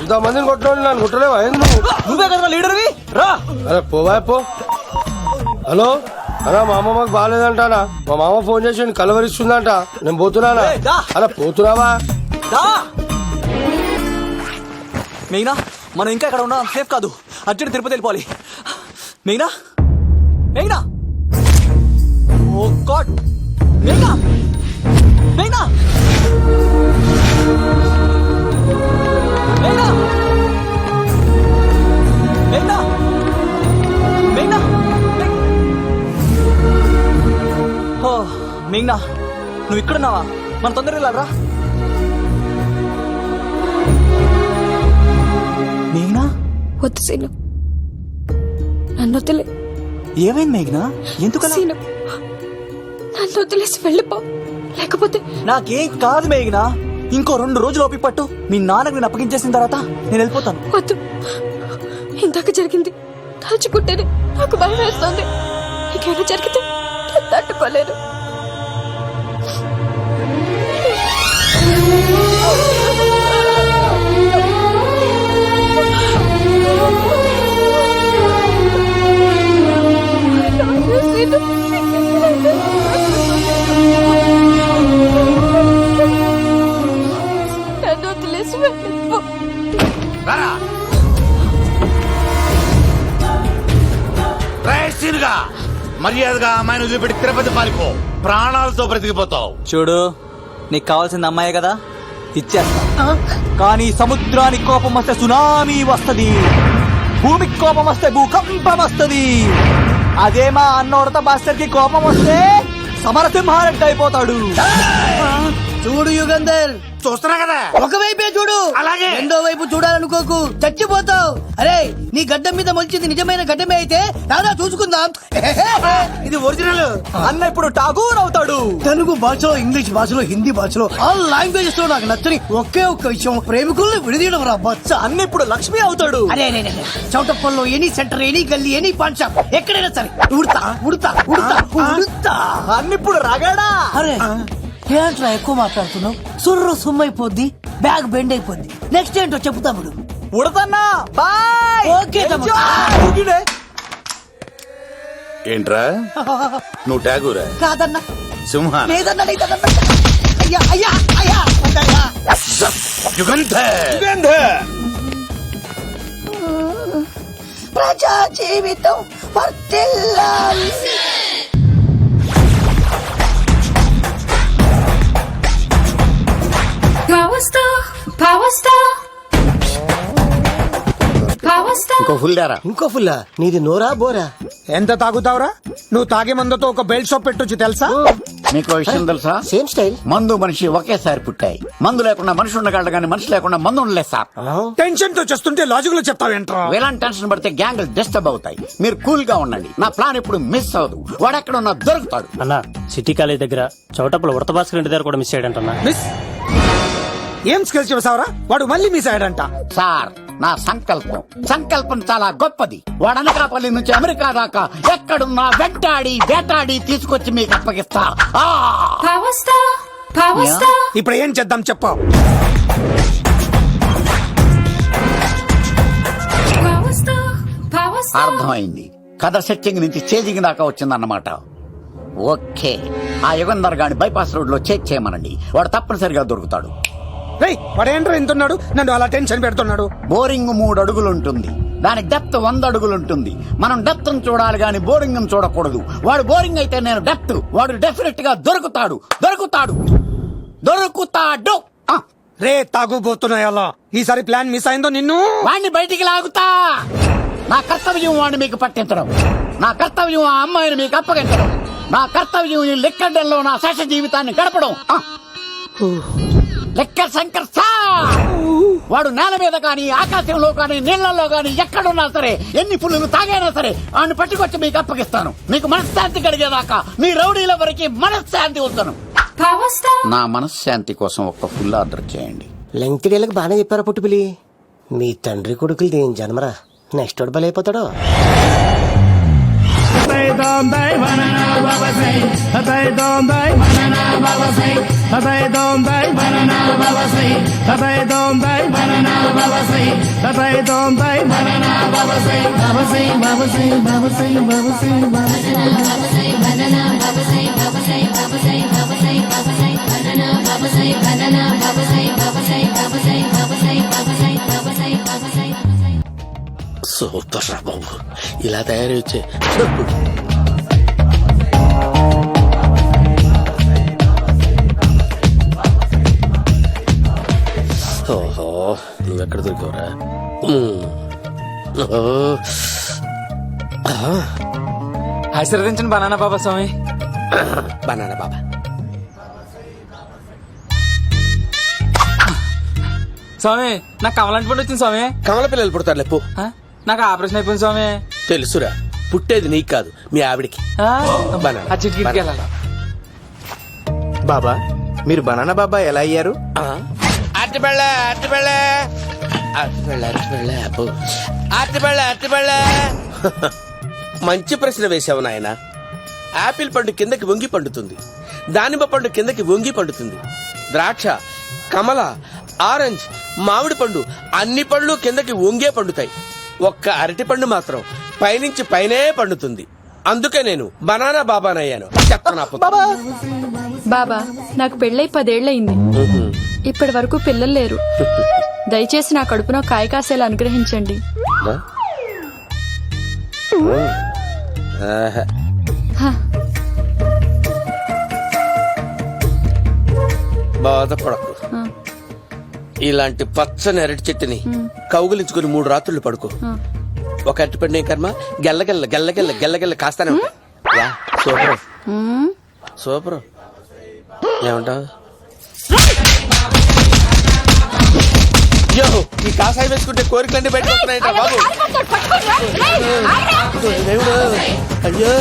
ఇంతమందిని కొట్టినోళ్ళు నన్ను కొట్టలేవా? నువ్వే కదా లీడర్వి, రా. అరే పోవా పో. హలో అన్నా, మా అమ్మ మాకు బాగాలేదంటానా? మా మామ ఫోన్ చేసి కలవరిస్తుందంట, నేను పోతున్నానా? అలా పోతున్నావా? మేఘనా, మనం ఇంకా ఇక్కడ ఉన్నాం, సేఫ్ కాదు. అర్జెంట్ తిరుపతి వెళ్ళిపోవాలి. మేఘనా, మేఘనా, ఓ గాడ్, మేఘనా, మేఘనా, మేఘనా, మేఘనా, మేఘనా, ఓ మేఘనా, నువ్వు ఇక్కడున్నావా? మన తొందరగా వెళ్ళాలరా. మేఘనా, వద్దు సీను, నన్ను వదిలే. ఏమైంది మేఘనా? ఎందుకలా? సీను, నన్ను వదిలేసి వెళ్ళిపో, లేకపోతే. నాకేం కాదు మేఘనా, ఇంకో 2 రోజులు ఓపిక పట్టు. మీ నాన్నకు నేను అప్పగించేసిన తర్వాత నేను వెళ్ళిపోతాను. వద్దు, ఇందాక జరిగింది తలుచుకుంటేనే నాకు భయం వేస్తుంది. ఇంకేమైనా జరిగితే నేను తట్టుకోలేను. నన్ను వదిలేసి వెళ్ళిపో. మర్యాదగా అమ్మాయిని వదిలిపెట్టి తిరుపతి పారిపో, ప్రాణాలతో బ్రతికిపోతావు. చూడు, నీకు కావాల్సింది అమ్మాయే కదా, ఇచ్చేస్తా. కానీ సముద్రానికి కోపం వస్తే సునామీ వస్తది, భూమికి కోపం వస్తే భూకంపం వస్తది. అదే మా అన్నోడత భాస్కర్ కి కోపం వస్తే సమరసింహారెడ్డి అయిపోతాడు. చూడు యుగంధర్, చూస్తున్నా కదా, ఒకవైపే చూడు, అలాగే రెండో వైపు చూడాలనుకోకు, చచ్చిపోతావు. అరే, నీ గడ్డం మీద మొలిచింది నిజమైన గడ్డమే అయితే రాదా చూసుకుందాం. ఇది ఒరిజినల్. అన్న ఇప్పుడు ఠాగూర్ అవుతాడు. తెలుగు భాషలో, ఇంగ్లీష్ భాషలో, హిందీ భాషలో, ఆల్ లాంగ్వేజెస్ లో నాకు నచ్చని ఒకే ఒక్క విషయం, ప్రేమికుల్ని విడదీయడం రా బచ్చ. అన్న ఇప్పుడు లక్ష్మి అవుతాడు. అరే చౌటప్పల్లో ఎనీ సెంటర్, ఎనీ గల్లీ, ఎనీ పాన్ షాప్, ఎక్కడైనా సరే ఉడతా ఉడతా ఉడతా ఉడతా. అన్న ఇప్పుడు రగడా. అరే ఏంట్రా ఎక్కువ మాట్లాడుతున్నావు? సుర్రు సుమ్మైపోద్ది, బ్యాగ్ బెండ్ అయిపోద్ది. నెక్స్ట్ ఏంటో చెప్తాముడు. ఉడతన్నా బాయ్. ఓకే ఏంట్రా నువ్వు ఠాగూరా? కాదన్నా, సింహ లేదన్నా, లేదన్నా. అయ్యా అయ్యా అయ్యా అయ్యా. ప్రజా జీవితం వర్ధిల్లాలి. ఇంకో ఫుల్ దారా. ఇంకో ఫుల్లా? నీది నోరా బోరా? ఎంత తాగుతావురా? నువ్వు తాగే మందుతో ఒక బెల్ట్ షాప్ పెట్టొచ్చు తెలుసా? మీకు విషయం తెలుసా? Same style. మందు మనిషి ఒకేసారి పుట్టాయి. మందు లేకుండా మనిషి ఉండగలడు కానీ మనిషి లేకుండా మందు ఉండలేదు సార్. టెన్షన్ తో చేస్తుంటే లాజిక్ లో చెప్తావేంట్రా? ఎలాంటి టెన్షన్ పడితే గ్యాంగ్లు డిస్టర్బ్ అవుతాయి. మీరు కూల్ గా ఉండండి. నా ప్లాన్ ఇప్పుడు మిస్ అవ్వదు. వాడెక్కడ ఉన్నా దొరుకుతాడు. అన్నా, సిటీ కాలేజ్ దగ్గర చౌటప్పుల ఉడత భాస్కర్ ఇంటి దగ్గర కూడా మిస్ అయ్యాడంటన్నా. మిస్ ఏం స్కిల్స్ చూసావరా? వాడు మళ్ళీ మిస్ అయ్యాడంట. సార్, నా సంకల్పం చాలా గొప్పది. వాడు అనకాపల్లి నుంచి అమెరికా దాకా ఎక్కడున్నా వెంటాడి వేటాడి తీసుకొచ్చి మీకు అప్పగిస్తా. ఇప్పుడు ఏం చేద్దాం చెప్పు. అర్థమైంది. కథ సెట్టింగ్ నుంచి చేజింగ్ దాకా వచ్చిందన్నమాట. ఓకే, ఆ యుగంధర్ గాని బైపాస్ రోడ్ లో చేజ్ చేయమనండి. వాడు తప్పనిసరిగా దొరుకుతాడు. వాడేంట్రా ఎంతున్నాడు? నన్ను అలా టెన్షన్ పెడుతున్నాడు. బోరింగ్ 3 అడుగులుంటుంది, దాని డెప్త్ 100 అడుగులుంటుంది. మనం డెప్త్ చూడాలి గాని బోరింగ్ చూడకూడదు. వాడు బోరింగ్ అయితే నేను డెప్త్. వాడు డెఫినెట్ గా దొరుకుతాడు. రే తాగుబోతున్నాయా? ఈసారి ప్లాన్ మిస్ అయిందో నిన్ను వాడిని బయటికి లాగుతా. నా కర్తవ్యం వాడిని మీకు పట్టించడం. నా కర్తవ్యం ఆ అమ్మాయిని మీకు అప్పగించడం. నా కర్తవ్యం ఈ లెక్కడ్డల్లో నా శేష జీవితాన్ని గడపడం. లెక్క శంకర్ సార్, వాడు నేల మీద కానీ ఆకాశంలో కానీ నీళ్లలో కానీ ఎక్కడున్నా సరే, ఎన్ని పుల్లులు తాగైనా సరే వాడిని పట్టుకొచ్చి మీకు అప్పగిస్తాను. మీకు మనశ్శాంతి కలిగేదాకా మీ రౌడీల వరకు మనశ్శాంతి వద్దను. నా మనశ్శాంతి కోసం ఒక్క ఫుల్ ఆర్డర్ చేయండి. లెంగ్త్ డేలకు బాగానే చెప్పారా పుట్టుపిలి? మీ తండ్రి కొడుకులు దేని జన్మరా, నెక్స్ట్ వాడు బలైపోతాడో. సూపర్ రా బాబు, ఇలా తయారీ వచ్చే. ఓహో, నువ్వెక్కడ దొరికావురా? ఆశీర్వదించండి బనానా బాబా స్వామి. బనానా బాబా. స్వామి, నాకు కమలాంటి పండు వచ్చింది స్వామి. కమల పిల్లలు పుడతారు లేపు. నాకు ఆపరేషన్ అయిపోయింది స్వామి. తెలుసురా, పుట్టేది నీకు కాదు మీ ఆవిడికి. ఆ చిటికి వెళ్ళాలి. బాబా, మీరు బనానా బాబా ఎలా అయ్యారు? అరటిబళ్ళ మంచి ప్రశ్న వేశావు నాయన. యాపిల్ పండు కిందకి వంగి పండుతుంది, దానిమ్మ పండు కిందకి వంగి పండుతుంది, ద్రాక్ష, కమల, ఆరెంజ్, మామిడి పండు అన్ని పళ్ళు కిందకి వంగే పండుతాయి. ఒక్క అరటి పండు మాత్రం పైనుంచి పైనే పండుతుంది. అందుకే నేను బనానా బాబానయ్యాను. చెప్తాను బాబా, నాకు పెళ్ళై 10 ఏళ్లయింది. ఇప్పటి వరకు పిల్లలు లేరు. దయచేసి నా కడుపున కాయ కాసేలా అనుగ్రహించండి. బాధపడకు. ఇలాంటి పచ్చని అరటి చెట్టుని కౌగులించుకుని 3 రాత్రులు పడుకో. ఒక అరటి పండు ఏం కర్మ, గెల్లగెల్ల గెల్లగెల్ల గెల్లగెల్ల కాస్తానే ఉంటాయి. Super super. ఏమంటావు? ఈ కాసాయి వేసుకుంటే కోరికలన్నీ బయటకు వస్తున్నాయంట బాబు. దేవుడు, అయ్యో.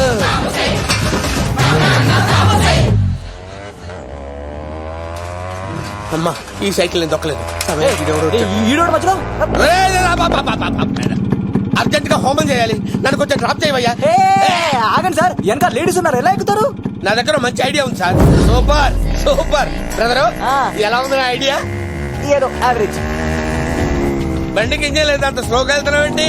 అమ్మా, ఈ సైకిల్ నేను దొక్కలేదు. అర్జెంట్ గా హోమం చేయాలి, నన్ను కొంచెం డ్రాప్ చేయవయ్యా. ఆగండి సార్, ఎంత లేడీస్ ఉన్నారు, ఎలా ఎక్కుతారు? నా దగ్గర మంచి ఐడియా ఉంది సార్. Super super. బ్రదరు, ఎలా ఉంది నా ఐడియా? ఏదో యావరేజ్. బండికి ఇంజన్ లేదు, అంత స్లోగా వెళ్తున్నావేంటి?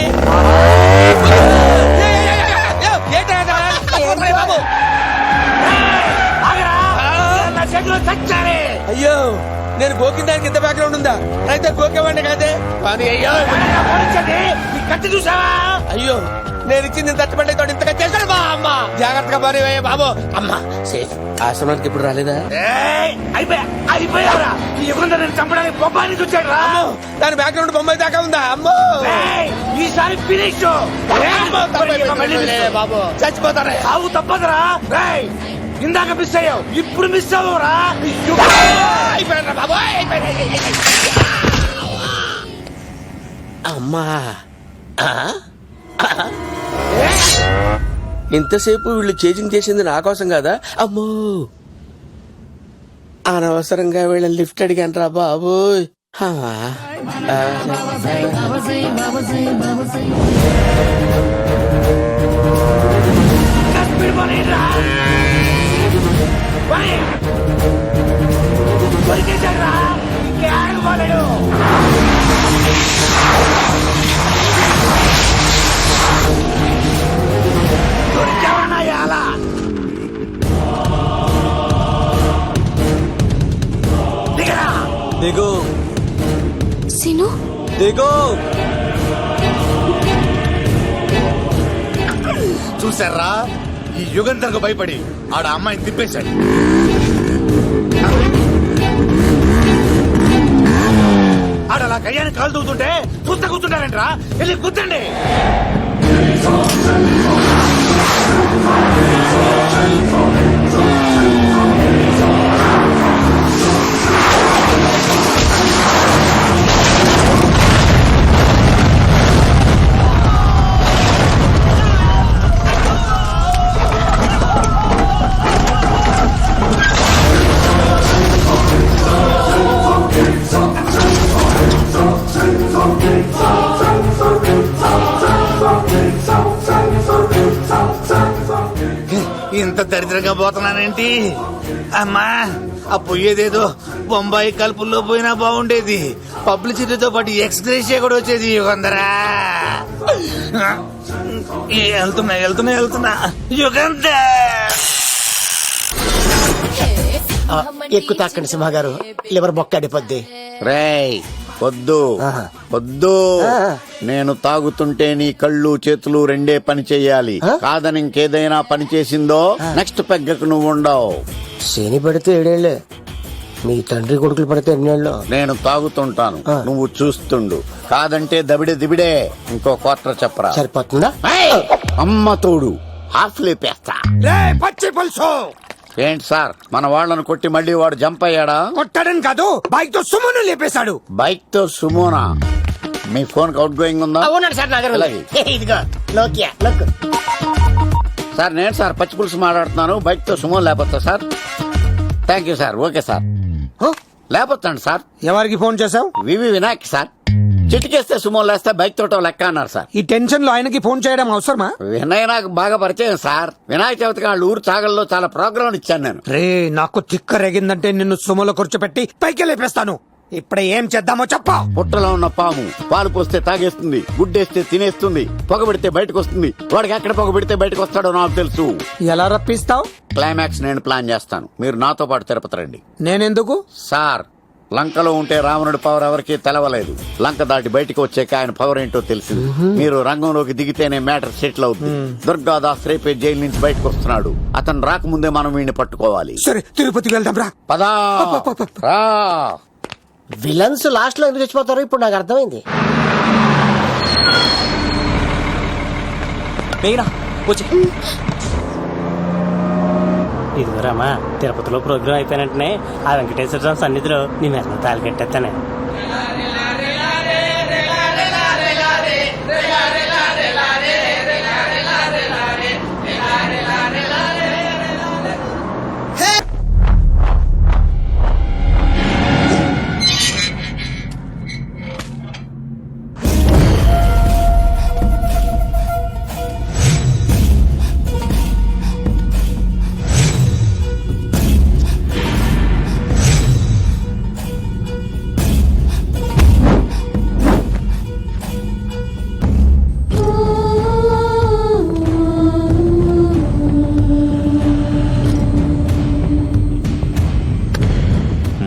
అయ్యో, నేను గోకిన దానికి ఇంత బ్యాక్గ్రౌండ్ ఉందా? అయితే గోకేవాడిని కాదే. అయ్యో చూసావా? అయ్యో, నేను ఇచ్చింది తట్టుబడి తోడు ఇంతగా చేశాడు బా అమ్మ. జాగ్రత్తగా బాగా బాబు. అమ్మా సేఫ్. ఆశ్రమానికి ఇప్పుడు రాలేదా? అయిపోయారా? చంపడానికి బొమ్మాయి చూచాడు రా. దాని బ్యాక్గ్రౌండ్ బొమ్మాయి దాకా ఉందా? అమ్మో, ఈసారి ఫినిష్ బాబు. చచ్చిపోతారా? అవు తప్పదురా. ఇందాక మిస్ అయ్యావు, ఇప్పుడు మిస్ అవ్వరా? అయిపోయారా బాబు? అమ్మా, ఇంతసేపు వీళ్ళు చేజింగ్ చేసింది నా కోసం కదా. అమ్మో, అనవసరంగా వీళ్ళని లిఫ్ట్ అడిగాను రా బాబు. దిగు సీను, దిగు. చూసారా, ఈ యుగంధర్కు భయపడి ఆడ అమ్మాయిని తిప్పేశాడు. ఆడలా కయ్యాన్ని కాలు తూగుతుంటే చూస్తా కూర్చుంటారంట్రా. వెళ్ళి కూర్చోండి. ఇంత దరిద్రంగా పోతున్నానేంటి అమ్మా? ఆ పోయేదేదో బొంబాయి కలుపుల్లో పోయినా బాగుండేది. పబ్లిసిటీతో పాటు ఎక్స్గ్రేషియా కూడా వచ్చేది. యుగంధరా, వెళ్తున్నా యుగంధర్. ఎక్కు తాకండి సింహ గారు, లివర్ బొక్క అడిపోద్ది. రేయ్ వద్దు వద్దు, నేను తాగుతుంటే నీ కళ్ళు చేతులు రెండే పని చెయ్యాలి. కాదని ఇంకేదైనా పని చేసిందో నెక్స్ట్ పెగ్గకు నువ్వు ఉండవు. శని పడితే 7 ఏళ్లే, మీ తండ్రి కొడుకులు పడితే 2 ఏళ్ళు. నేను తాగుతుంటాను, నువ్వు చూస్తుండు. కాదంటే దబిడే దిబిడే. ఇంకో క్వార్టర్ చెప్పరా? సరిపోతుందా? అమ్మ తోడు, హాఫ్ లేపేస్తా. పచ్చి పులుసు. ఏంటి సార్, మన వాళ్ళను కొట్టి మళ్ళీ వాడు జంప్ అయ్యాడా? కొట్టడం కాదు, బైక్ తో సుమోను లేపేశాడు. బైక్ తో సుమోనా? మీ ఫోన్ అవుట్ గోయింగ్ ఉందా? అవునండి సార్, నాగర్ ఇదిగో నోకియా లోక్. సార్ నేను సార్ పచ్చి పులుసు మాట్లాడుతున్నాను. బైక్ తో సుమో లేకపోతా sir? Thank you sir. Okay sir, లేకపోతాండి సార్. ఎవరికి ఫోన్ చేశావు? V V Vinayak sir. చిటికేస్తే సుమో లేస్తే బైక్ తోటం లెక్క అన్నారు సార్. ఈ టెన్షన్ లో ఆయనకి ఫోన్ చేయడం అవసరమా? వినయ్ నాకు బాగా పరిచయం సార్. వినాయక చవితికి వాళ్ళ ఊరు చాగల్లో చాలా ప్రోగ్రాం ఇచ్చాను నేను. రే నాకు తిక్క రేగిందంటే నిన్ను సుమలో కూర్చోపెట్టి పైకి లేపేస్తాను. ఇప్పుడే ఏం చేద్దామో చెప్పా. పుట్టలో ఉన్న పాము పాలు పోస్తే తాగేస్తుంది, గుడ్డేస్తే తినేస్తుంది, పొగబెడితే బయటకు వస్తుంది. వాడికి ఎక్కడ పొగబెడితే బయటకు వస్తాడో నాకు తెలుసు. ఎలా రప్పిస్తావు? క్లైమాక్స్ నేను ప్లాన్ చేస్తాను. మీరు నాతో పాటు తిరుపతి రండి. నేనెందుకు? సార్, లంకలో ఉంటే రావణుడి పవర్ ఎవరికీ తెలవలేదు. లంక దాటి బయటకు వచ్చాక ఆయన పవర్ ఏంటో తెలిసింది. మీరు రంగంలోకి దిగితేనే మ్యాటర్ సెటిల్ అవుతుంది. దుర్గాదాస్ రేపే జైలు నుంచి బయటకు వస్తున్నాడు. అతను రాకముందే మనం వీడిని పట్టుకోవాలి. సరే తిరుపతికి వెళ్దాం రా. పదా రా. విలన్స్ లాస్ట్ లో ఎందుకు చచ్చిపోతారో ఇప్పుడు నాకు అర్థమైంది. ఇదిగోరామా, తిరుపతిలో ప్రోగ్రాం అయిపోయినట్టునే ఆ వెంకటేశ్వర స్వామి సన్నిధిలో నీ మెల్ల తాళి కట్టేస్తానే.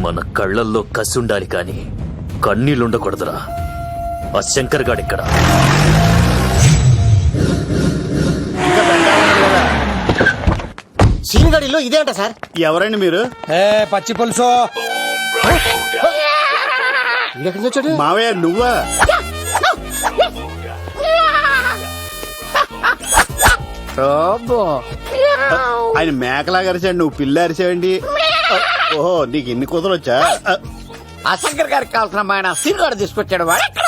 మన కళ్ళల్లో కసుండాలి కాని కన్నీళ్ళుండకూడదురా. ఆ శంకర్ గాడిక్కడ. సీనిగడిలో ఇదే అంట సార్. ఎవరండి మీరు? పచ్చి పులుసు. మావయ్య నువ్వా? ఆయన మేకలాగా అరిచాడు, నువ్వు పిల్ల అరిచావండి. ఓహో, నీకు ఇన్ని కుదరొచ్చా? ఆ శంకర్ గారికి కావాల్సిన అమ్మాయి సీనుగాడు తీసుకొచ్చాడు. వాడెక్కడ?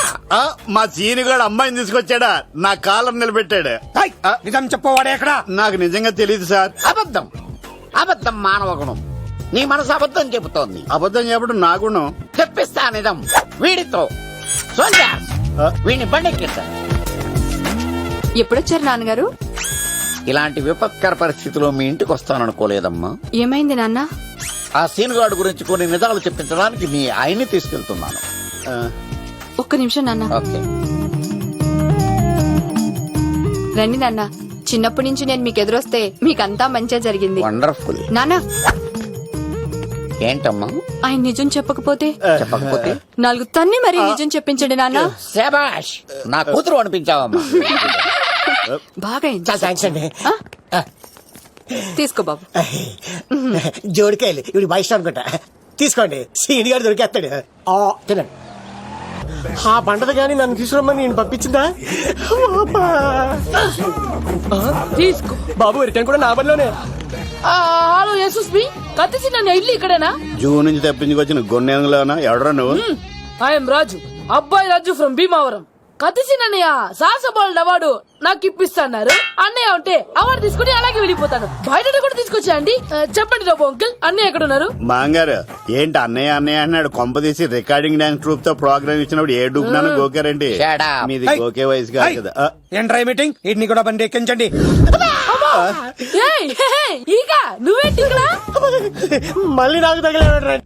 మా సీనుగాడు అమ్మాయిని తీసుకొచ్చాడా? నా కాలం నిలబెట్టాడు. నిజం చెప్పవాడే ఎక్కడ? నాకు నిజంగా తెలియదు సార్. అబద్ధం. అబద్ధం మానవ గుణం. నీ మనసు అబద్ధం చెబుతోంది. అబద్ధం చెప్పడం నా గుణం. తెప్పిస్తా నిజం వీడితో. సోల్జర్స్, వీడిని బండెక్కిస్తా. ఎప్పుడొచ్చారు నాన్నగారు? ఇలాంటి విపత్కర పరిస్థితిలో మీ ఇంటికి వస్తాననుకోలేదమ్మా. ఏమైంది నాన్న? ఆ సీనుగాడు గురించి కొన్ని నిజాలు చెప్పించడానికి మీ ఆయన్ని తీసుకెళ్తున్నాను. ఒక్క నిమిషం నాన్న. ఓకే. రండి నాన్న. చిన్నప్పటి నుంచి నేను మీకు ఎదురొస్తే మీకంతా మంచిగా జరిగింది. వండర్ఫుల్. నాన్న, ఏంటమ్మా? ఆయన నిజం చెప్పకపోతే చెప్పకపోతే నాలుగు తన్ని మరీ నిజం చెప్పించండి నాన్న. శభాష్, నా కూతురు అనిపించావమ్మా. బాగా తీసుకో బాబు. జోడికాయలు ఇవి బయట అనుకుంటా. తీసుకోండి, సీని గారు దొరికేస్తాడు. తినండి. ఆ పంటది కానీ నన్ను తీసుకురమ్మని నేను పంపించిందా? తీసుకో బాబు, రిటర్న్ కూడా నా పనిలోనే. హలో యశస్వి, కత్తిసి నన్ను ఇల్లు ఇక్కడేనా? జూ నుంచి తప్పించుకొచ్చిన గొన్నెంగులోనా? ఎవడరా నువ్వు? ఐఎమ్ రాజు, అబ్బాయి రాజు ఫ్రమ్ భీమావరం. కత్తిసినన్నయ్య సాహసబాలుడు అవార్డు నాకు ఇప్పిస్తున్నారు. అన్నయ్య ఉంటే అవార్డు తీసుకుని అలాగే వెళ్ళిపోతాను. బయట కూడా తీసుకొచ్చా అండి. చెప్పండి రాబు అంకుల్, అన్నయ్య ఎక్కడ ఉన్నారు? మాంగారు ఏంటి అన్నయ్య అన్నయ్య అన్నాడు? కొంప తీసి రికార్డింగ్ డాన్స్ ట్రూప్ తో ప్రోగ్రామ్ ఇచ్చినప్పుడు ఏ డూబ్నాను గోకారండి? మీది గోకే వయసు కాదు కదా. ఏంట్రై మీటింగ్? వీటిని కూడా బండి ఎక్కించండి. ఈగ నువ్వేంటి ఇక్కడ? మళ్ళీ నాకు తగిలేదు.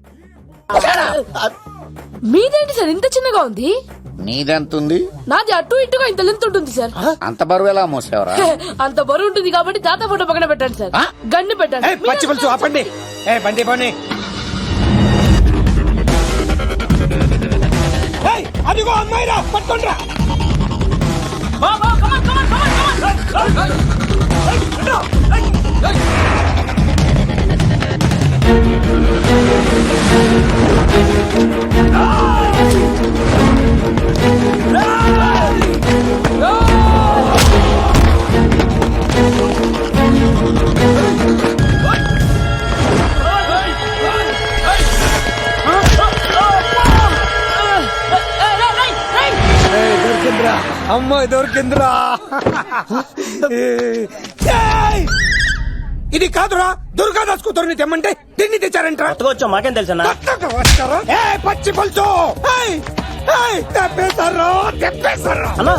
మీదేంటి సార్ ఇంత చిన్నగా ఉంది? నీదెంతుంది? నాది అటు ఇటుగా ఇంత లెంత్ ఉంటుంది సార్. అంత బరువు ఎలా మోసేవరా? అంత బరువు ఉంటుంది కాబట్టి తాత ఫోటో పక్కన పెట్టండి సార్. గన్ను పెట్టండి. పచ్చి పులుసు ఆపండి. బండి పోనీ. అదిగో అమ్మాయిరా, పట్టుకోండిరా. అమ్మాయి దొరికిందిరా. ఇది కాదురా, దుర్గాదాస్ కూతురుని తెమ్మంటే దీన్ని తెచ్చారంట. మాకేం తెలుసా? పచ్చి పులుసు అలా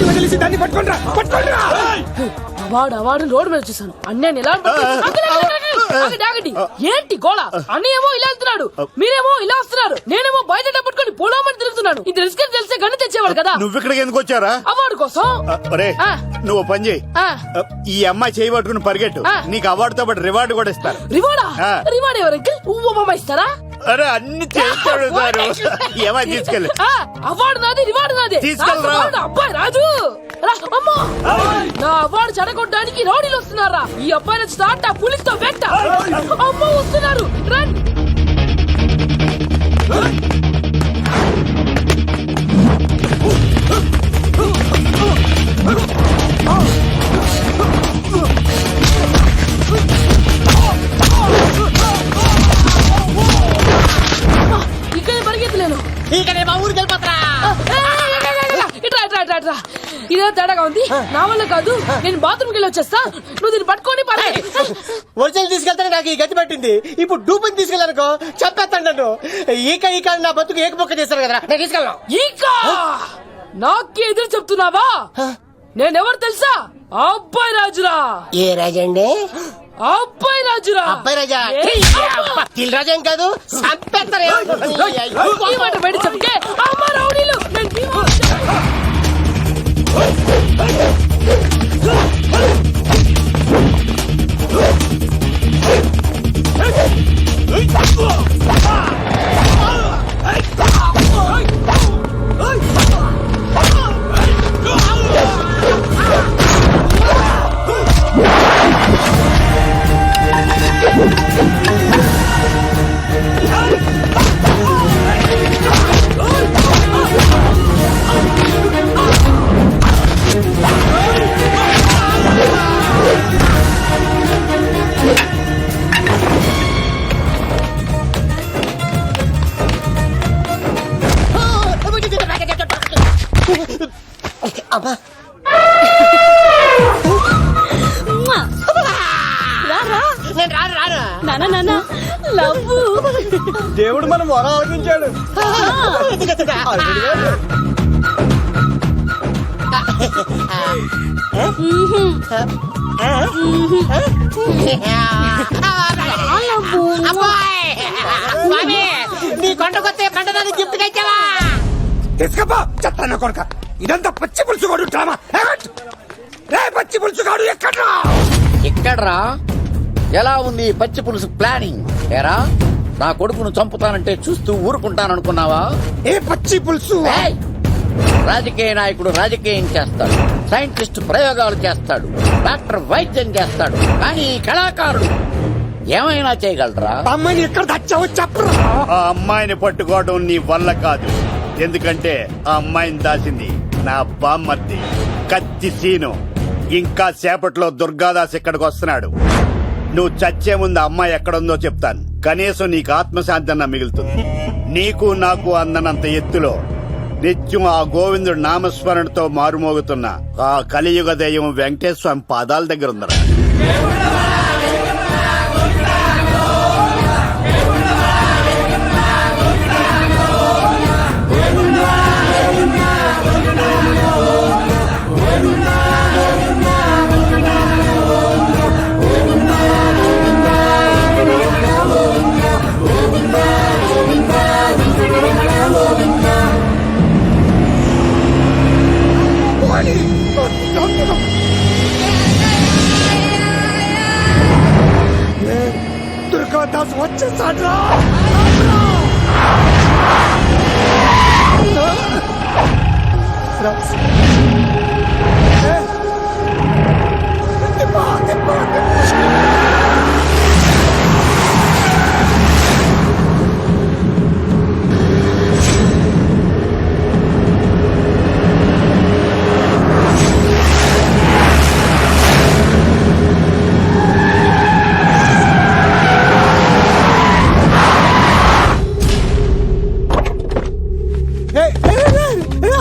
వదిలేసి దాన్ని పట్టుకోండిరా. వాడు రోడ్డు మీద చూసాను అన్నయ్య ఎలా ఆగండి. ఏంటి గోళ? అన్నయ్యేమో ఇలా వెళ్తున్నాడు, మీరేమో ఇలా వస్తున్నారు, నేనేమో బయట పట్టుకొని పోలామని తిరుగుతున్నాను. ఇది రిస్క్ అని తెలిస్తే గన్ను తెచ్చేవాడు కదా. నువ్వు ఇక్కడికి ఎందుకు వచ్చారా? అవార్డు కోసం. ఒరే నువ్వు పని చేయి, ఈ అమ్మాయి చేయి పట్టుకుని పరిగెట్టు, నీకు అవార్డుతో పాటు రివార్డు కూడా ఇస్తారు. రివార్డ్ ఎవరు అంకిల్? ఇస్తారా? అరే అన్ని చేస్తాడు సారు. ఏమై తీసుకెళ్ళి అవార్డు నాది, రివార్డు నాది. తీసుకెళ్ళరా. అబ్బాయి రాజు అమ్మో, నా అవార్డు చెడగొట్టడానికి రౌడీలు వస్తున్నారా? ఈ అబ్బాయి స్టార్ట్ పులితో వెంట అమ్మో వస్తున్నారు. రండి. ఇక్కడ పరిగెత్తలేను. ఇట్రా ఇదే తేడాగా ఉంది. నా వల్ల కాదు, నేను బాత్రూమ్కి వెళ్ళి వచ్చేస్తా. నువ్వు దీన్ని పట్టుకొని ఒరిజినల్ తీసుకెళ్తానే నాకు ఈ గతి పట్టింది. ఇప్పుడు డూపుని తీసుకెళ్ళానుకో చెప్పేస్తాను నన్ను. ఈక నా బతుకు ఏకపొక్క చేశారు కదా, నేను తీసుకెళ్ళను. నాకే ఎదురు చెప్తున్నావా? నేనెవరు తెలుసా? అబ్బాయి రాజురా. ఏ రాజండి? అబ్బాయి రాజురా. అబ్బాయి రాజా తిల్ రాజా ఏం కాదు, ఈ మాట బయట చెప్తే అమ్మ రౌడీలు. అమ్మా దేవుడు మనం వర ఆలోచించాడు. నీ కొండకొస్తే పంటదాన్ని గిఫ్ట్ తెచ్చావా? తీసుకపో చెత్త కొడుక. ఇదంతా పచ్చి పులుసుగాడు డ్రామా. రే పచ్చి పులుసుగాడు ఎక్కడ్రా? ఎక్కడ్రా? ఎలా ఉంది పచ్చి పులుసు ప్లానింగ్? ఏరా నా కొడుకును చంపుతానంటే చూస్తూ ఊరుకుంటాననుకున్నావా? ఏ పచ్చి పులుసు? రాజకీయ నాయకుడు రాజకీయం చేస్తాడు, సైంటిస్ట్ ప్రయోగాలు చేస్తాడు, డాక్టర్ వైద్యం చేస్తాడు, కానీ ఈ కళాకారుడు ఏమైనా చేయగలరా? అమ్మాయిని ఎక్కడ దాచావో చెప్పరా. ఆ అమ్మాయిని పట్టుకోవడం నీ వల్ల కాదు. ఎందుకంటే ఆ అమ్మాయిని దాసింది నా బామ్మర్ది కత్తి సీను. ఇంకా సేపట్లో దుర్గాదాస్ ఇక్కడికి వస్తున్నాడు. నువ్వు చచ్చే ముందు అమ్మాయి ఎక్కడుందో చెప్తాను. కనీసం నీకు ఆత్మశాంతి అన్న మిగులుతుంది. నీకు నాకు అందనంత ఎత్తులో నిత్యం ఆ గోవిందుడు నామస్మరణతో మారుమోగుతున్న ఆ కలియుగ దైవం వెంకటేశ్వర స్వామి పాదాల దగ్గర ఉందరా. దుర్గాదాస్ వచ్చేసాడ్రా.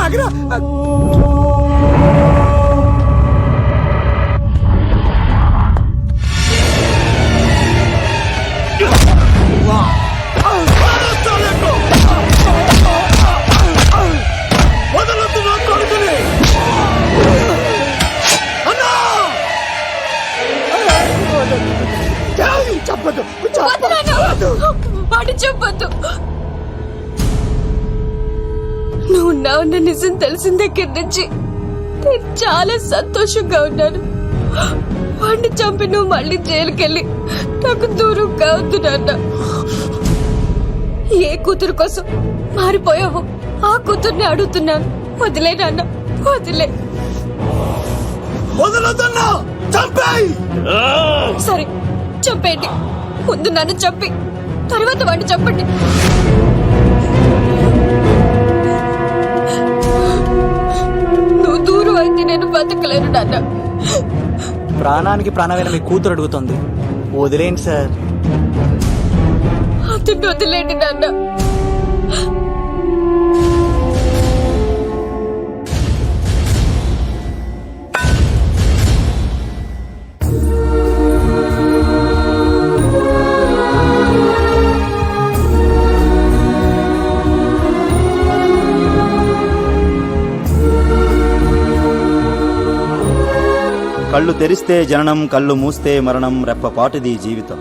ఆగ్రా చెప్పదు వద్దు నాన్న. వాడు చెప్పొద్దు. నువ్వు ఉన్నావన్న నిజం తెలిసిన దగ్గర నుంచి నేను చాలా సంతోషంగా ఉన్నాను. వాడిని చంపి నువ్వు మళ్ళీ జైలుకెళ్ళి నాకు దూరం కావద్దు నాన్న. ఏ కూతురు కోసం మారిపోయావో ఆ కూతుర్ని అడుగుతున్నాను. వదిలే నాన్న, వదిలే. వదలొద్దన్నా, చంపేయ్. సరే చంపేయండి. ముందు నన్ను చంపి తర్వాత వాడిని చంపండి. నువ్వు దూరం అయితే నేను బతకలేను నాన్న. ప్రాణానికి ప్రాణమైన మీ కూతురు అడుగుతుంది, వదిలేండి సార్. అతన్ని వదిలేండి నాన్న. కళ్ళు తెరిస్తే జననం, కళ్ళు మూస్తే మరణం, రెప్పపాటుది జీవితం.